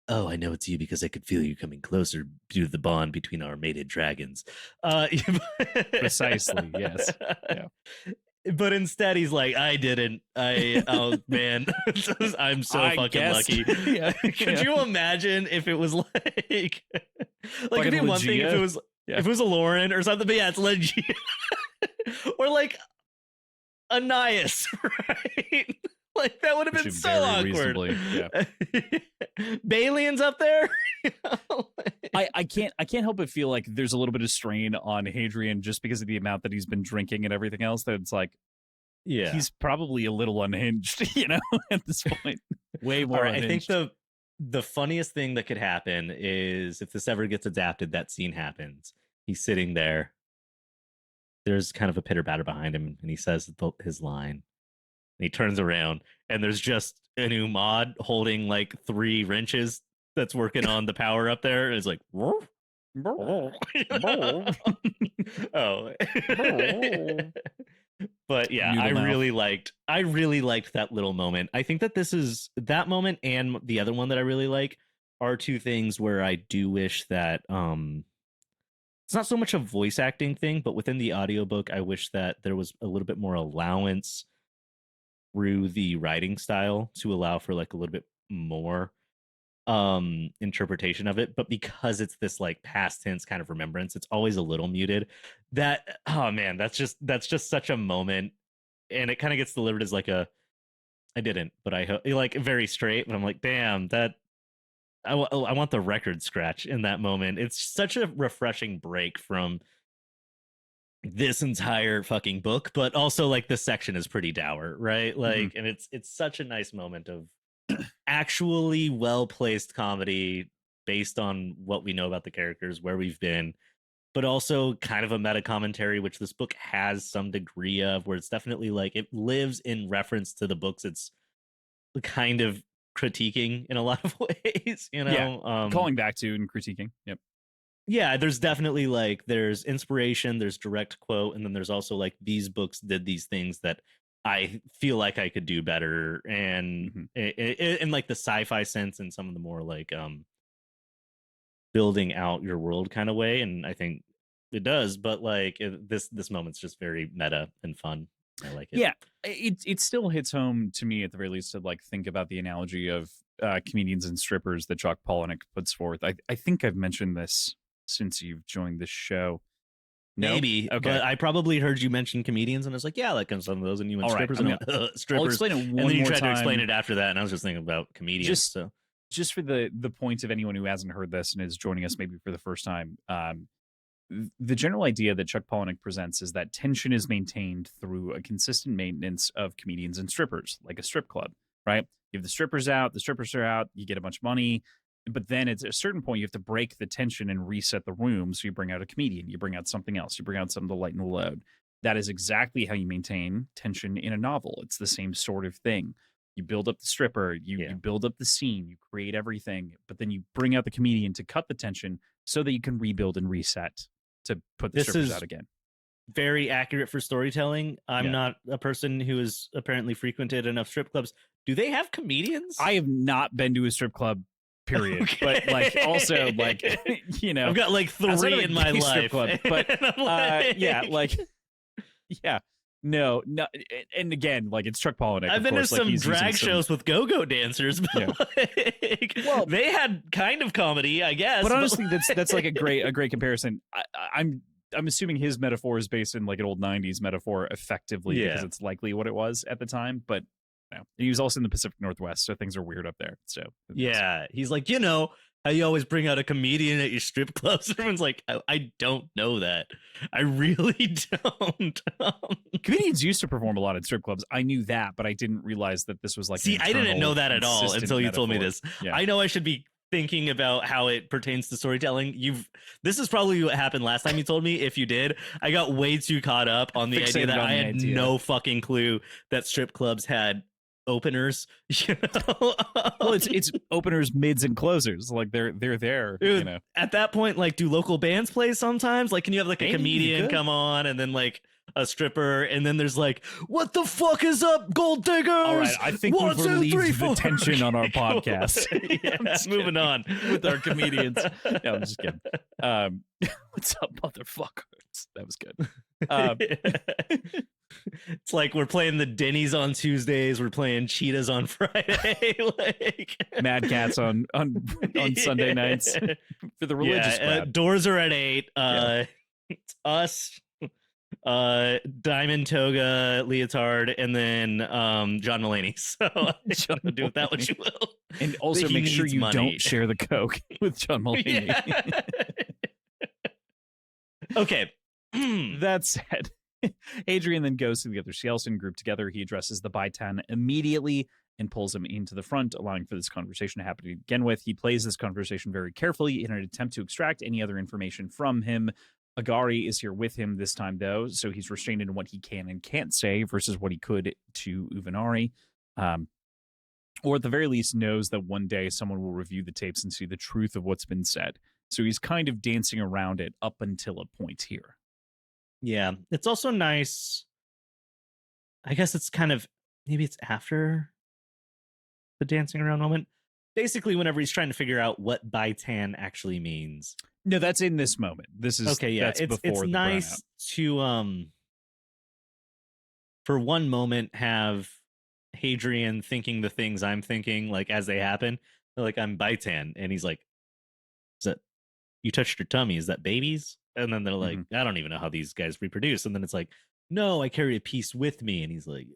oh, I know it's you because I could feel you coming closer due to the bond between our mated dragons. Precisely, yes. Yeah. But instead he's like, I didn't. Oh man. I'm so I fucking guess. lucky. Yeah. Could you imagine if it was like it'd be one thing if it was if it was a Lauren or something, but yeah, it's legit. Or like Anais, right? Like that would have been so awkward. Yeah. Balian's up there. I can't help but feel like there's a little bit of strain on Hadrian just because of the amount that he's been drinking and everything else. That it's like, yeah, he's probably a little unhinged, at this point. Way more. Right, unhinged. I think the funniest thing that could happen is if this ever gets adapted, that scene happens. He's sitting there. There's kind of a pitter patter behind him, and he says his line. And he turns around, and there's just an Umad holding like 3 wrenches that's working on the power up there. And it's like, oh. But yeah, I really liked that little moment. I think that this is that moment, and the other one that I really like are 2 things where I do wish that it's not so much a voice acting thing, but within the audiobook, I wish that there was a little bit more allowance through the writing style to allow for like a little bit more interpretation of it. But because it's this like past tense kind of remembrance, it's always a little muted. That, oh man, that's just such a moment. And it kind of gets delivered as like I didn't, but I like very straight. But I'm like, damn, that I want the record scratch in that moment. It's such a refreshing break from this entire fucking book, but also like this section is pretty dour, right? Like, and it's such a nice moment of actually well-placed comedy based on what we know about the characters, where we've been, but also kind of a meta commentary, which this book has some degree of, where it's definitely like it lives in reference to the books it's kind of critiquing in a lot of ways, calling back to and critiquing. Yep. Yeah, there's definitely like there's inspiration, there's direct quote, and then there's also like these books did these things that I feel like I could do better, and in like the sci-fi sense, and some of the more like building out your world kind of way, and I think it does. But like this moment's just very meta and fun. I like it. Yeah, it still hits home to me at the very least to like think about the analogy of comedians and strippers that Chuck Palahniuk puts forth. I think I've mentioned this since you've joined the show. No? Maybe, okay. But I probably heard you mention comedians, and I was like, yeah, like some of those, and you went strippers, and strippers. I'll explain it one and then you more tried time. to explain it after that, and I was just thinking about comedians. Just for the point of anyone who hasn't heard this and is joining us maybe for the first time, the general idea that Chuck Palahniuk presents is that tension is maintained through a consistent maintenance of comedians and strippers, like a strip club, right? You have the strippers are out, you get a bunch of money. But then at a certain point, you have to break the tension and reset the room. So you bring out a comedian, you bring out something else, you bring out something to lighten the load. That is exactly how you maintain tension in a novel. It's the same sort of thing. You build up the stripper, you build up the scene, you create everything, but then you bring out the comedian to cut the tension so that you can rebuild and reset to put the strippers out again. Very accurate for storytelling. I'm not a person who has apparently frequented enough strip clubs. Do they have comedians? I have not been to a strip club. Period. Okay. But like also like I've got like 3 in my life. Club, but no, and again, like it's Chuck Palahniuk. I've been to some drag shows with go-go dancers, but they had kind of comedy, I guess. But honestly, that's like a great comparison. I'm assuming his metaphor is based in like an old 90s metaphor effectively because it's likely what it was at the time, but he was also in the Pacific Northwest, so things are weird up there. So he's like, how you always bring out a comedian at your strip clubs. Everyone's like, I don't know that. I really don't. Comedians used to perform a lot at strip clubs. I knew that, but I didn't realize that this was like See, I didn't know that at all consistent until you told me metaphor. this. Yeah. I know I should be thinking about how it pertains to storytelling. This is probably what happened last time you told me. If you did, I got way too caught up on the idea Fixated that on I the had idea. no fucking clue that strip clubs had openers. You know? Well, it's openers, mids, and closers. Like they're there. Dude, you know, at that point, like, do local bands play sometimes? Like, can you have like a Maybe you comedian could. come on and then like a stripper, and then there's like, what the fuck is up, gold diggers? all right. I think One, we've two, relieved three, the four. tension on our podcast. Yeah, just moving kidding. on With our comedians. No, I'm just kidding. What's up, motherfuckers? That was good. It's like we're playing the Denny's on Tuesdays, we're playing Cheetahs on Friday, like Mad Cats on Sunday nights for the religious crowd. doors are at 8. It's us, Diamond Toga Leotard, and then John Mulaney. So do with that what you will. And also He make sure needs you money. don't share the coke with John Mulaney. Yeah. Okay. That said, Adrian then goes to the other Cielson group together. He addresses the Baitan immediately and pulls him into the front, allowing for this conversation to happen to begin with. He plays this conversation very carefully in an attempt to extract any other information from him. Agari is here with him this time, though, so he's restrained in what he can and can't say versus what he could to Uvenari. Or at the very least knows that one day someone will review the tapes and see the truth of what's been said. So he's kind of dancing around it up until a point here. Yeah, it's also nice. I guess it's kind of, maybe it's after the dancing around moment. Basically, whenever he's trying to figure out what Baitan actually means. No, that's in this moment. This is okay. Yeah, that's it's before the nice to for one moment have Hadrian thinking the things I'm thinking, like as they happen. Like, I'm Baitan, and he's like, "Is that you touched your tummy? Is that babies?" And then they're like, I don't even know how these guys reproduce. And then it's like, no, I carry a piece with me. And he's like,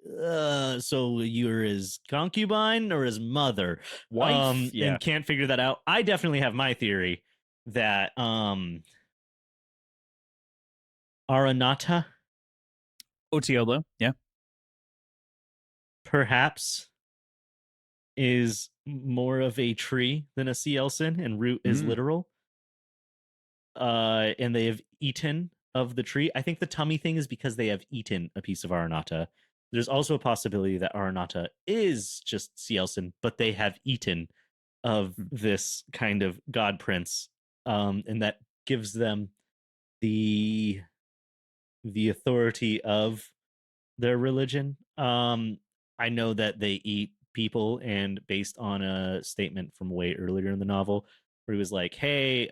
so you're his concubine or his mother? Wife? Yeah. And can't figure that out. I definitely have my theory that Aranata, Otiolo, yeah. perhaps, is more of a tree than a Cielson, and root is literal. And they have eaten of the tree. I think the tummy thing is because they have eaten a piece of Aranata. There's also a possibility that Aranata is just Cielson, but they have eaten of this kind of god prince, and that gives them the authority of their religion. I know that they eat people, and based on a statement from way earlier in the novel where he was like, hey,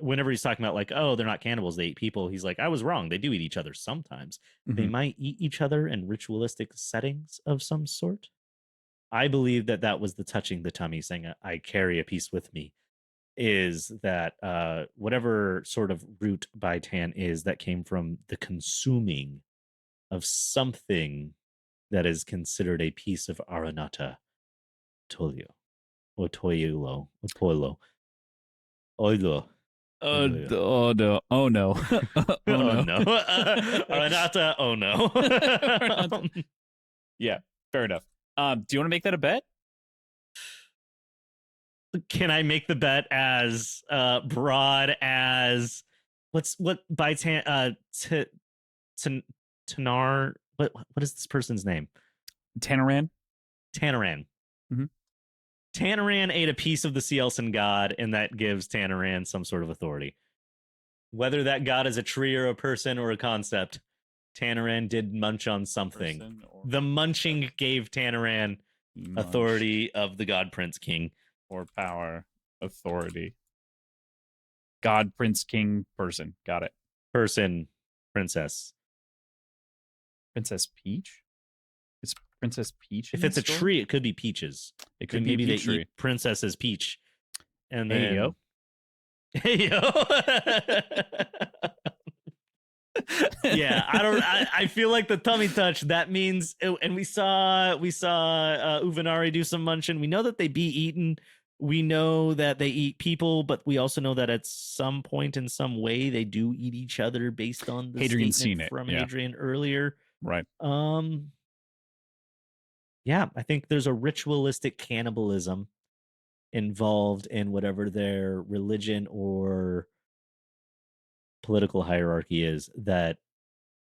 whenever he's talking about like, oh, they're not cannibals, they eat people, he's like, I was wrong, they do eat each other sometimes. They might eat each other in ritualistic settings of some sort. I believe that was the touching the tummy, saying I carry a piece with me, is that whatever sort of root Baitan is, that came from the consuming of something that is considered a piece of Aranata. Tolio. Or Toyulo. Or Polo. Oilo. Oh no. Oh no. Oh no. Aranata, oh no. Yeah, fair enough. Do you want to make that a bet? Can I make the bet as broad as what Baitan Tanar, what is this person's name? Tanaran? Tanaran. Tanaran ate a piece of the Cielson god, and that gives Tanaran some sort of authority. Whether that god is a tree or a person or a concept, Tanaran did munch on something. The munching gave Tanaran authority of the god prince king. Or power, authority. God, prince, king, person. Got it. Person, princess. Princess Peach? Is Princess Peach? If it's a tree, it could be peaches. It could be maybe a they peach tree. eat Princess's Peach. And then, Hey, yo. Hey, yo. Yeah, I feel like the tummy touch, that means, and we saw Uvenari do some munching. We know that they be eaten we know that they eat people, but we also know that at some point in some way they do eat each other based on the Hadrian's statement seen it. from Yeah. Hadrian earlier. Right. Yeah, I think there's a ritualistic cannibalism involved in whatever their religion or political hierarchy is that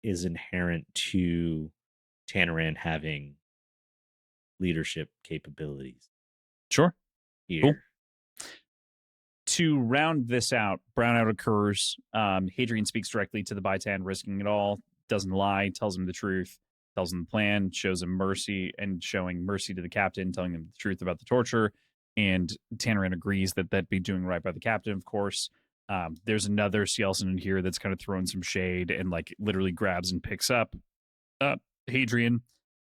is inherent to Tanaran having leadership capabilities Sure. here. Cool. To round this out, brownout occurs. Hadrian speaks directly to the Baitan, risking it all, doesn't lie, tells him the truth, tells him the plan, shows him mercy, and showing mercy to the captain, telling him the truth about the torture. And Tanaran agrees that that'd be doing right by the captain, of course. There's another Cielson in here that's kind of throwing some shade and like literally grabs and picks up Hadrian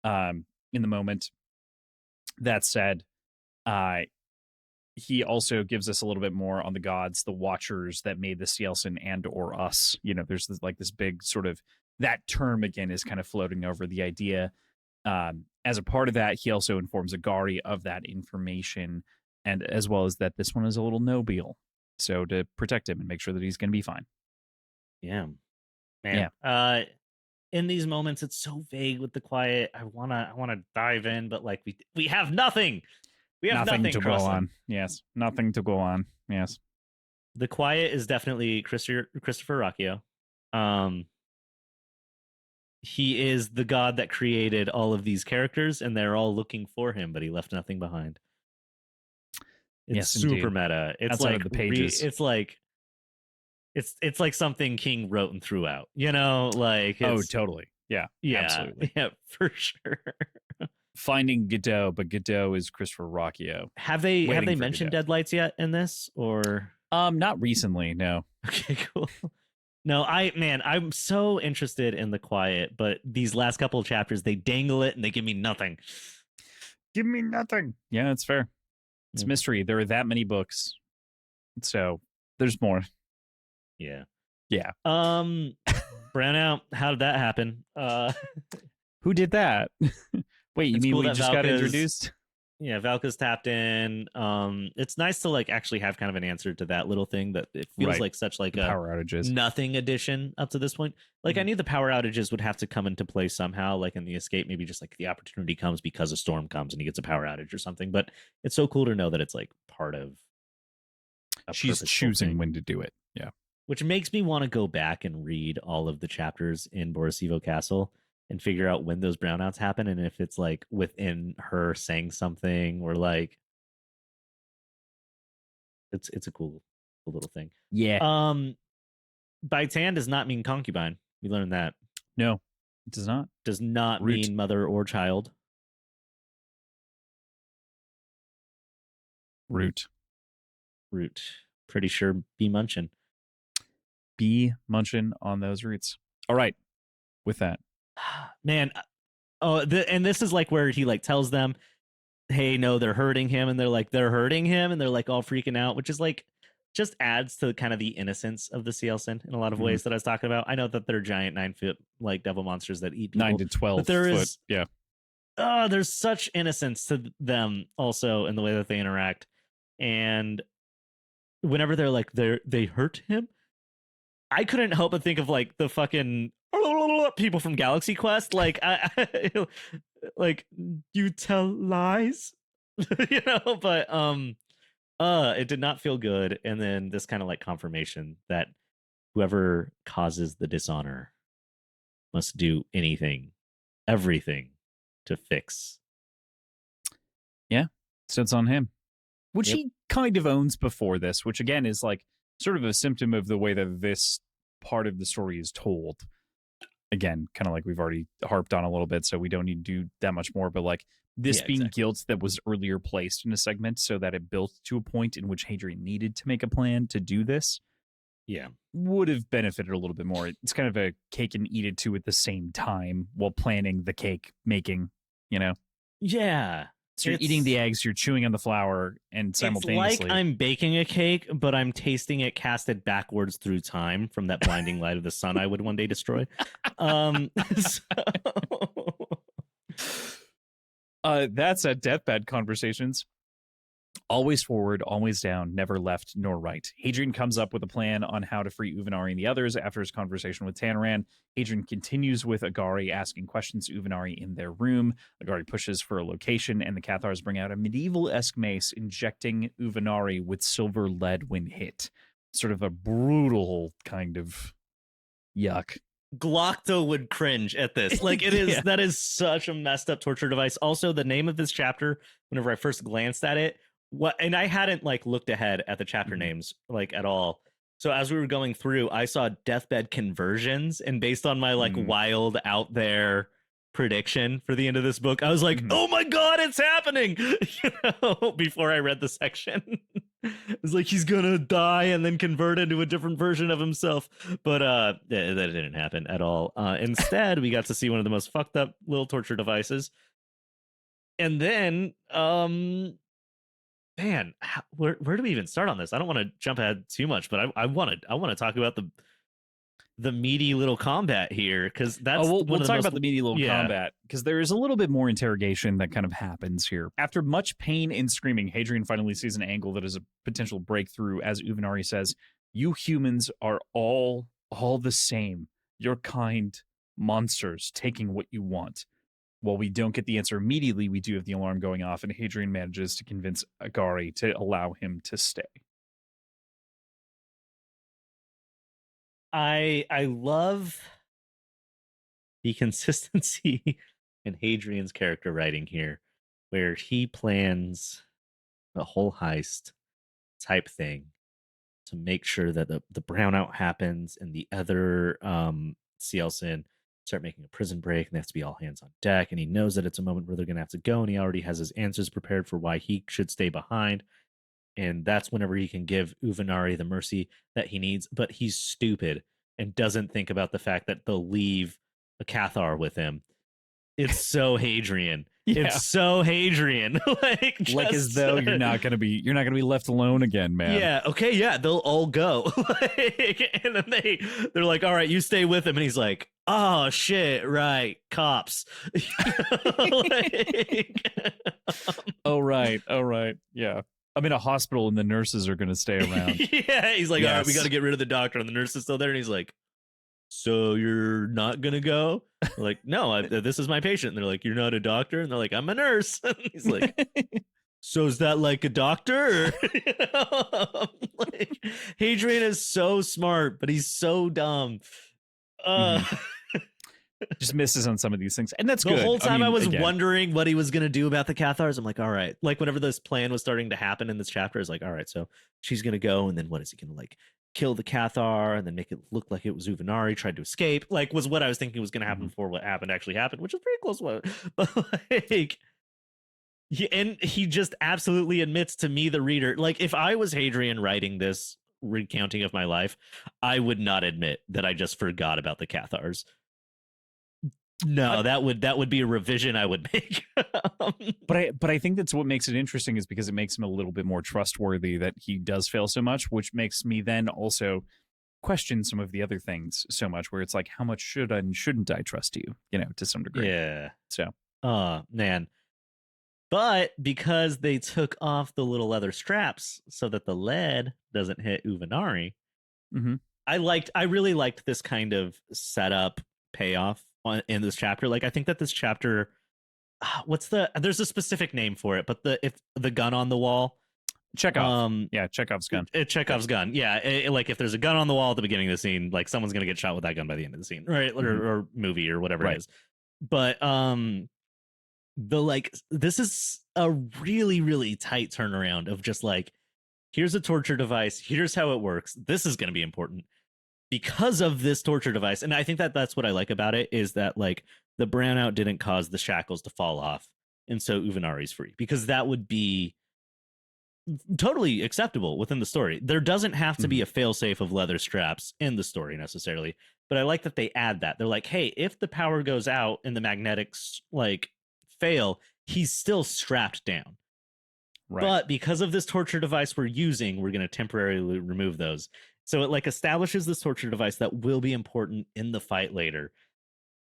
in the moment. That said, he also gives us a little bit more on the gods, the watchers that made the Cielson and or us. You know, there's this big sort of, that term again is kind of floating over the idea. As a part of that, he also informs Agari of that information, and as well as that this one is a little nobile. So to protect him and make sure that he's going to be fine. Yeah, man. Yeah. In these moments, it's so vague with the quiet. I wanna dive in, but like we have nothing. We have nothing to go on. Yes, nothing to go on. Yes, the quiet is definitely Christopher Rocchio. He is the god that created all of these characters, and they're all looking for him, but he left nothing behind. It's yes, super indeed. meta. It's outside like of the pages. It's like it's like something King wrote and threw out. You know, like totally. Yeah, absolutely. Yeah, for sure. Finding Godot, but Godot is Christopher Rocchio. Have they mentioned Godot. Deadlights yet in this, or not recently? No. Okay, cool. No, I'm so interested in the quiet, but these last couple of chapters, they dangle it and they give me nothing. Give me nothing. Yeah, that's fair. It's mystery. There are that many books, so there's more. Yeah. Yeah. Brownout. How did that happen? Who did that? Wait, you mean cool we just got introduced? Yeah, Valka's tapped in. It's nice to like actually have kind of an answer to that little thing that it feels like such like the a power outages, nothing addition up to this point. Like I knew the power outages would have to come into play somehow, like in the escape, maybe just like the opportunity comes because a storm comes and he gets a power outage or something. But it's so cool to know that it's like part of. She's choosing when to do it. Yeah, which makes me want to go back and read all of the chapters in Borisivo Castle and figure out when those brownouts happen and if it's like within her saying something or like it's a cool little thing. Yeah. Baitan does not mean concubine. We learned that. No, it does not. Does not mean mother or child. Root. Pretty sure be munching. Be munching on those roots. All right. With that. Man, and this is like where he like tells them, hey, no, they're hurting him, and they're hurting him, and they're like all freaking out, which is like just adds to kind of the innocence of the Cielson in a lot of ways that I was talking about. I know that they're giant 9-foot like devil monsters that eat people, 9 to 12 but there foot, is yeah. There's such innocence to them also in the way that they interact, and whenever they're like they hurt him, I couldn't help but think of like the fucking people from Galaxy Quest, like like you tell lies, you know. But it did not feel good, and then this kind of like confirmation that whoever causes the dishonor must do everything to fix. Yeah, so it's on him, which he kind of owns before this, which again is like sort of a symptom of the way that this part of the story is told. Again, kind of like we've already harped on a little bit, so we don't need to do that much more, but like this being guilt that was earlier placed in a segment so that it built to a point in which Hadrian needed to make a plan to do this, would have benefited a little bit more. It's kind of a cake and eat it too at the same time while planning the cake making, you know? Yeah. So you're eating the eggs, you're chewing on the flour, and simultaneously... It's like I'm baking a cake, but I'm tasting it casted backwards through time from that blinding light of the sun I would one day destroy. That's at Deathbed Conversations. Always forward, always down, never left nor right. Hadrian comes up with a plan on how to free Uvenari and the others after his conversation with Tanaran. Hadrian continues with Agari asking questions to Uvenari in their room. Agari pushes for a location, and the Cathars bring out a medieval-esque mace, injecting Uvenari with silver lead when hit. Sort of a brutal kind of yuck. Glocto would cringe at this. Like, it is, that is such a messed up torture device. Also, the name of this chapter, whenever I first glanced at it, and I hadn't like looked ahead at the chapter names like at all. So as we were going through, I saw deathbed conversions, and based on my like wild out there prediction for the end of this book, I was like, oh my god, it's happening. Before I read the section. It's like he's gonna die and then convert into a different version of himself. But that didn't happen at all. Instead, we got to see one of the most fucked up little torture devices. And then man, where do we even start on this? I don't want to jump ahead too much, but I want to talk about the meaty little combat here, because that's we'll talk about the meaty little combat, because there is a little bit more interrogation that kind of happens here. After much pain and screaming, Hadrian finally sees an angle that is a potential breakthrough, as Uvenari says, "You humans are all the same. You're kind monsters taking what you want." While we don't get the answer immediately, we do have the alarm going off, and Hadrian manages to convince Agari to allow him to stay. I love the consistency in Hadrian's character writing here, where he plans a whole heist type thing to make sure that the brownout happens, and the other Cielson start making a prison break, and they have to be all hands on deck, and he knows that it's a moment where they're gonna have to go, and he already has his answers prepared for why he should stay behind. And that's whenever he can give Uvenari the mercy that he needs. But he's stupid and doesn't think about the fact that they'll leave a Cathar with him. It's so Hadrian. It's so Hadrian. like as though you're not gonna be left alone again, man. Yeah. Okay. Yeah. They'll all go. And then they're like, all right, you stay with him. And he's like, oh shit, right, cops. Oh right. Yeah. I'm in a hospital and the nurses are gonna stay around. Yeah. He's like, all right, we got to get rid of the doctor, and the nurse is still there. And he's like, so you're not gonna go? We're like, no, this is my patient. And they're like, you're not a doctor? And they're like, I'm a nurse. And he's like, so is that like a doctor? Like, Hadrian is so smart, but he's so dumb. Just misses on some of these things, and that's the good. Whole time I was wondering what he was going to do about the Cathars. I'm like, all right, like whenever this plan was starting to happen in this chapter, I was like, all right, so she's going to go, and then what is he going to like kill the Cathar and then make it look like it was Uvenari tried to escape? Like, was what I was thinking was going to happen before what happened actually happened, which is pretty close to what. But like, he just absolutely admits to me, the reader, like if I was Hadrian writing this recounting of my life, I would not admit that I just forgot about the Cathars. No, that would be a revision I would make. But I think that's what makes it interesting, is because it makes him a little bit more trustworthy that he does fail so much, which makes me then also question some of the other things so much, where it's like, how much should and shouldn't I trust you, to some degree. Yeah. So, man. But because they took off the little leather straps so that the lead doesn't hit Uvenari, I really liked this kind of setup payoff in this chapter. Like, I think that this chapter, there's a specific name for it, but if the gun on the wall, Chekhov's gun. Chekhov's gun. Yeah, like if there's a gun on the wall at the beginning of the scene, like someone's gonna get shot with that gun by the end of the scene, right? Or movie or whatever it is. But this is a really, really tight turnaround of just like, here's a torture device, here's how it works, this is gonna be important because of this torture device. And I think that that's what I like about it, is that like the brownout didn't cause the shackles to fall off, and so Uvenari's free, because that would be totally acceptable within the story. There doesn't have to be a failsafe of leather straps in the story necessarily, but I like that they add that. They're like, hey, if the power goes out and the magnetics like fail, he's still strapped down. Right. But because of this torture device we're using, we're going to temporarily remove those. So it like establishes this torture device that will be important in the fight later.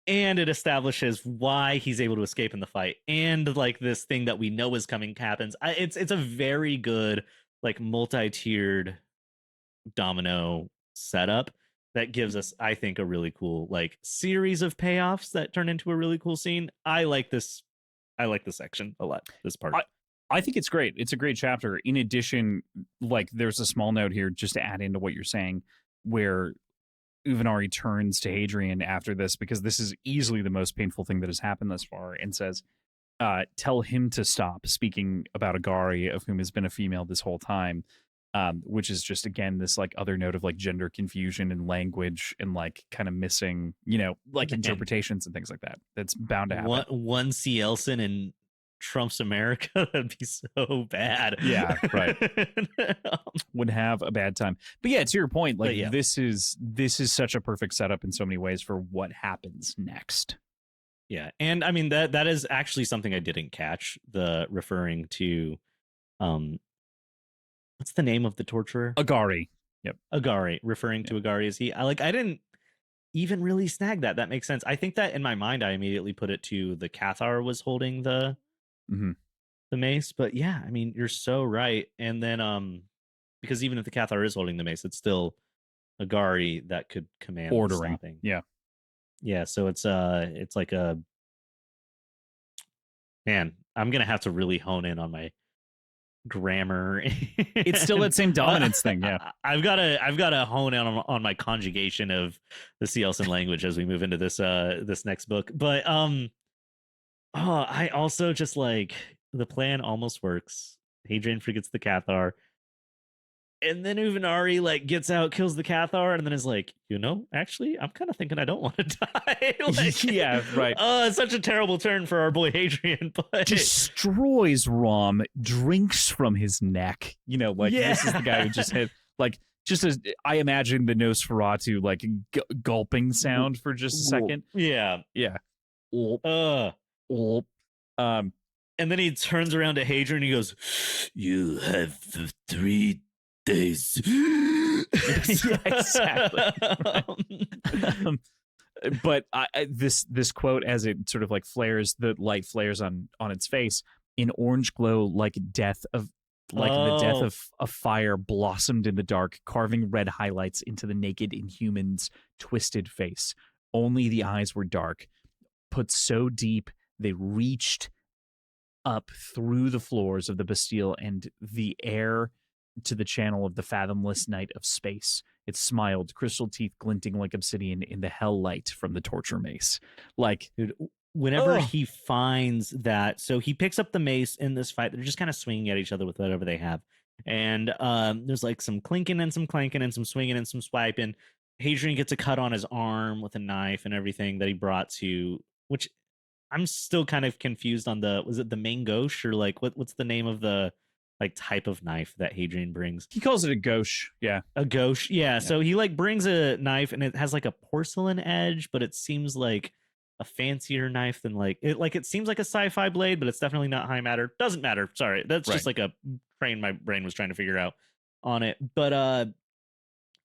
and it establishes why he's able to escape in the fight, and like this thing that we know is coming happens. It's a very good like multi-tiered domino setup that gives us, I think, a really cool like series of payoffs that turn into a really cool scene. I like this section a lot, this part. I think it's great. It's a great chapter. In addition, like there's a small note here just to add into what you're saying, where Uvenari turns to Hadrian after this, because this is easily the most painful thing that has happened thus far, and says, tell him to stop, speaking about Agari, of whom has been a female this whole time, which is just, again, this like other note of like gender confusion and language and like kind of missing, like interpretations and things like that. That's bound to happen. One C. Elson in Trump's America, that'd be so bad. Yeah, right. Would have a bad time. But yeah, to your point, like this is such a perfect setup in so many ways for what happens next. Yeah, and I mean that is actually something I didn't catch, the referring to what's the name of the torturer? Agari. Yep. Agari, referring to Agari as he. I didn't even really snag that. That makes sense. I think that in my mind I immediately put it to the Cathar was holding the mace, but yeah, I mean you're so right. And then because even if the Cathar is holding the mace, it's still Agari that could command ordering. Stopping. Yeah, so it's like a man. I'm gonna have to really hone in on my grammar. It's still that same dominance thing. Yeah, I've got to hone in on my conjugation of the C. Elson language as we move into this next book. But I also just like the plan almost works. Hadrian forgets the Cathar, and then Uvenari like gets out, kills the Cathar, and then is like, actually, I'm kind of thinking I don't want to die. Like, yeah, right. It's such a terrible turn for our boy Hadrian, but destroys Rom, drinks from his neck. This is the guy who just hit like just as I imagine the Nosferatu like gulping sound for just a second. Yeah. And then he turns around to Hadrian and he goes, "You have 3 days." Yeah, exactly. But this quote, as it sort of like flares, the light flares on its face, in orange glow like the death of a fire blossomed in the dark, carving red highlights into the naked inhuman's twisted face. Only the eyes were dark, put so deep they reached up through the floors of the Bastille and the air to the channel of the fathomless night of space. It smiled, crystal teeth glinting like obsidian in the hell light from the torture mace. Like, dude, whenever he finds that, so he picks up the mace in this fight. They're just kind of swinging at each other with whatever they have. And there's like some clinking and some clanking and some swinging and some swiping. Hadrian gets a cut on his arm with a knife and everything that he brought to, which I'm still kind of confused on was it the main gauche or like what's the name of the like type of knife that Hadrian brings? He calls it a gauche. Yeah. A gauche. Yeah. So he like brings a knife and it has like a porcelain edge, but it seems like a fancier knife than it seems like a sci-fi blade, but it's definitely not high matter. Doesn't matter. Sorry. That's just like a train my brain was trying to figure out on it. But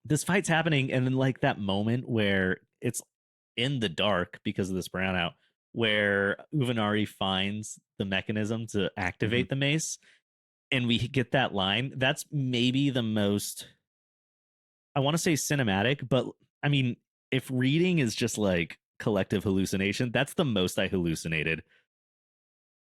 this fight's happening, and then like that moment where it's in the dark because of this brownout, where Uvenari finds the mechanism to activate the mace, and we get that line. That's maybe the most, I want to say cinematic, but I mean, if reading is just like collective hallucination, that's the most I hallucinated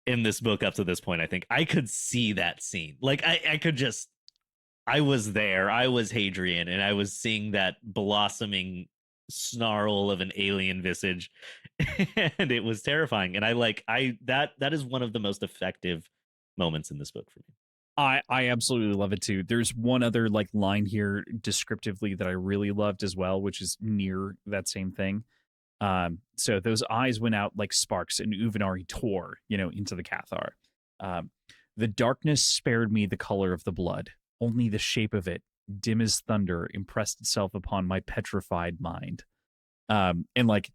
in this book up to this point. I think I could see that scene. Like I was there. I was Hadrian, and I was seeing that blossoming snarl of an alien visage, and it was terrifying. And that is one of the most effective moments in this book for me. I absolutely love it too. There's one other like line here descriptively that I really loved as well, which is near that same thing. So those eyes went out like sparks, and Uvenari tore, into the Cathar. The darkness spared me the color of the blood. Only the shape of it, dim as thunder, impressed itself upon my petrified mind. And like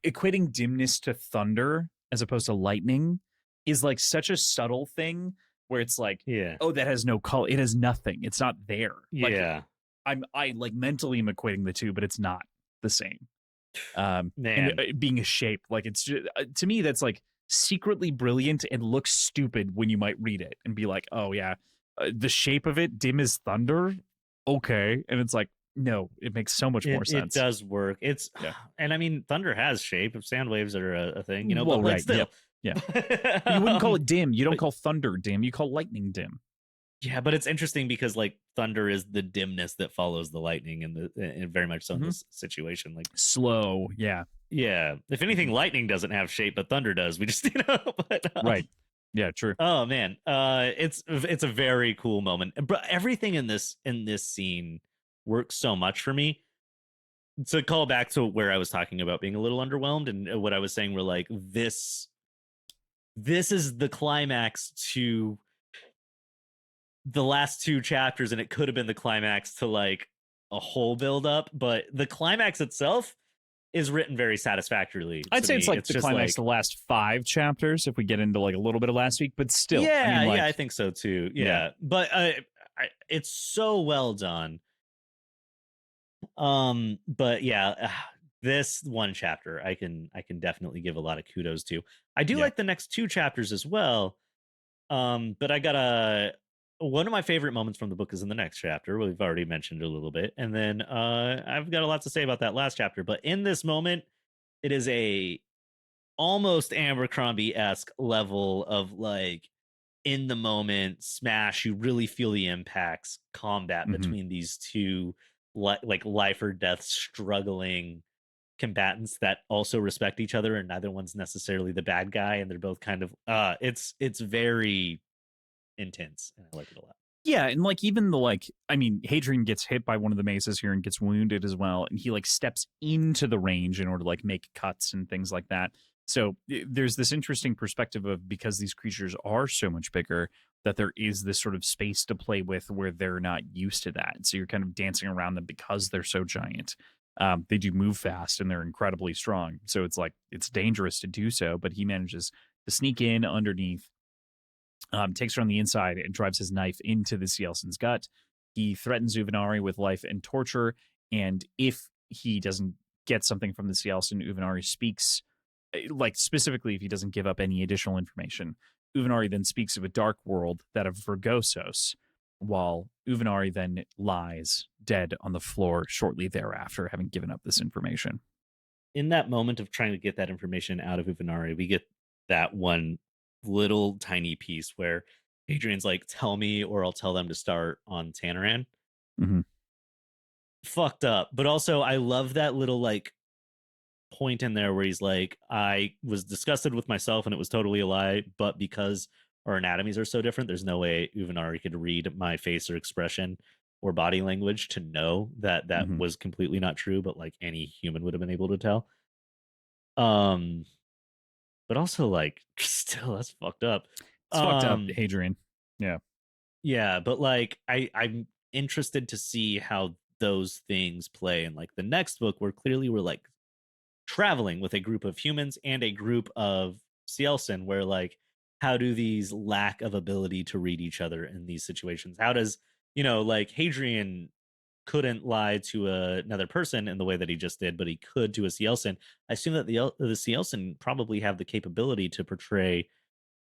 equating dimness to thunder as opposed to lightning is like such a subtle thing where it's like, oh, that has no color. It has nothing. It's not there. Like, yeah. I like mentally am equating the two, but it's not the same. And Man, being a shape, like it's just, to me that's like secretly brilliant and looks stupid when you might read it and be like, oh yeah, the shape of it dim as thunder, okay, and it's like, no, it makes so much more it sense. does work. It's Yeah. and I mean, thunder has shape. If sound waves are a thing, Well, but like right. Yeah. still. Yeah. But you wouldn't call it dim. You don't But call thunder dim. You call lightning dim. yeah, but it's interesting because like thunder is the dimness that follows the lightning, and very much so in Hmm. this situation. Like, Slow. Yeah. yeah, if anything, Mhm. lightning doesn't have shape, but thunder does. We just but Right. Yeah. True. oh man, it's a very cool moment. But everything in this scene works so much for me. To call back to where I was talking about being a little underwhelmed, and what I was saying were like this is the climax to the last two chapters, and it could have been the climax to like a whole build up, but the climax itself is written very satisfactorily I'd to say it's me. like It's the just climax like, of the last 5 chapters if we get into like a little bit of last week, but still, I yeah, mean, yeah, like, I think so too. yeah. Yeah, but it's so well done. But yeah, this one chapter I can definitely give a lot of kudos to. I do Yeah. like the next two chapters as well. But I got a one of my favorite moments from the book is in the next chapter. We've already mentioned it a little bit, and then I've got a lot to say about that last chapter. But in this moment, it is a almost Abercrombie-esque level of like in the moment smash. You really feel the impacts combat Hmm. between these two like life or death struggling combatants that also respect each other, and neither one's necessarily the bad guy, and they're both kind of it's very intense, and I like it a lot. Yeah, and like even the like, I mean, Hadrian gets hit by one of the maces here and gets wounded as well, and he like steps into the range in order to like make cuts and things like that. So there's this interesting perspective of because these creatures are so much bigger that there is this sort of space to play with where they're not used to that. So you're kind of dancing around them because they're so giant. They do move fast and they're incredibly strong. So it's like it's dangerous to do so, but he manages to sneak in underneath, takes her on the inside and drives his knife into the Cielsen's gut. He threatens Uvenari with life and torture, and if he doesn't get something from the Cielsen, Uvenari speaks, like specifically if he doesn't give up any additional information. Uvenari then speaks of a dark world, that of Vergosos, while Uvenari then lies dead on the floor shortly thereafter, having given up this information. In that moment of trying to get that information out of Uvenari, we get that one little tiny piece where Adrian's like, "Tell me, or I'll tell them to start on Tanaran." Mm-hmm. Fucked up, but also I love that little like point in there where he's like, "I was disgusted with myself, and it was totally a lie, but because our anatomies are so different, there's no way Uvenari could read my face or expression or body language to know that that Mm-hmm. was completely not true, but like any human would have been able to tell." Um, but also like still that's fucked up. It's fucked up, Um, Hadrian. Yeah. yeah, but like I'm interested to see how those things play in like the next book, where clearly we're like traveling with a group of humans and a group of Cielsen, where like how do these lack of ability to read each other in these situations? How does, like Hadrian couldn't lie to another person in the way that he just did, but he could to a Cielsen. I assume that the Cielsen probably have the capability to portray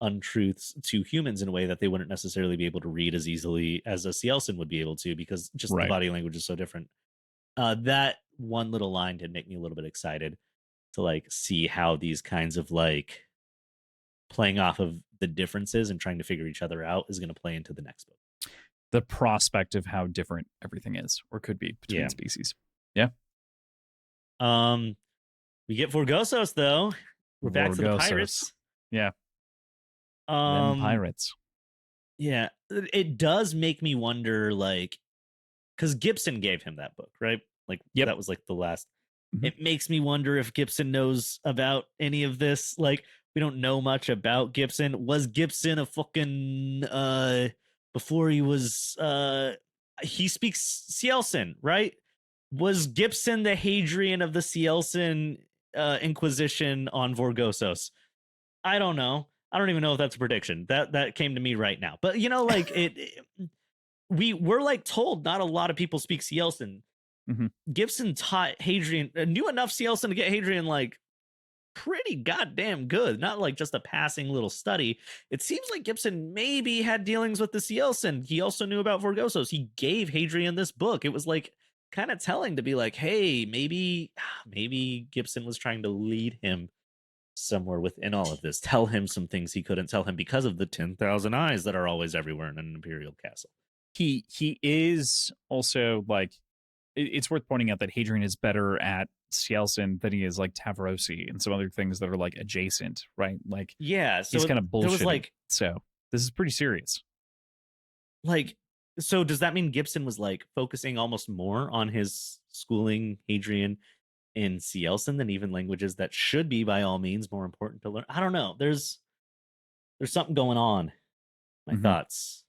untruths to humans in a way that they wouldn't necessarily be able to read as easily as a Cielsen would be able to, because just the Right. body language is so different. That one little line did make me a little bit excited to like see how these kinds of like playing off of the differences and trying to figure each other out is going to play into the next book. The prospect of how different everything is or could be between Yeah. species. Yeah. Um, we get Vorgosos though. We're back to the Vorgosos. pirates. Yeah. Them Um, pirates. yeah, it does make me wonder, like, because Gibson gave him that book, right? Like, Yep. that was like the last. Mhm. It makes me wonder if Gibson knows about any of this. Like, we don't know much about Gibson. Was Gibson a fucking before he was he speaks Cielsen, right? Was Gibson the Hadrian of the Cielsen Inquisition on Vorgosos? I don't know. I don't even know if that's a prediction. That came to me right now. But like we're like told not a lot of people speak Cielsen. Mhm. Gibson taught Hadrian, knew enough Cielson to get Hadrian like pretty goddamn good, not like just a passing little study. It seems like Gibson maybe had dealings with the Cielson. He also knew about Vorgosos. He gave Hadrian this book. It was like kind of telling to be like, hey, maybe Gibson was trying to lead him somewhere within all of this, tell him some things he couldn't tell him because of the 10,000 eyes that are always everywhere in an imperial castle. He is also like, it's worth pointing out that Hadrian is better at Cielson than he is like Tavarosi and some other things that are like adjacent, right? Like, Yeah, so he's kind of there was bullshitting. like, So this is pretty serious. like, so does that mean Gibson was like focusing almost more on his schooling Hadrian in Cielson than even languages that should be by all means more important to learn? I don't know. There's something going on. My Mhm. thoughts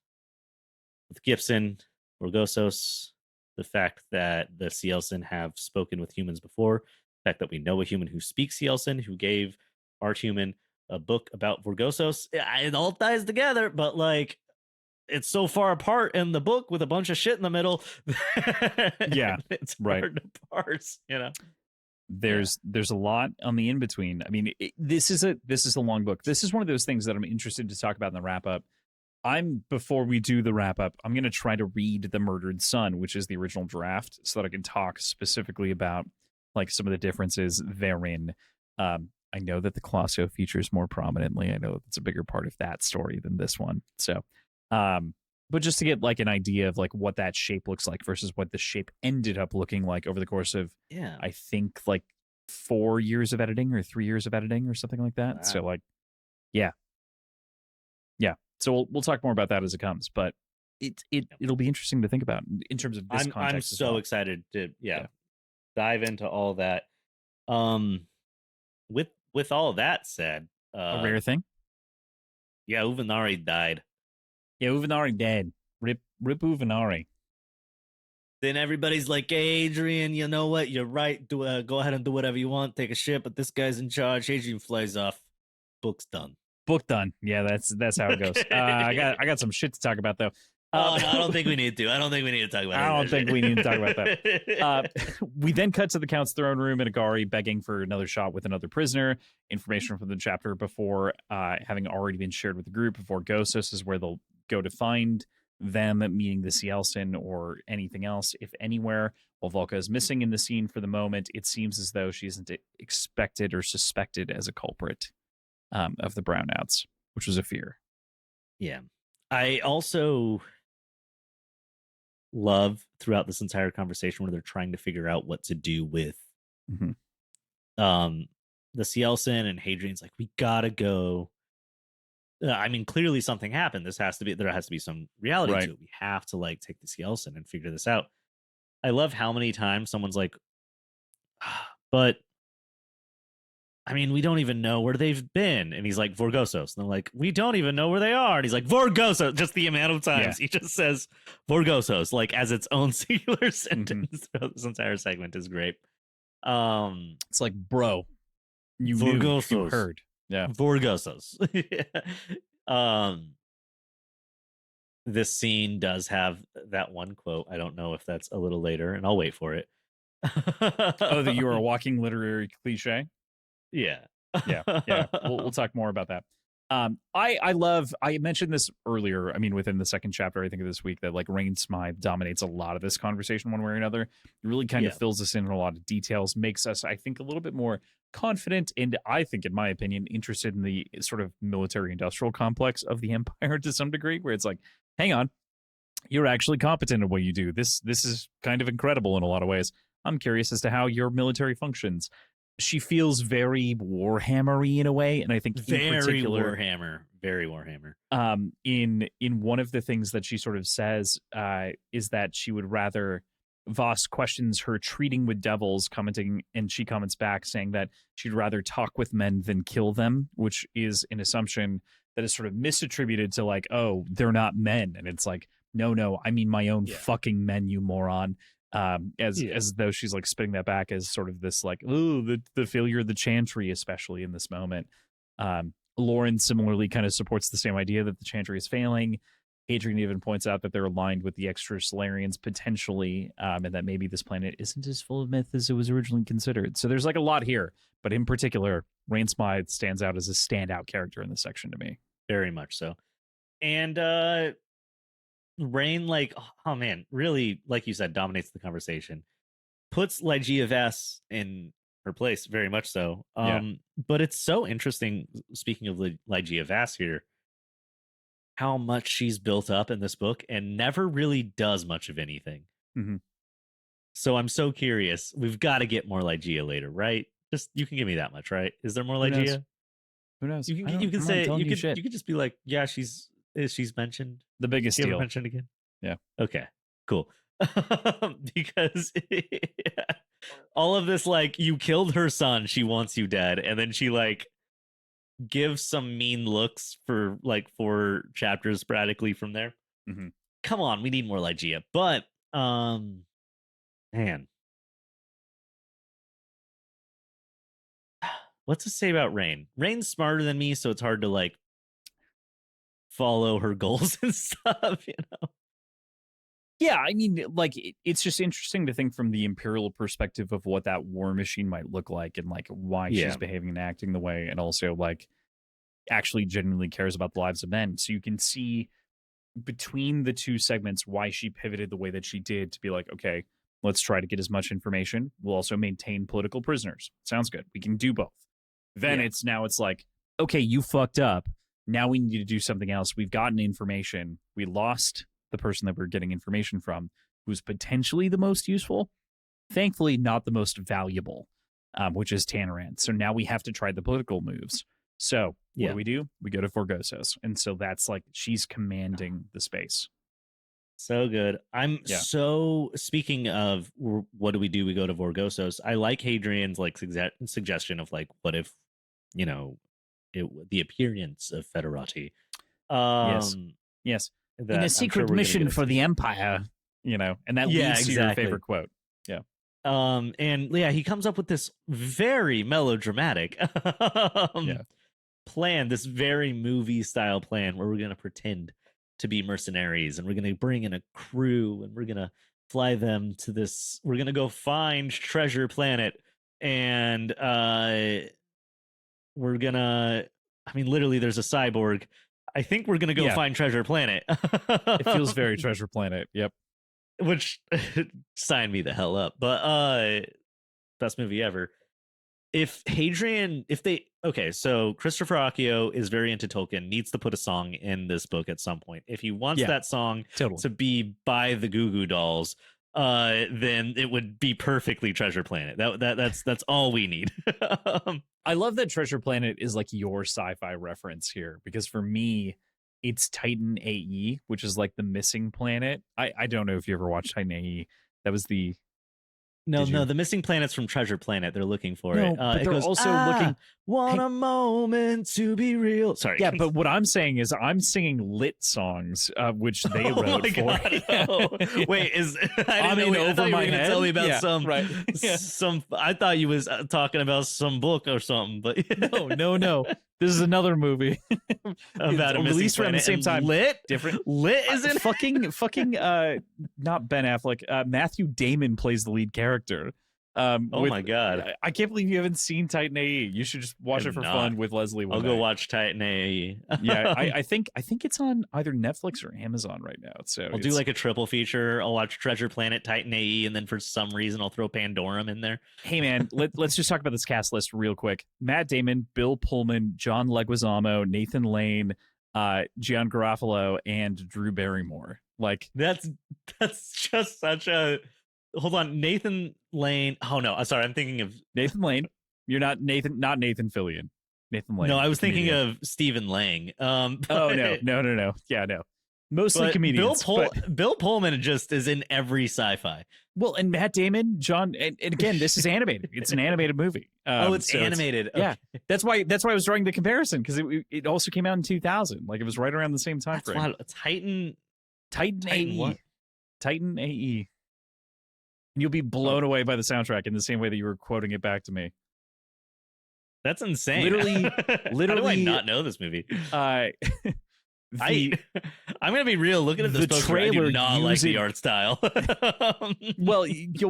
with Gibson, Vorgosos, the fact that the Cielson have spoken with humans before, the fact that we know a human who speaks Cielson, who gave Arthuman a book about Vorgosos. It all ties together, but like it's so far apart in the book with a bunch of shit in the middle. Yeah, It's right. hard to parse, you know. There's a lot on the in between. I mean, this is a long book. This is one of those things that I'm interested to talk about in the wrap up. Before we do the wrap up, I'm going to try to read The Murdered Son, which is the original draft, so that I can talk specifically about like some of the differences therein. I know that the Colosso features more prominently. I know it's a bigger part of that story than this one. So, but just to get like an idea of like what that shape looks like versus what the shape ended up looking like over the course of, I think like 4 years of editing or 3 years of editing or something like that. Wow. So like, yeah. So we'll talk more about that as it comes, but it'll be interesting to think about in terms of this context. I'm as so well. excited to dive into all that. With all that said, A rare thing. Yeah, Uvenari died. Yeah, Uvenari dead. Rip Uvenari. Then everybody's like, hey, Adrian, you know what? You're right. Go ahead and do whatever you want. Take a shit, but this guy's in charge. Adrian flies off. Book's done. Book done. Yeah, that's how it goes. I got some shit to talk about though. No, I don't think we need to. I don't think we need to talk about. I don't think we need to talk about that. We then cut to the Count's throne room and Agari begging for another shot with another prisoner. Information from the chapter before having already been shared with the group. Before Gosos is where they'll go to find them, meeting the Cielson or anything else, if anywhere. While Volka is missing in the scene for the moment, it seems as though she isn't expected or suspected as a culprit of the brownouts, which was a fear. Yeah. I also love throughout this entire conversation where they're trying to figure out what to do with the Cielson, and Hadrian's like, we gotta go. I mean, clearly something happened. There has to be some reality to it. We have to like take the Cielson and figure this out. I love how many times someone's like, but I mean, we don't even know where they've been. And he's like, Vorgosos. And they're like, we don't even know where they are. And he's like, Vorgosos. Just the amount of times he just says Vorgosos, like as its own singular sentence. This entire segment is great. It's like, bro, you Vorgosos. knew, you heard. Yeah. Vorgosos. This scene does have that one quote. I don't know if that's a little later, and I'll wait for it. Oh, that you are a walking literary cliche? Yeah. We'll talk more about that. I mentioned this earlier. I mean, within the second chapter, I think of this week, that like Rain Smythe dominates a lot of this conversation one way or another. It really kind of fills us in a lot of details, makes us, I think, a little bit more confident, and I think, in my opinion, interested in the sort of military industrial complex of the Empire to some degree, where it's like, hang on, you're actually competent at what you do. This is kind of incredible in a lot of ways. I'm curious as to how your military functions. She feels very Warhammer-y in a way, and I think very Warhammer. In one of the things that she sort of says is that she would rather, Voss questions her treating with devils, commenting, and she comments back saying that she'd rather talk with men than kill them, which is an assumption that is sort of misattributed to like, oh, they're not men, and it's like, no, I mean my own fucking men, you moron. As though she's like spitting that back as sort of this like, ooh, the failure of the chantry, especially in this moment. Lauren similarly kind of supports the same idea that the chantry is failing. Hadrian even points out that they're aligned with the extra Solarians potentially, and that maybe this planet isn't as full of myth as it was originally considered. So there's like a lot here, but in particular, Rain Smythe stands out as a standout character in this section to me. Very much so. And Rain, like, oh man, really, like you said, dominates the conversation. Puts Lygia Vess in her place, very much so. But it's so interesting, speaking of Lygia Vess here, how much she's built up in this book and never really does much of anything. Mm-hmm. So I'm so curious. We've got to get more Lygia later, right? Just, you can give me that much, right? Is there more Lygia? Who knows? You can say, you could just be like, yeah, she's mentioned. The biggest deal. Mentioned again? Yeah. Okay, cool. Because all of this, like, you killed her son, she wants you dead, and then she like gives some mean looks for like 4 chapters sporadically from there. Mm-hmm. Come on, we need more Lygia. But man, what's to say about Rain? Rain's smarter than me, so it's hard to like follow her goals and stuff, you know. Yeah, I mean, like, it's just interesting to think from the Imperial perspective of what that war machine might look like and, like, why she's behaving and acting the way, and also, like, actually genuinely cares about the lives of men. So you can see between the 2 segments why she pivoted the way that she did to be like, okay, let's try to get as much information. We'll also maintain political prisoners. Sounds good. We can do both. Then it's like, okay, you fucked up. Now we need to do something else. We've gotten information. We lost the person that we're getting information from, who's potentially the most useful, thankfully not the most valuable, which is Tanarant. So now we have to try the political moves. So what do? We go to Vorgosos. And so that's like, she's commanding the space. So good. So, speaking of what do? We go to Vorgosos. I like Hadrian's like suggestion of like, what if, you know, the appearance of Federati. Yes. In a secret mission for the Empire, you know, and that leads to your favorite quote. Yeah. And he comes up with this very melodramatic plan, this very movie style plan where we're going to pretend to be mercenaries and we're going to bring in a crew and we're going to fly them to this. We're going to go find Treasure Planet and we're going to, I mean, literally there's a cyborg. I think we're going to go find Treasure Planet. It feels very Treasure Planet. Yep. Which sign me the hell up. But best movie ever. So Christopher Accio is very into Tolkien, needs to put a song in this book at some point. If he wants that song to be by the Goo Goo Dolls, then it would be perfectly Treasure Planet. That's all we need. I love that Treasure Planet is like your sci-fi reference here, because for me, it's Titan AE, which is like the missing planet. I don't know if you ever watched Titan AE. That was the... No, the missing planet's from Treasure Planet. They're looking for it. But they're also looking... Want a moment to be real. Sorry. Yeah, but what I'm saying is I'm singing lit songs, which they wrote for. Wait, I didn't know. I thought you were going to tell me about some. I thought you was talking about some book or something, but no. This is another movie about a released around the same time. Lit, different. Lit is it? Fucking. Not Ben Affleck. Matthew Damon plays the lead character. My god! I can't believe you haven't seen Titan AE. You should just watch it for fun with Leslie. I'll go watch Titan AE. Yeah, I think it's on either Netflix or Amazon right now. So I'll do like a triple feature. I'll watch Treasure Planet, Titan AE, and then for some reason I'll throw Pandorum in there. Hey man, let's just talk about this cast list real quick. Matt Damon, Bill Pullman, John Leguizamo, Nathan Lane, Gian Garofalo, and Drew Barrymore. Like that's just such a... Hold on, Nathan Lane. Oh no, sorry, I'm thinking of Nathan Lane. You're not Nathan Fillion. Nathan Lane. No, I was thinking of Stephen Lang. No. Yeah, no. Mostly comedians. Bill Pullman just is in every sci-fi. Well, and Matt Damon, John, and again, this is animated. It's an animated movie. It's animated. Yeah, that's why I was drawing the comparison, because it also came out in 2000. Like it was right around the same time frame. Wild. Titan AE. What? Titan AE. You'll be blown away by the soundtrack in the same way that you were quoting it back to me. That's insane. Literally. How do I not know this movie? I I'm gonna be real. Looking at this The poster, I do trailer not like the using- art style. Well,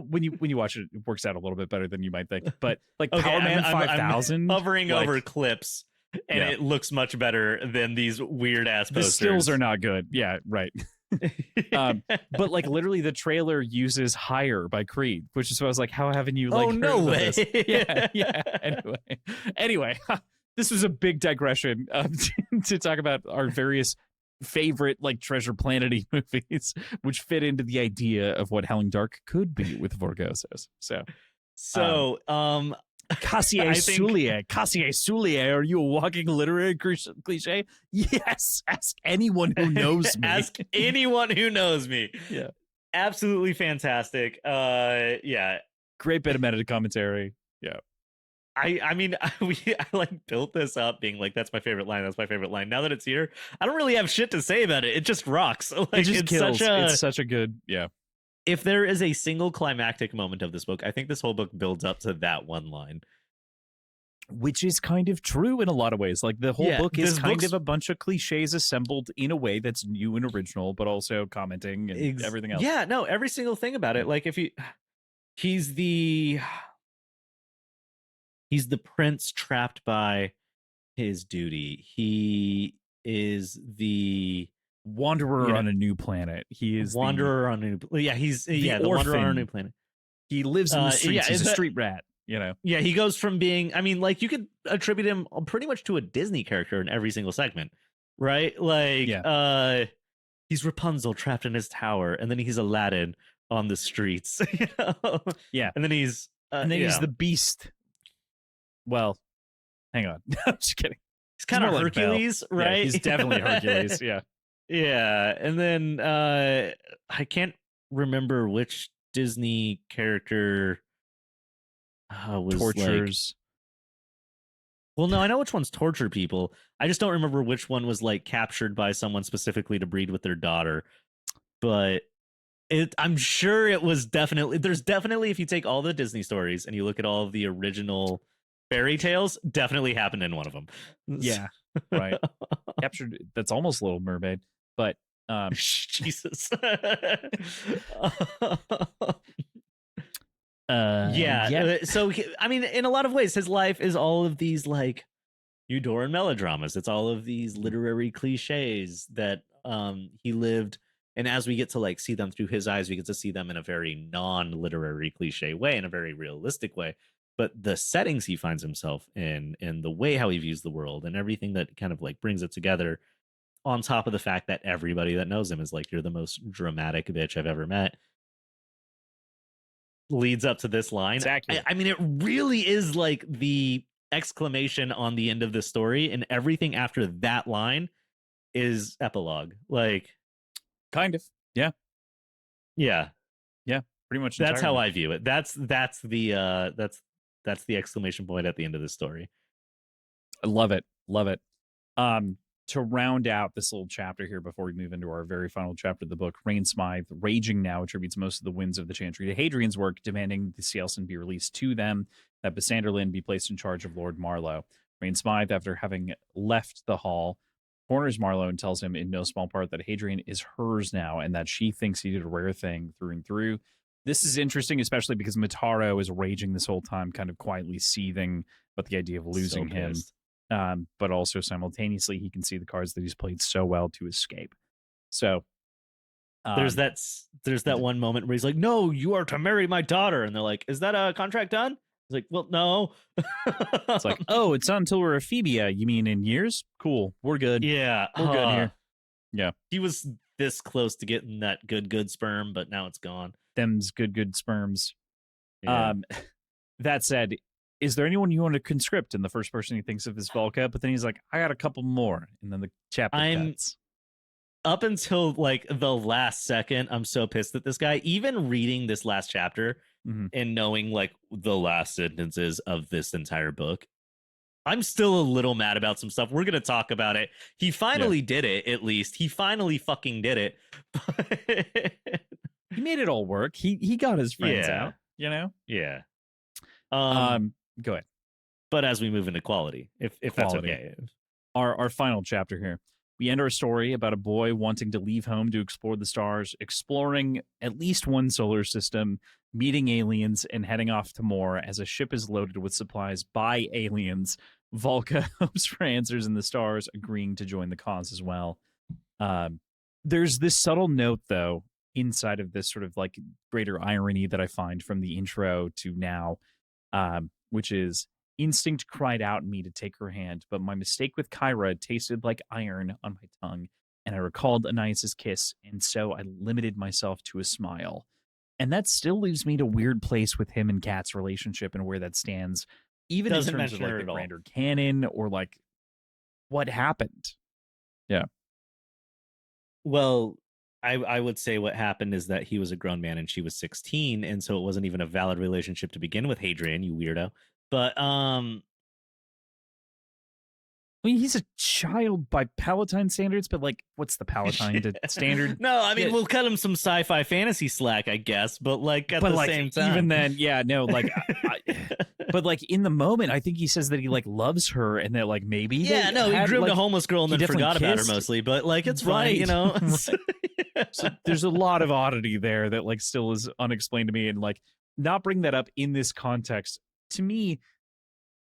when you watch it, it works out a little bit better than you might think. But like Okay, Power Man I'm 5000, hovering like, over clips, and Yeah. it looks much better than these weird ass the posters. stills are not good. Yeah, right. But like literally, the trailer uses "Higher" by Creed, which is why I was like, "How haven't you like?" Oh, no heard of way. This? Yeah. Anyway, this was a big digression to talk about our various favorite like treasure planety movies, which fit into the idea of what Howling Dark could be with Vorgosos. So, Cassier Soulier, are you a walking literary cliche? Yes. Ask anyone who knows me. Ask anyone who knows me. Yeah. Absolutely fantastic. Yeah. Great bit of meta commentary. Yeah. I mean, I like built this up being like, that's my favorite line. That's my favorite line. Now that it's here, I don't really have shit to say about it. It just rocks. Like, It just it's kills. It's such a good, yeah. If there is a single climactic moment of this book, I think this whole book builds up to that one line. Which is kind of true in a lot of ways. Like the whole book is kind of a bunch of cliches assembled in a way that's new and original, but also commenting and everything else. Yeah, no, every single thing about it. Like he's the prince trapped by his duty. He is the wanderer on a new planet. He is wanderer on a new. Yeah, he's the wanderer on a new planet. He lives in the streets. He's a street rat. You know. Yeah, he goes from being. I mean, like you could attribute him pretty much to a Disney character in every single segment, right? Like, he's Rapunzel trapped in his tower, and then he's Aladdin on the streets. You know? Yeah, and then he's he's the Beast. Well, hang on. I'm just kidding. He's kind of Hercules, like right? Yeah, he's definitely Hercules. Yeah. Yeah. And then I can't remember which Disney character was tortures. Well, no, I know which ones torture people. I just don't remember which one was like captured by someone specifically to breed with their daughter. But I'm sure it was there's definitely, if you take all the Disney stories and you look at all of the original fairy tales, definitely happened in one of them. Yeah, right. Captured. That's almost Little Mermaid, but Jesus. Yeah. So I mean, in a lot of ways, his life is all of these like Eudoran melodramas. It's all of these literary cliches that he lived. And as we get to like see them through his eyes, we get to see them in a very non-literary cliche way, in a very realistic way. But the settings he finds himself in, and the way how he views the world, and everything that kind of like brings it together, on top of the fact that everybody that knows him is like, you're the most dramatic bitch I've ever met, leads up to this line. Exactly. I mean, it really is like the exclamation on the end of the story, and everything after that line is epilogue. Like, kind of. Yeah. Pretty much. That's how I view it. That's the exclamation point at the end of the story. I love it. To round out this little chapter here before we move into our very final chapter of the book, Rain Smythe, raging now, attributes most of the wins of the Chantry to Hadrian's work, demanding the Cielson be released to them, that Basanderlin be placed in charge of Lord Marlowe. Rain Smythe, after having left the hall, corners Marlowe and tells him in no small part that Hadrian is hers now, and that she thinks he did a rare thing through and through. This is interesting, especially because Mataro is raging this whole time, kind of quietly seething about the idea of losing him. But also simultaneously, he can see the cards that he's played so well to escape. So there's that one moment where he's like, "No, you are to marry my daughter," and they're like, "Is that a contract done?" He's like, "Well, no." It's like, "Oh, it's not until we're a Phoebia. You mean in years? Cool, we're good. Yeah, we're good here." Yeah, he was this close to getting that good sperm, but now it's gone. Them's good sperms. Yeah. That said, is there anyone you want to conscript? And the first person he thinks of is Volca, but then he's like, I got a couple more. And then the chapter cuts. Up until like the last second, I'm so pissed at this guy. Even reading this last chapter and knowing like the last sentences of this entire book, I'm still a little mad about some stuff. We're going to talk about it. He finally did it, at least. He finally fucking did it. He made it all work. He got his friends out, you know? Yeah. Go ahead. But as we move into quality, if that's okay. Our final chapter here. We end our story about a boy wanting to leave home to explore the stars, exploring at least one solar system, meeting aliens, and heading off to more as a ship is loaded with supplies by aliens. Volka hopes for answers in the stars, agreeing to join the cause as well. There's this subtle note, though, inside of this sort of like greater irony that I find from the intro to now, which is instinct cried out in me to take her hand, but my mistake with Kyra tasted like iron on my tongue, and I recalled Anais' kiss, and so I limited myself to a smile. And that still leaves me to a weird place with him and Kat's relationship and where that stands, even in terms of like the grander canon or like what happened. Yeah. Well, I would say what happened is that he was a grown man and she was 16, and so it wasn't even a valid relationship to begin with, Hadrian, you weirdo. But I mean, he's a child by Palatine standards, but like, what's the Palatine standard? No, I mean, we'll cut him some sci-fi fantasy slack, I guess, but like at the same time, even then, yeah, no, like, but like in the moment, I think he says that he like loves her and that like maybe, he groomed like, a homeless girl and then forgot about her mostly, but like it's fine, you know. So there's a lot of oddity there that like still is unexplained to me, and like not bring that up in this context. To me,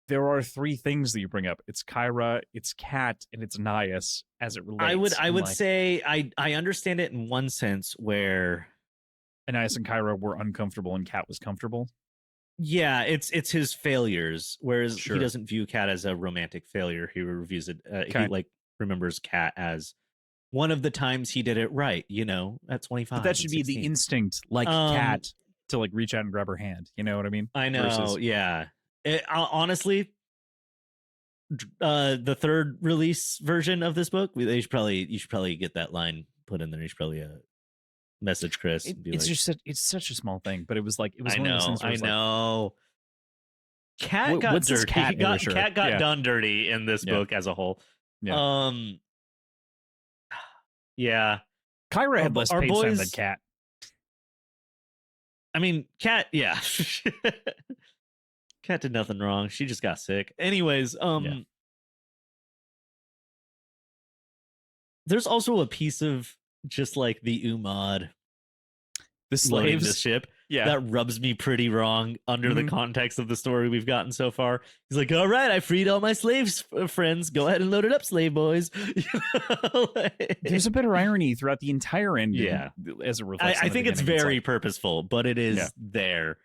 there are three things that you bring up. It's Kyra, it's Kat, and it's Anais as it relates. I would say I understand it in one sense where Anais and Kyra were uncomfortable and Kat was comfortable. Yeah, it's his failures, whereas he doesn't view Kat as a romantic failure. He reviews it. He like remembers Kat as one of the times he did it right. You know, at 25. But that should be the instinct, like Kat, to like reach out and grab her hand. You know what I mean? I know. Yeah. Honestly, the third release version of this book, you should probably get that line put in there. You should probably message Chris. It's such a small thing, but it was like it was. I know. Kat got dirty. Kat got done dirty in this book as a whole. Yeah. Yeah. Kyra had less page time than Kat. I mean, Kat, yeah. Kat did nothing wrong. She just got sick. Anyways, there's also a piece of just like the Umad, the slaves, the ship, that rubs me pretty wrong under the context of the story we've gotten so far. He's like, all right, I freed all my slaves, friends. Go ahead and load it up, slave boys. There's a bit of irony throughout the entire ending. As it reflects. I think it's very purposeful, but it is there.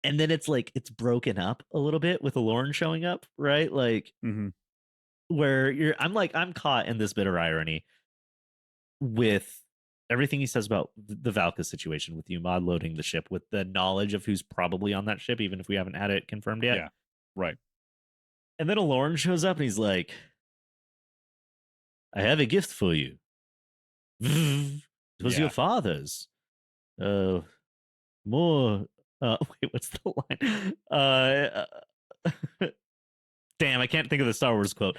And then it's like it's broken up a little bit with Lauren showing up, right? Like where I'm caught in this bit of irony with everything he says about the Valka situation, with you mod loading the ship, with the knowledge of who's probably on that ship, even if we haven't had it confirmed yet. Yeah, right. And then Lauren shows up and he's like, I have a gift for you. It was your father's. More. Wait, what's the line? Damn, I can't think of the Star Wars quote.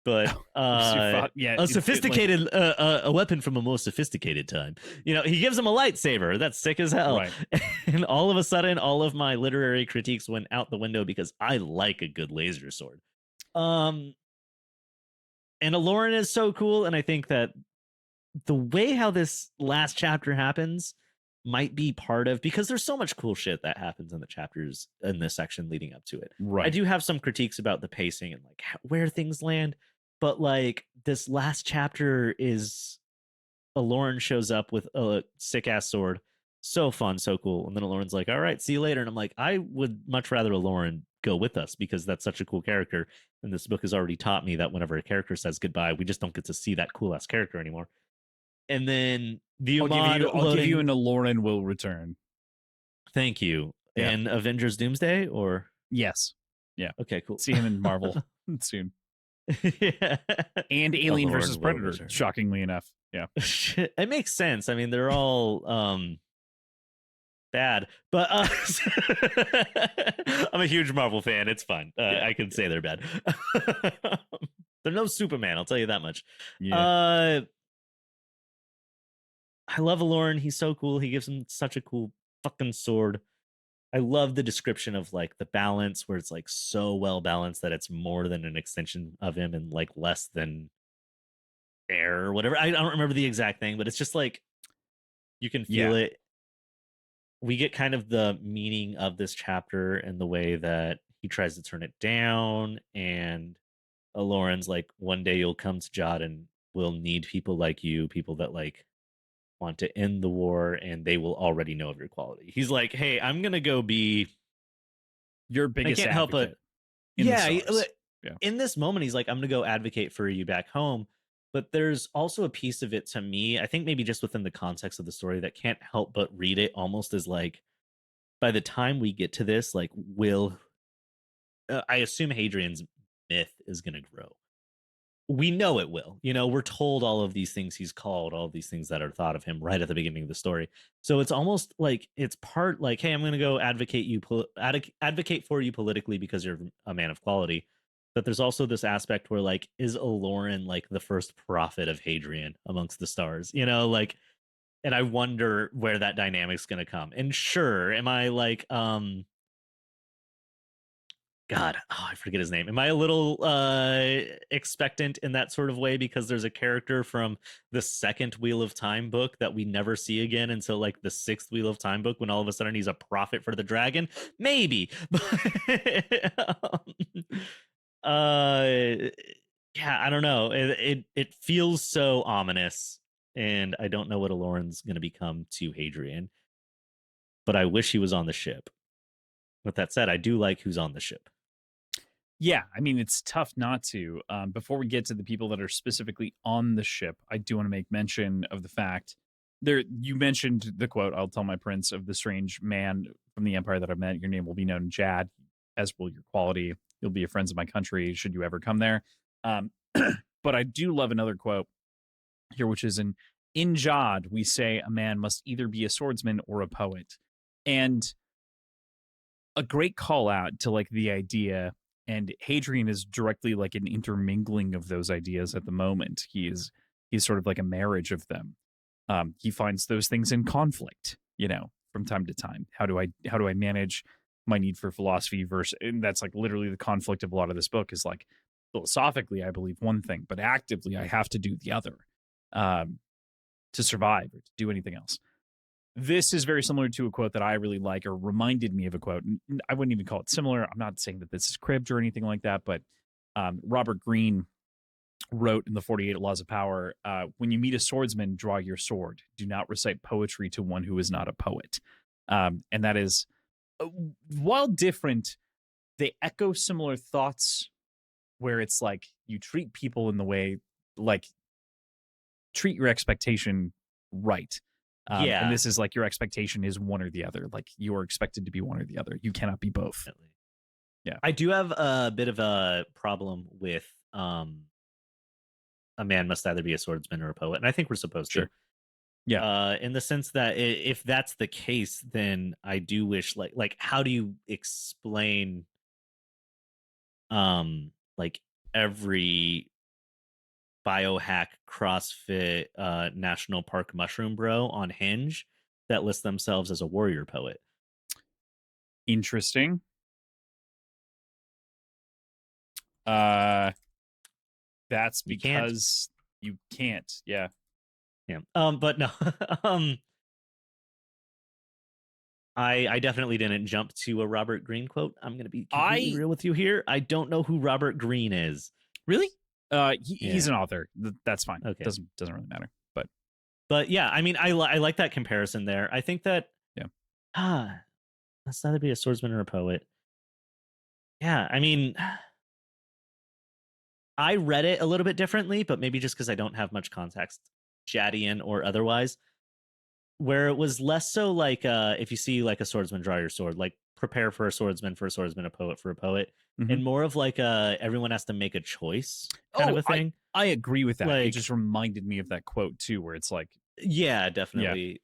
But a sophisticated a weapon from a more sophisticated time. You know, he gives him a lightsaber. That's sick as hell. Right. And all of a sudden, all of my literary critiques went out the window because I like a good laser sword. And Aloran is so cool, and I think that the way how this last chapter happens might be part of, because there's so much cool shit that happens in the chapters in this section leading up to it. Right. I do have some critiques about the pacing and like where things land, but like this last chapter is Aloran shows up with a sick ass sword. So fun, so cool. And then Aloran's like, all right, see you later. And I'm like, I would much rather Aloran go with us because that's such a cool character. And this book has already taught me that whenever a character says goodbye, we just don't get to see that cool ass character anymore. And then I'll give you an Aloran will return. Thank you. Yeah. And Avengers Doomsday, or yes. Yeah. Okay, cool. See him in Marvel soon. Yeah. And Alien versus Predator, shockingly enough. Yeah. It makes sense. I mean, they're all bad. But I'm a huge Marvel fan. It's fine. I can say they're bad. They're no Superman, I'll tell you that much. Yeah. I love Aloran. He's so cool. He gives him such a cool fucking sword. I love the description of like the balance, where it's like so well balanced that it's more than an extension of him and like less than air or whatever. I don't remember the exact thing, but it's just like you can feel Yeah. it. We get kind of the meaning of this chapter and the way that he tries to turn it down. And Lauren's like, one day you'll come to Jod and we'll need people like you, people that like want to end the war, and they will already know of your quality. He's like, hey, I'm gonna go be Your I biggest can't help but advocate in the yeah, stars. Yeah. in this moment he's like, I'm gonna go advocate for you back home. But there's also a piece of it to me, I think maybe just within the context of the story, that can't help but read it almost as like, by the time we get to this, like, will I assume Hadrian's myth is going to grow. We know it will. You know, we're told all of these things he's called, all of these things that are thought of him right at the beginning of the story. So it's almost like it's part like, hey, I'm going to go advocate for you politically because you're a man of quality. But there's also this aspect where, like, is Aloran like the first prophet of Hadrian amongst the stars? You know, like, and I wonder where that dynamic's going to come. And sure, am I like, God, oh, I forget his name. Am I a little expectant in that sort of way because there's a character from the second Wheel of Time book that we never see again until like the sixth Wheel of Time book when all of a sudden he's a prophet for the dragon? Maybe. uh yeah, I don't know. It feels so ominous, and I don't know what Aloran's going to become to Hadrian, but I wish he was on the ship. With that said, I do like who's on the ship. Yeah, I mean, it's tough not to. Before we get to the people that are specifically on the ship, I do want to make mention of the fact there. You mentioned the quote, "I'll tell my prince of the strange man from the empire that I've met. Your name will be known in Jad, as will your quality. You'll be a friends of my country should you ever come there." Um, but I do love another quote here, which is in Jad, we say a man must either be a swordsman or a poet, and a great call out to like the idea, and Hadrian is directly like an intermingling of those ideas at the moment. He's sort of like a marriage of them. He finds those things in conflict, you know, from time to time. How do I manage my need for philosophy versus, and that's like literally the conflict of a lot of this book is like, philosophically I believe one thing, but actively I have to do the other, um, to survive or to do anything else. This is very similar to a quote that I really like, or reminded me of a quote. I wouldn't even call it similar. I'm not saying that this is cribbed or anything like that, but Robert Greene wrote in the 48 Laws of Power, when you meet a swordsman, draw your sword. Do not recite poetry to one who is not a poet. And that is, while different, they echo similar thoughts where it's like you treat people in the way, like, treat your expectation right. And Yeah. this is like your expectation is one or the other. Like you are expected to be one or the other. You cannot be both. Definitely. Yeah. I do have a bit of a problem with a man must either be a swordsman or a poet, and I think we're supposed Sure. to. Yeah. In the sense that if that's the case, then I do wish like how do you explain like every biohack CrossFit national park mushroom bro on Hinge that lists themselves as a warrior poet? Interesting. That's You can't. because you can't. Yeah. Yeah. But no. um I definitely didn't jump to a Robert Greene quote. I'm going to be completely I real with you here. I don't know who Robert Greene is. really he's Yeah. an author. That's fine. Okay. Doesn't really matter. But yeah, I mean, I like that comparison there. I think that Yeah. let's either be a swordsman or a poet. Yeah, I mean, I read it a little bit differently, but maybe just because I don't have much context, Jadian or otherwise, where it was less so like if you see like a swordsman, draw your sword, like prepare for a swordsman, a poet for a poet, Mhm. and more of like everyone has to make a choice kind of Oh, a thing. I agree with that. It Like, just reminded me of that quote too, where it's like, yeah, yeah. definitely.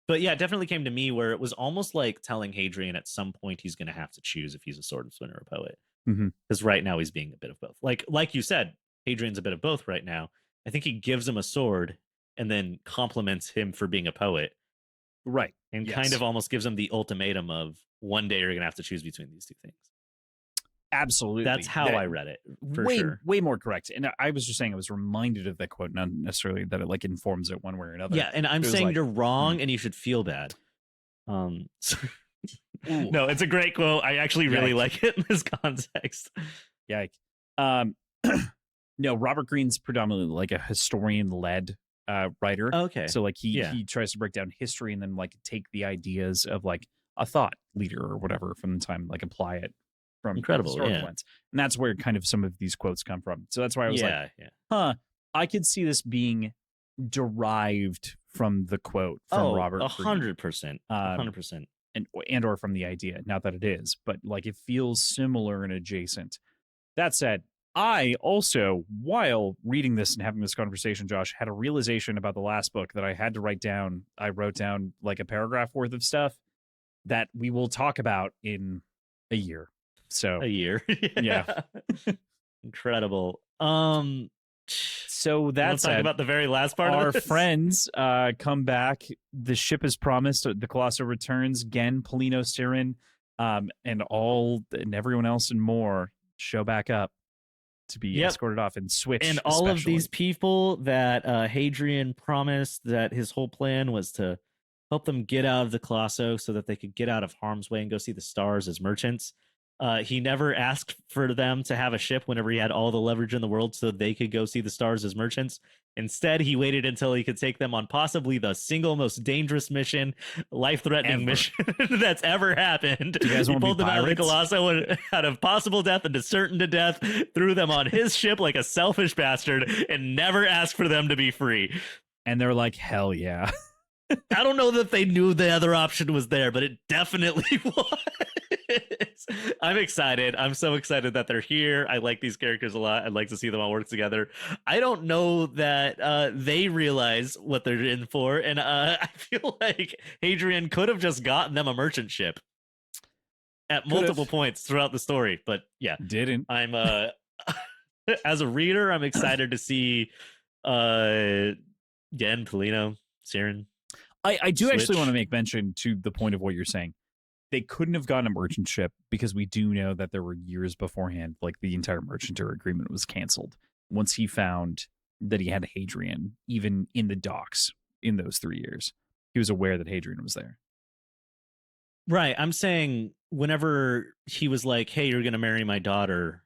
But yeah, it definitely came to me where it was almost like telling Hadrian at some point he's going to have to choose if he's a swordsman or a poet. Mhm. Because right now he's being a bit of both. Like you said, Hadrian's a bit of both right now. I think he gives him a sword and then compliments him for being a poet, Right. and kind Yes. of almost gives him the ultimatum of one day you're going to have to choose between these two things. Absolutely. That's how I read it, for sure. Way more correct. And I was just saying I was reminded of that quote, not necessarily that it like informs it one way or another. Yeah, and I'm saying like, you're wrong and you should feel bad. No, it's a great quote. I actually really like it in this context. Yike. No, Robert Greene's predominantly like a historian-led writer. Okay. So like he tries to break down history and then like take the ideas of like a thought leader or whatever from the time, like apply it from historical lens. And that's where kind of some of these quotes come from. So that's why I was I could see this being derived from the quote from Robert Greene. 100%. 100%. And or from the idea, not that it is, but like it feels similar and adjacent. That said, I also, while reading this and having this conversation, Josh, had a realization about the last book that I had to write down. I wrote down like a paragraph worth of stuff that we will talk about in a year. So a year. Yeah. Incredible. So that's talk about the very last part our of this. friends come back. The ship is promised. The Colosso returns. Gen, Polino, Sirin, and everyone else and more show back up to be escorted off, and Switch. And all of these people that Hadrian promised that his whole plan was to help them get out of the Colosso so that they could get out of harm's way and go see the stars as merchants. He never asked for them to have a ship whenever he had all the leverage in the world so they could go see the stars as merchants. Instead, he waited until he could take them on possibly the single most dangerous mission, life-threatening mission that's ever happened. You guys he pulled them out of the Colosso out of possible death into certain to death, threw them on his ship like a selfish bastard, and never asked for them to be free. And they're like, hell yeah. I don't know that they knew the other option was there, but it definitely was. I'm excited. I'm so excited that they're here. I like these characters a lot. I'd like to see them all work together. I don't know that they realize what they're in for, and I feel like Hadrian could have just gotten them a merchant ship at multiple points throughout the story, but didn't. I'm as a reader, I'm excited to see Gen, Polino, Sirin. I do actually want to make mention to the point of what you're saying. They couldn't have gotten a merchant ship because we do know that there were years beforehand, like the entire merchanter agreement was canceled. Once he found that he had Hadrian, even in the docks in those 3 years, he was aware that Hadrian was there. Right. I'm saying whenever he was like, hey, you're going to marry my daughter.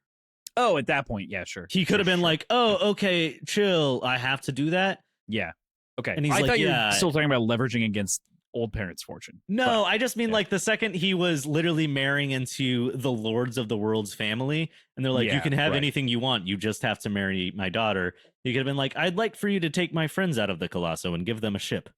Oh, at that point. Yeah, sure. He could have been like, oh, okay, chill. I have to do that. Yeah. Okay. And he's I like, thought you were still talking about leveraging against old parents' fortune. No, I just mean like the second he was literally marrying into the lords of the world's family, and they're like, you can have anything you want. You just have to marry my daughter. He could have been like, I'd like for you to take my friends out of the Colosso and give them a ship.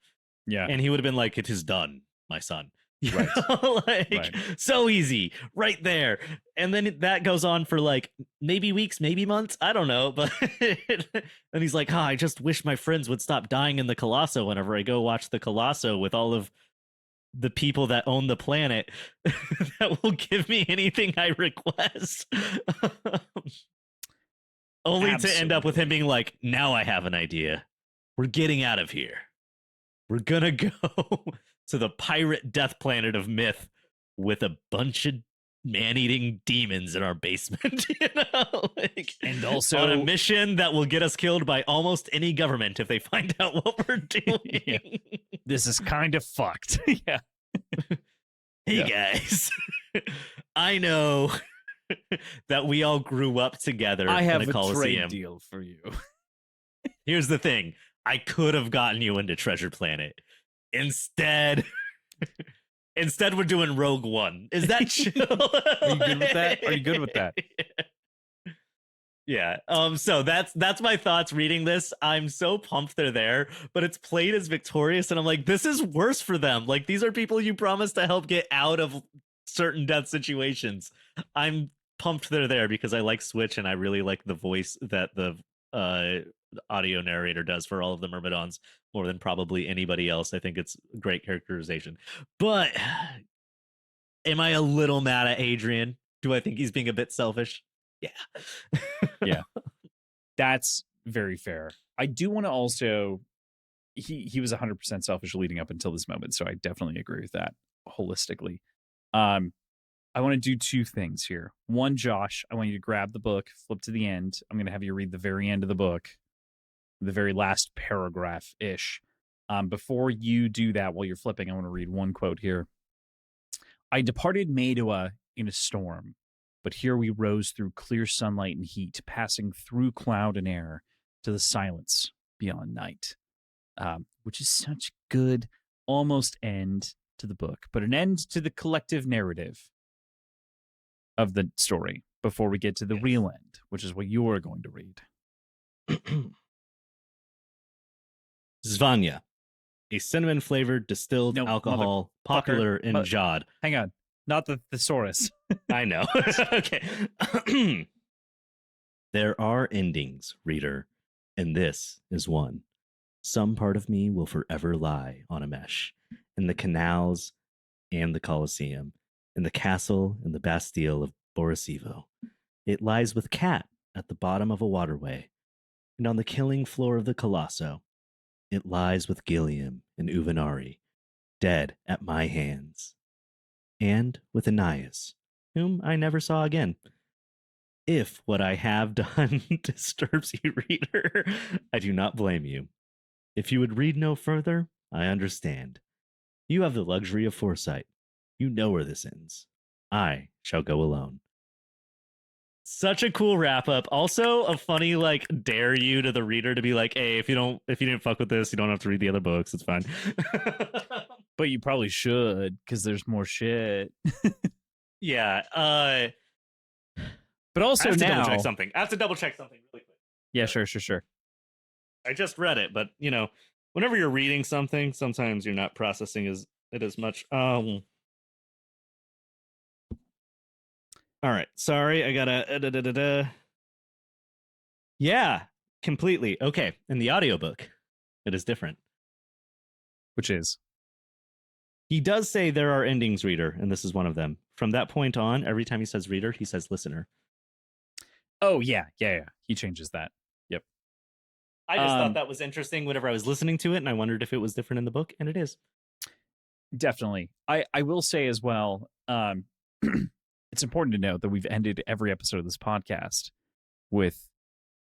Yeah. And he would have been like, it is done, my son. Right. So easy right there. And then that goes on for like maybe weeks, maybe months, I don't know, but and he's like, I just wish my friends would stop dying in the Colosso whenever I go watch the Colosso with all of the people that own the planet that will give me anything I request. Only to end up with him being like, now I have an idea. We're getting out of here. We're gonna go to the pirate death planet of myth with a bunch of man-eating demons in our basement, and also on a mission that will get us killed by almost any government if they find out what we're doing. This is kind of fucked. Yeah. Hey guys, I know that we all grew up together. I have in a Coliseum. Trade deal for you. Here's the thing. I could have gotten you into Treasure Planet. Instead, we're doing Rogue One. Is that chill? Are you good with that? Are you good with that? Yeah. So that's my thoughts reading this. I'm so pumped they're there, but it's played as victorious, and I'm like, this is worse for them. Like, these are people you promised to help get out of certain death situations. I'm pumped they're there because I like Switch, and I really like the voice that the audio narrator does for all of the Myrmidons more than probably anybody else. I think it's great characterization. But am I a little mad at Adrian? Do I think he's being a bit selfish? Yeah. Yeah. That's very fair. I do want to also he was 100% selfish leading up until this moment, so I definitely agree with that holistically. I want to do two things here. One, Josh, I want you to grab the book, flip to the end. I'm going to have you read the very end of the book, the very last paragraph-ish. Before you do that, while you're flipping, I want to read one quote here. I departed Madoa in a storm, but here we rose through clear sunlight and heat, passing through cloud and air to the silence beyond night, which is such good almost end to the book, but an end to the collective narrative of the story before we get to the real end, which is what you're going to read. Zvanya, a cinnamon-flavored distilled alcohol popular in Jod. Hang on. Not the thesaurus. I know. Okay. There are endings, reader, and this is one. Some part of me will forever lie on a mesh, in the canals and the Colosseum, in the castle and the Bastille of Borisivo. It lies with Cat at the bottom of a waterway, and on the killing floor of the Colosso, it lies with Gilliam and Uvenari, dead at my hands, and with Anais, whom I never saw again. If what I have done disturbs you, reader, I do not blame you. If you would read no further, I understand. You have the luxury of foresight. You know where this ends. I shall go alone. Such a cool wrap up. Also a funny like dare you to the reader to be like, hey, if you didn't fuck with this, you don't have to read the other books. It's fine. But you probably should, because there's more shit. Yeah. But also I have now, to double check something really quick. Yeah, sure. I just read it, but whenever you're reading something, sometimes you're not processing it as much. All right. Sorry, I gotta. Yeah, completely. Okay. In the audiobook, it is different. Which is? He does say there are endings, reader, and this is one of them. From that point on, every time he says reader, he says listener. Oh, yeah. He changes that. Yep. I just thought that was interesting whenever I was listening to it, and I wondered if it was different in the book, and it is. Definitely. I will say as well, it's important to note that we've ended every episode of this podcast with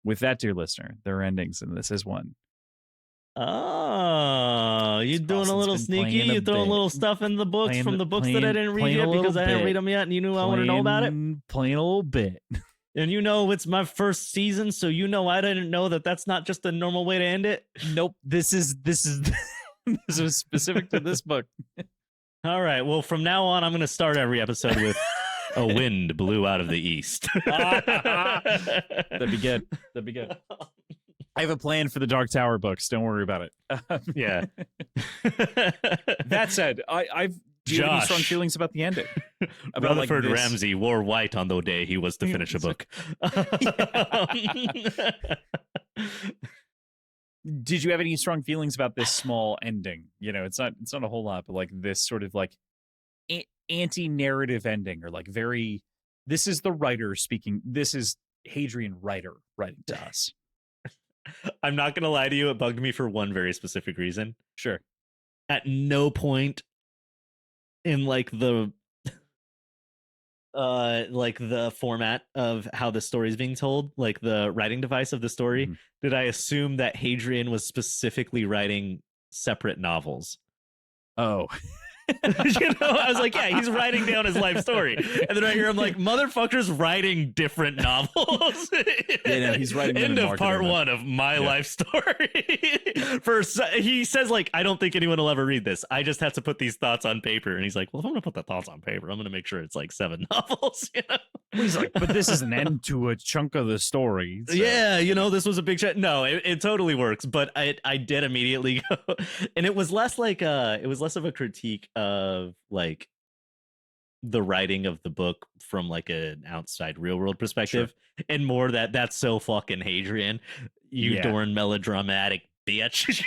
that, dear listener. There are endings, and this is one. Oh, you're doing a little sneaky. You're throwing little stuff in the books from the books that I didn't read yet because I didn't read them yet, and you knew I wanted to know about it. Playing a little bit. And it's my first season, so I didn't know that that's not just a normal way to end it. Nope. This is this is specific to this book. All right. Well, from now on, I'm going to start every episode with a wind blew out of the east. That'd be good. I have a plan for the Dark Tower books. Don't worry about it. Yeah. That said, do you have any strong feelings about the ending? About Rutherford Ramsay wore white on the day he was to finish a book. Did you have any strong feelings about this small ending? It's not a whole lot, but like this sort of like anti-narrative ending, or like very. This is the writer speaking. This is Hadrian writing to us. I'm not gonna lie to you. It bugged me for one very specific reason. Sure. At no point in like the format of how the story is being told, like the writing device of the story, did I assume that Hadrian was specifically writing separate novels. Oh. I was like, yeah, he's writing down his life story, and then I hear him like, motherfucker's writing different novels. He's writing end of part one of my life story. He says like, I don't think anyone will ever read this. I just have to put these thoughts on paper. And he's like, well, if I'm gonna put the thoughts on paper, I'm gonna make sure it's like 7 novels. He's like, but this is an end to a chunk of the story. So. Yeah, this was a big shot. No, it totally works. But I did immediately go, and it was less like it was less of a critique of like the writing of the book from like an outside real world perspective, and more that's so fucking Hadrian, you darn melodramatic bitch.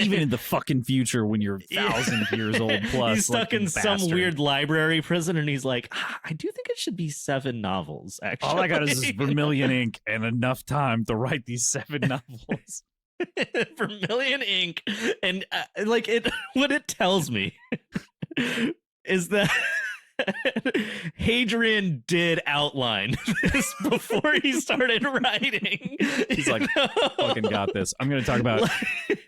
Even in the fucking future when you're 1,000 years old plus, he's stuck in some weird library prison, and he's like, I do think it should be 7 novels. Actually, all I got is this vermilion ink and enough time to write these 7 novels. Vermilion ink, and like it what it tells me is that Hadrian did outline this before he started writing. He's like, fucking got this. I'm going to talk about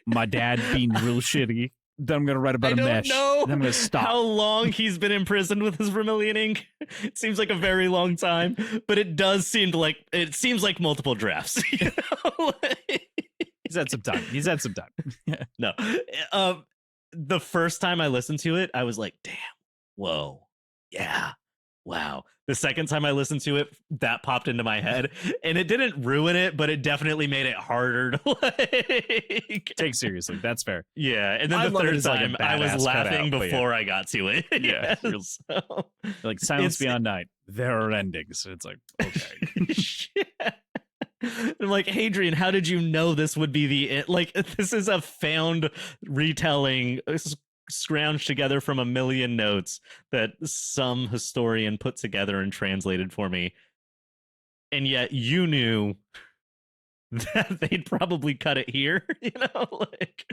my dad being real shitty. Then I'm going to write about a mesh. Know then I'm going to stop. How long he's been imprisoned with his vermilion ink? It seems like a very long time, but it seems like multiple drafts. You know? He's had some time. No. The first time I listened to it, I was like, damn, whoa, yeah, wow. The second time I listened to it, that popped into my head, and it didn't ruin it, but it definitely made it harder to like take seriously. That's fair. Yeah, and then the third time, I was laughing before I got to it. Yeah, so, like Silence Beyond Night. There are endings. It's like, okay. I'm like, Hadrian, how did you know this would be the end? Like, this is a found retelling scrounged together from a million notes that some historian put together and translated for me. And yet you knew that they'd probably cut it here, you know? Like,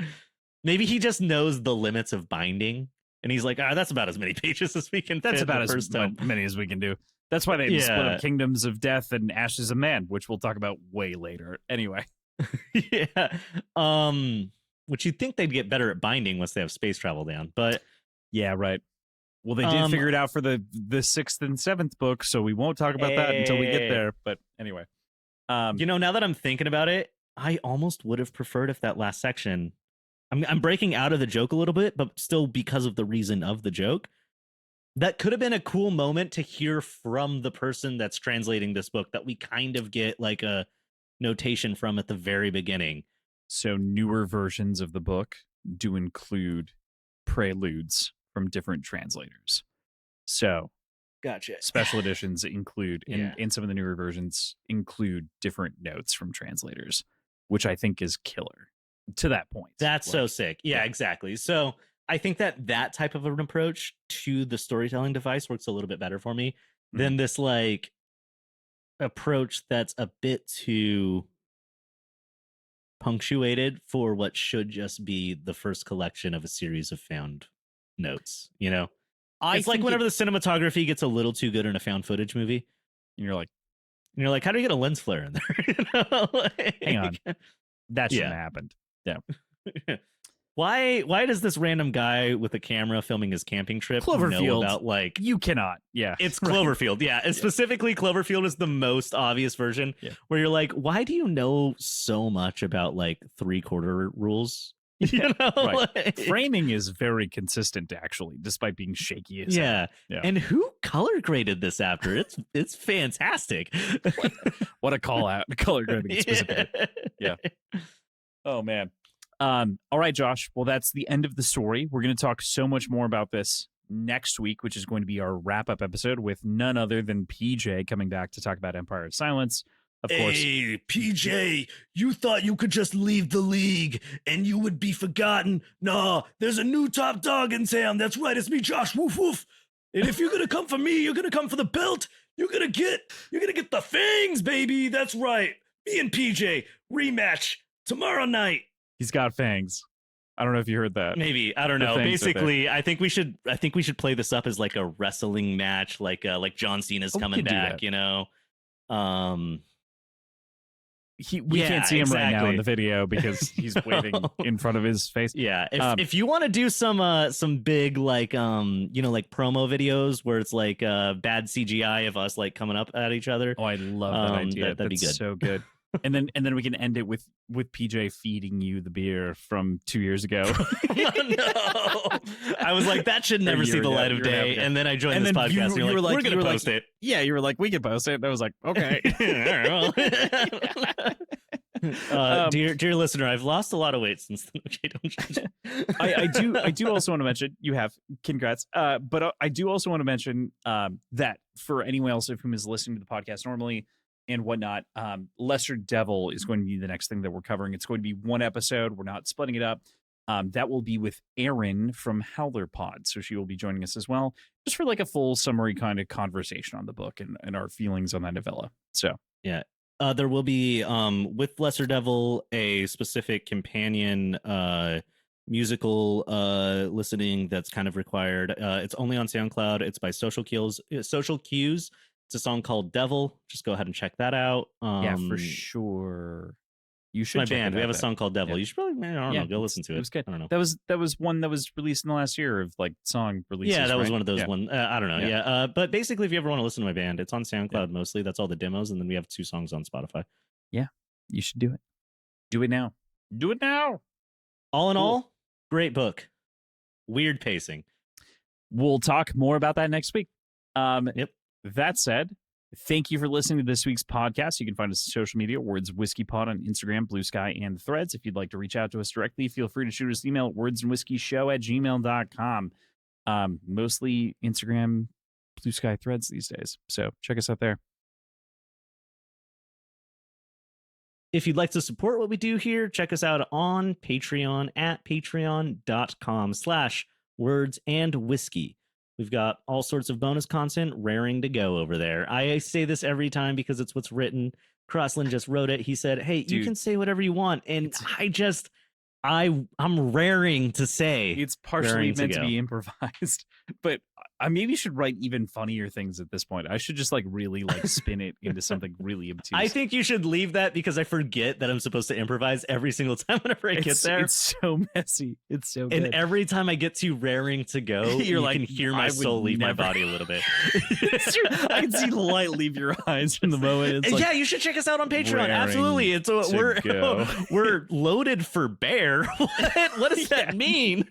maybe he just knows the limits of binding. And he's like, that's about as many pages as we can fit. That's about as many as we can do. That's why they split up Kingdoms of Death and Ashes of Man, which we'll talk about way later. Anyway. Yeah. Which you'd think they'd get better at binding once they have space travel down. But yeah, right. Well, they did figure it out for the 6th and 7th book, so we won't talk about that until we get there. But anyway. You know, now that I'm thinking about it, I almost would have preferred if that last section... I'm breaking out of the joke a little bit, but still because of the reason of the joke. That could have been a cool moment to hear from the person that's translating this book that we kind of get like a notation from at the very beginning. So newer versions of the book do include preludes from different translators. So gotcha. Special editions include, in some of the newer versions, include different notes from translators, which I think is killer to that point. That's so sick. Yeah, exactly. So I think that type of an approach to the storytelling device works a little bit better for me than this like approach that's a bit too punctuated for what should just be the first collection of a series of found notes. You know, it's like whenever the cinematography gets a little too good in a found footage movie, and you're like, how do you get a lens flare in there? You know? Like, hang on, that shouldn't have happened. Yeah. Why does this random guy with a camera filming his camping trip know about, like... You cannot. Yeah. It's Cloverfield. Yeah. And specifically, Cloverfield is the most obvious version where you're like, why do you know so much about, like, 3/4 rules? You know? Right. Like, framing is very consistent, actually, despite being shaky as hell. Yeah. And who color graded this after? It's fantastic. What a call out. Color grading specifically. Yeah. Oh, man. All right, Josh. Well, that's the end of the story. We're going to talk so much more about this next week, which is going to be our wrap-up episode with none other than PJ coming back to talk about Empire of Silence. Of course. Hey, PJ, you thought you could just leave the league and you would be forgotten. Nah, there's a new top dog in town. That's right, it's me, Josh. Woof woof. And if you're gonna come for me, you're gonna come for the belt. You're gonna get the fangs, baby. That's right. Me and PJ rematch tomorrow night. He's got fangs. I don't know if you heard that. Maybe. I don't know. Basically, I think we should play this up as like a wrestling match, like John Cena's coming back, you know. We can't see him right now in the video because he's waving in front of his face. Yeah. If you want to do some big like like promo videos where it's like bad CGI of us like coming up at each other. Oh, I love that idea. That'd be good. So good. And then we can end it with PJ feeding you the beer from 2 years ago. No. I was like, that should never see the light of day. And then I joined this podcast and you're like, we're going to post it. Yeah, you were like, we can post it. And I was like, okay. Dear listener, I've lost a lot of weight since then. Okay, don't judge. I do also want to mention, you have, congrats. But I do also want to mention that for anyone else of whom is listening to the podcast normally, and whatnot, Lesser Devil is going to be the next thing that we're covering. It's going to be one episode. We're not splitting it up. That will be with Erin from Howler Pod. So she will be joining us as well, just for like a full summary kind of conversation on the book and our feelings on that novella. So yeah. There will be with Lesser Devil a specific companion musical listening that's kind of required. It's only on SoundCloud. It's by Social Cues. Social Cues. It's a song called Devil. Just go ahead and check that out. Yeah, for sure. You should. My check band. it We out, have a though. song called Devil. Yeah. You should probably. I don't know. Go listen to it. It was good. I don't know. That was one that was released in the last year of like song releases. Yeah, that was right? one of those Yeah. one. I don't know. Yeah. Yeah. But basically, if you ever want to listen to my band, it's on SoundCloud mostly. That's all the demos, and then we have 2 songs on Spotify. Yeah, you should do it. Do it now. Do it now. All in Cool. all, great book. Weird pacing. We'll talk more about that next week. Yep. That said, thank you for listening to this week's podcast. You can find us on social media, Words Whiskey Pod on Instagram, Blue Sky, and Threads. If you'd like to reach out to us directly, feel free to shoot us an email at wordsandwhiskeyshow@gmail.com. Mostly Instagram, Blue Sky, Threads these days. So check us out there. If you'd like to support what we do here, check us out on Patreon at patreon.com/wordsandwhiskey. We've got all sorts of bonus content raring to go over there. I say this every time because it's what's written. Crossland just wrote it. He said, hey, you can say whatever you want. And I'm raring to say. It's partially meant to be improvised, but I maybe should write even funnier things at this point. I should just like really like spin it into something really obtuse. I think you should leave that because I forget that I'm supposed to improvise every single time whenever I get there. It's so messy. It's so good. And every time I get to raring to go, you like, can hear my soul leave my body a little bit. I can see the light leave your eyes from the moment. It's like, yeah, you should check us out on Patreon. raring Absolutely. It's go. we're loaded for bear. What does that mean?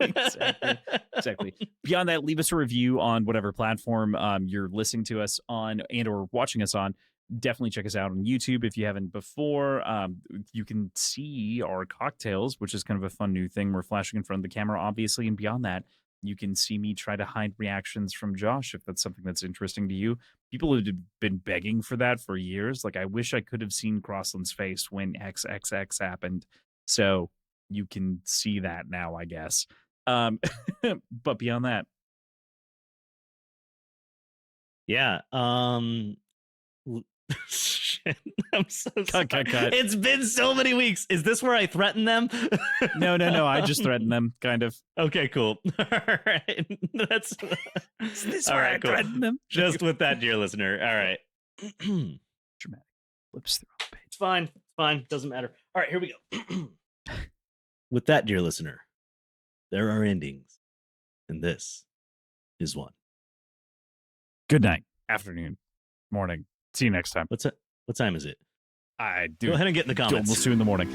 Exactly. Beyond that, leave us a review on whatever platform you're listening to us on and or watching us on. Definitely check us out on YouTube if you haven't before. You can see our cocktails, which is kind of a fun new thing. We're flashing in front of the camera, obviously, and beyond that, you can see me try to hide reactions from Josh if that's something that's interesting to you. People have been begging for that for years. Like, I wish I could have seen Crossland's face when XXX happened. So you can see that now, I guess. But beyond that, yeah. Shit. I'm so sorry. Cut. It's been so many weeks. Is this where I threaten them? No. I just threatened them, kind of. Okay, cool. All right. That's Is this all where right, I cool. threatened them? Just with that, dear listener. All right. Dramatic. Flips through the page. It's fine. Doesn't matter. All right, here we go. With that, dear listener, there are endings, and this is one. Good night, afternoon, morning. See you next time. What time is it? I do. Go ahead and get in the comments. Almost 2 in the morning.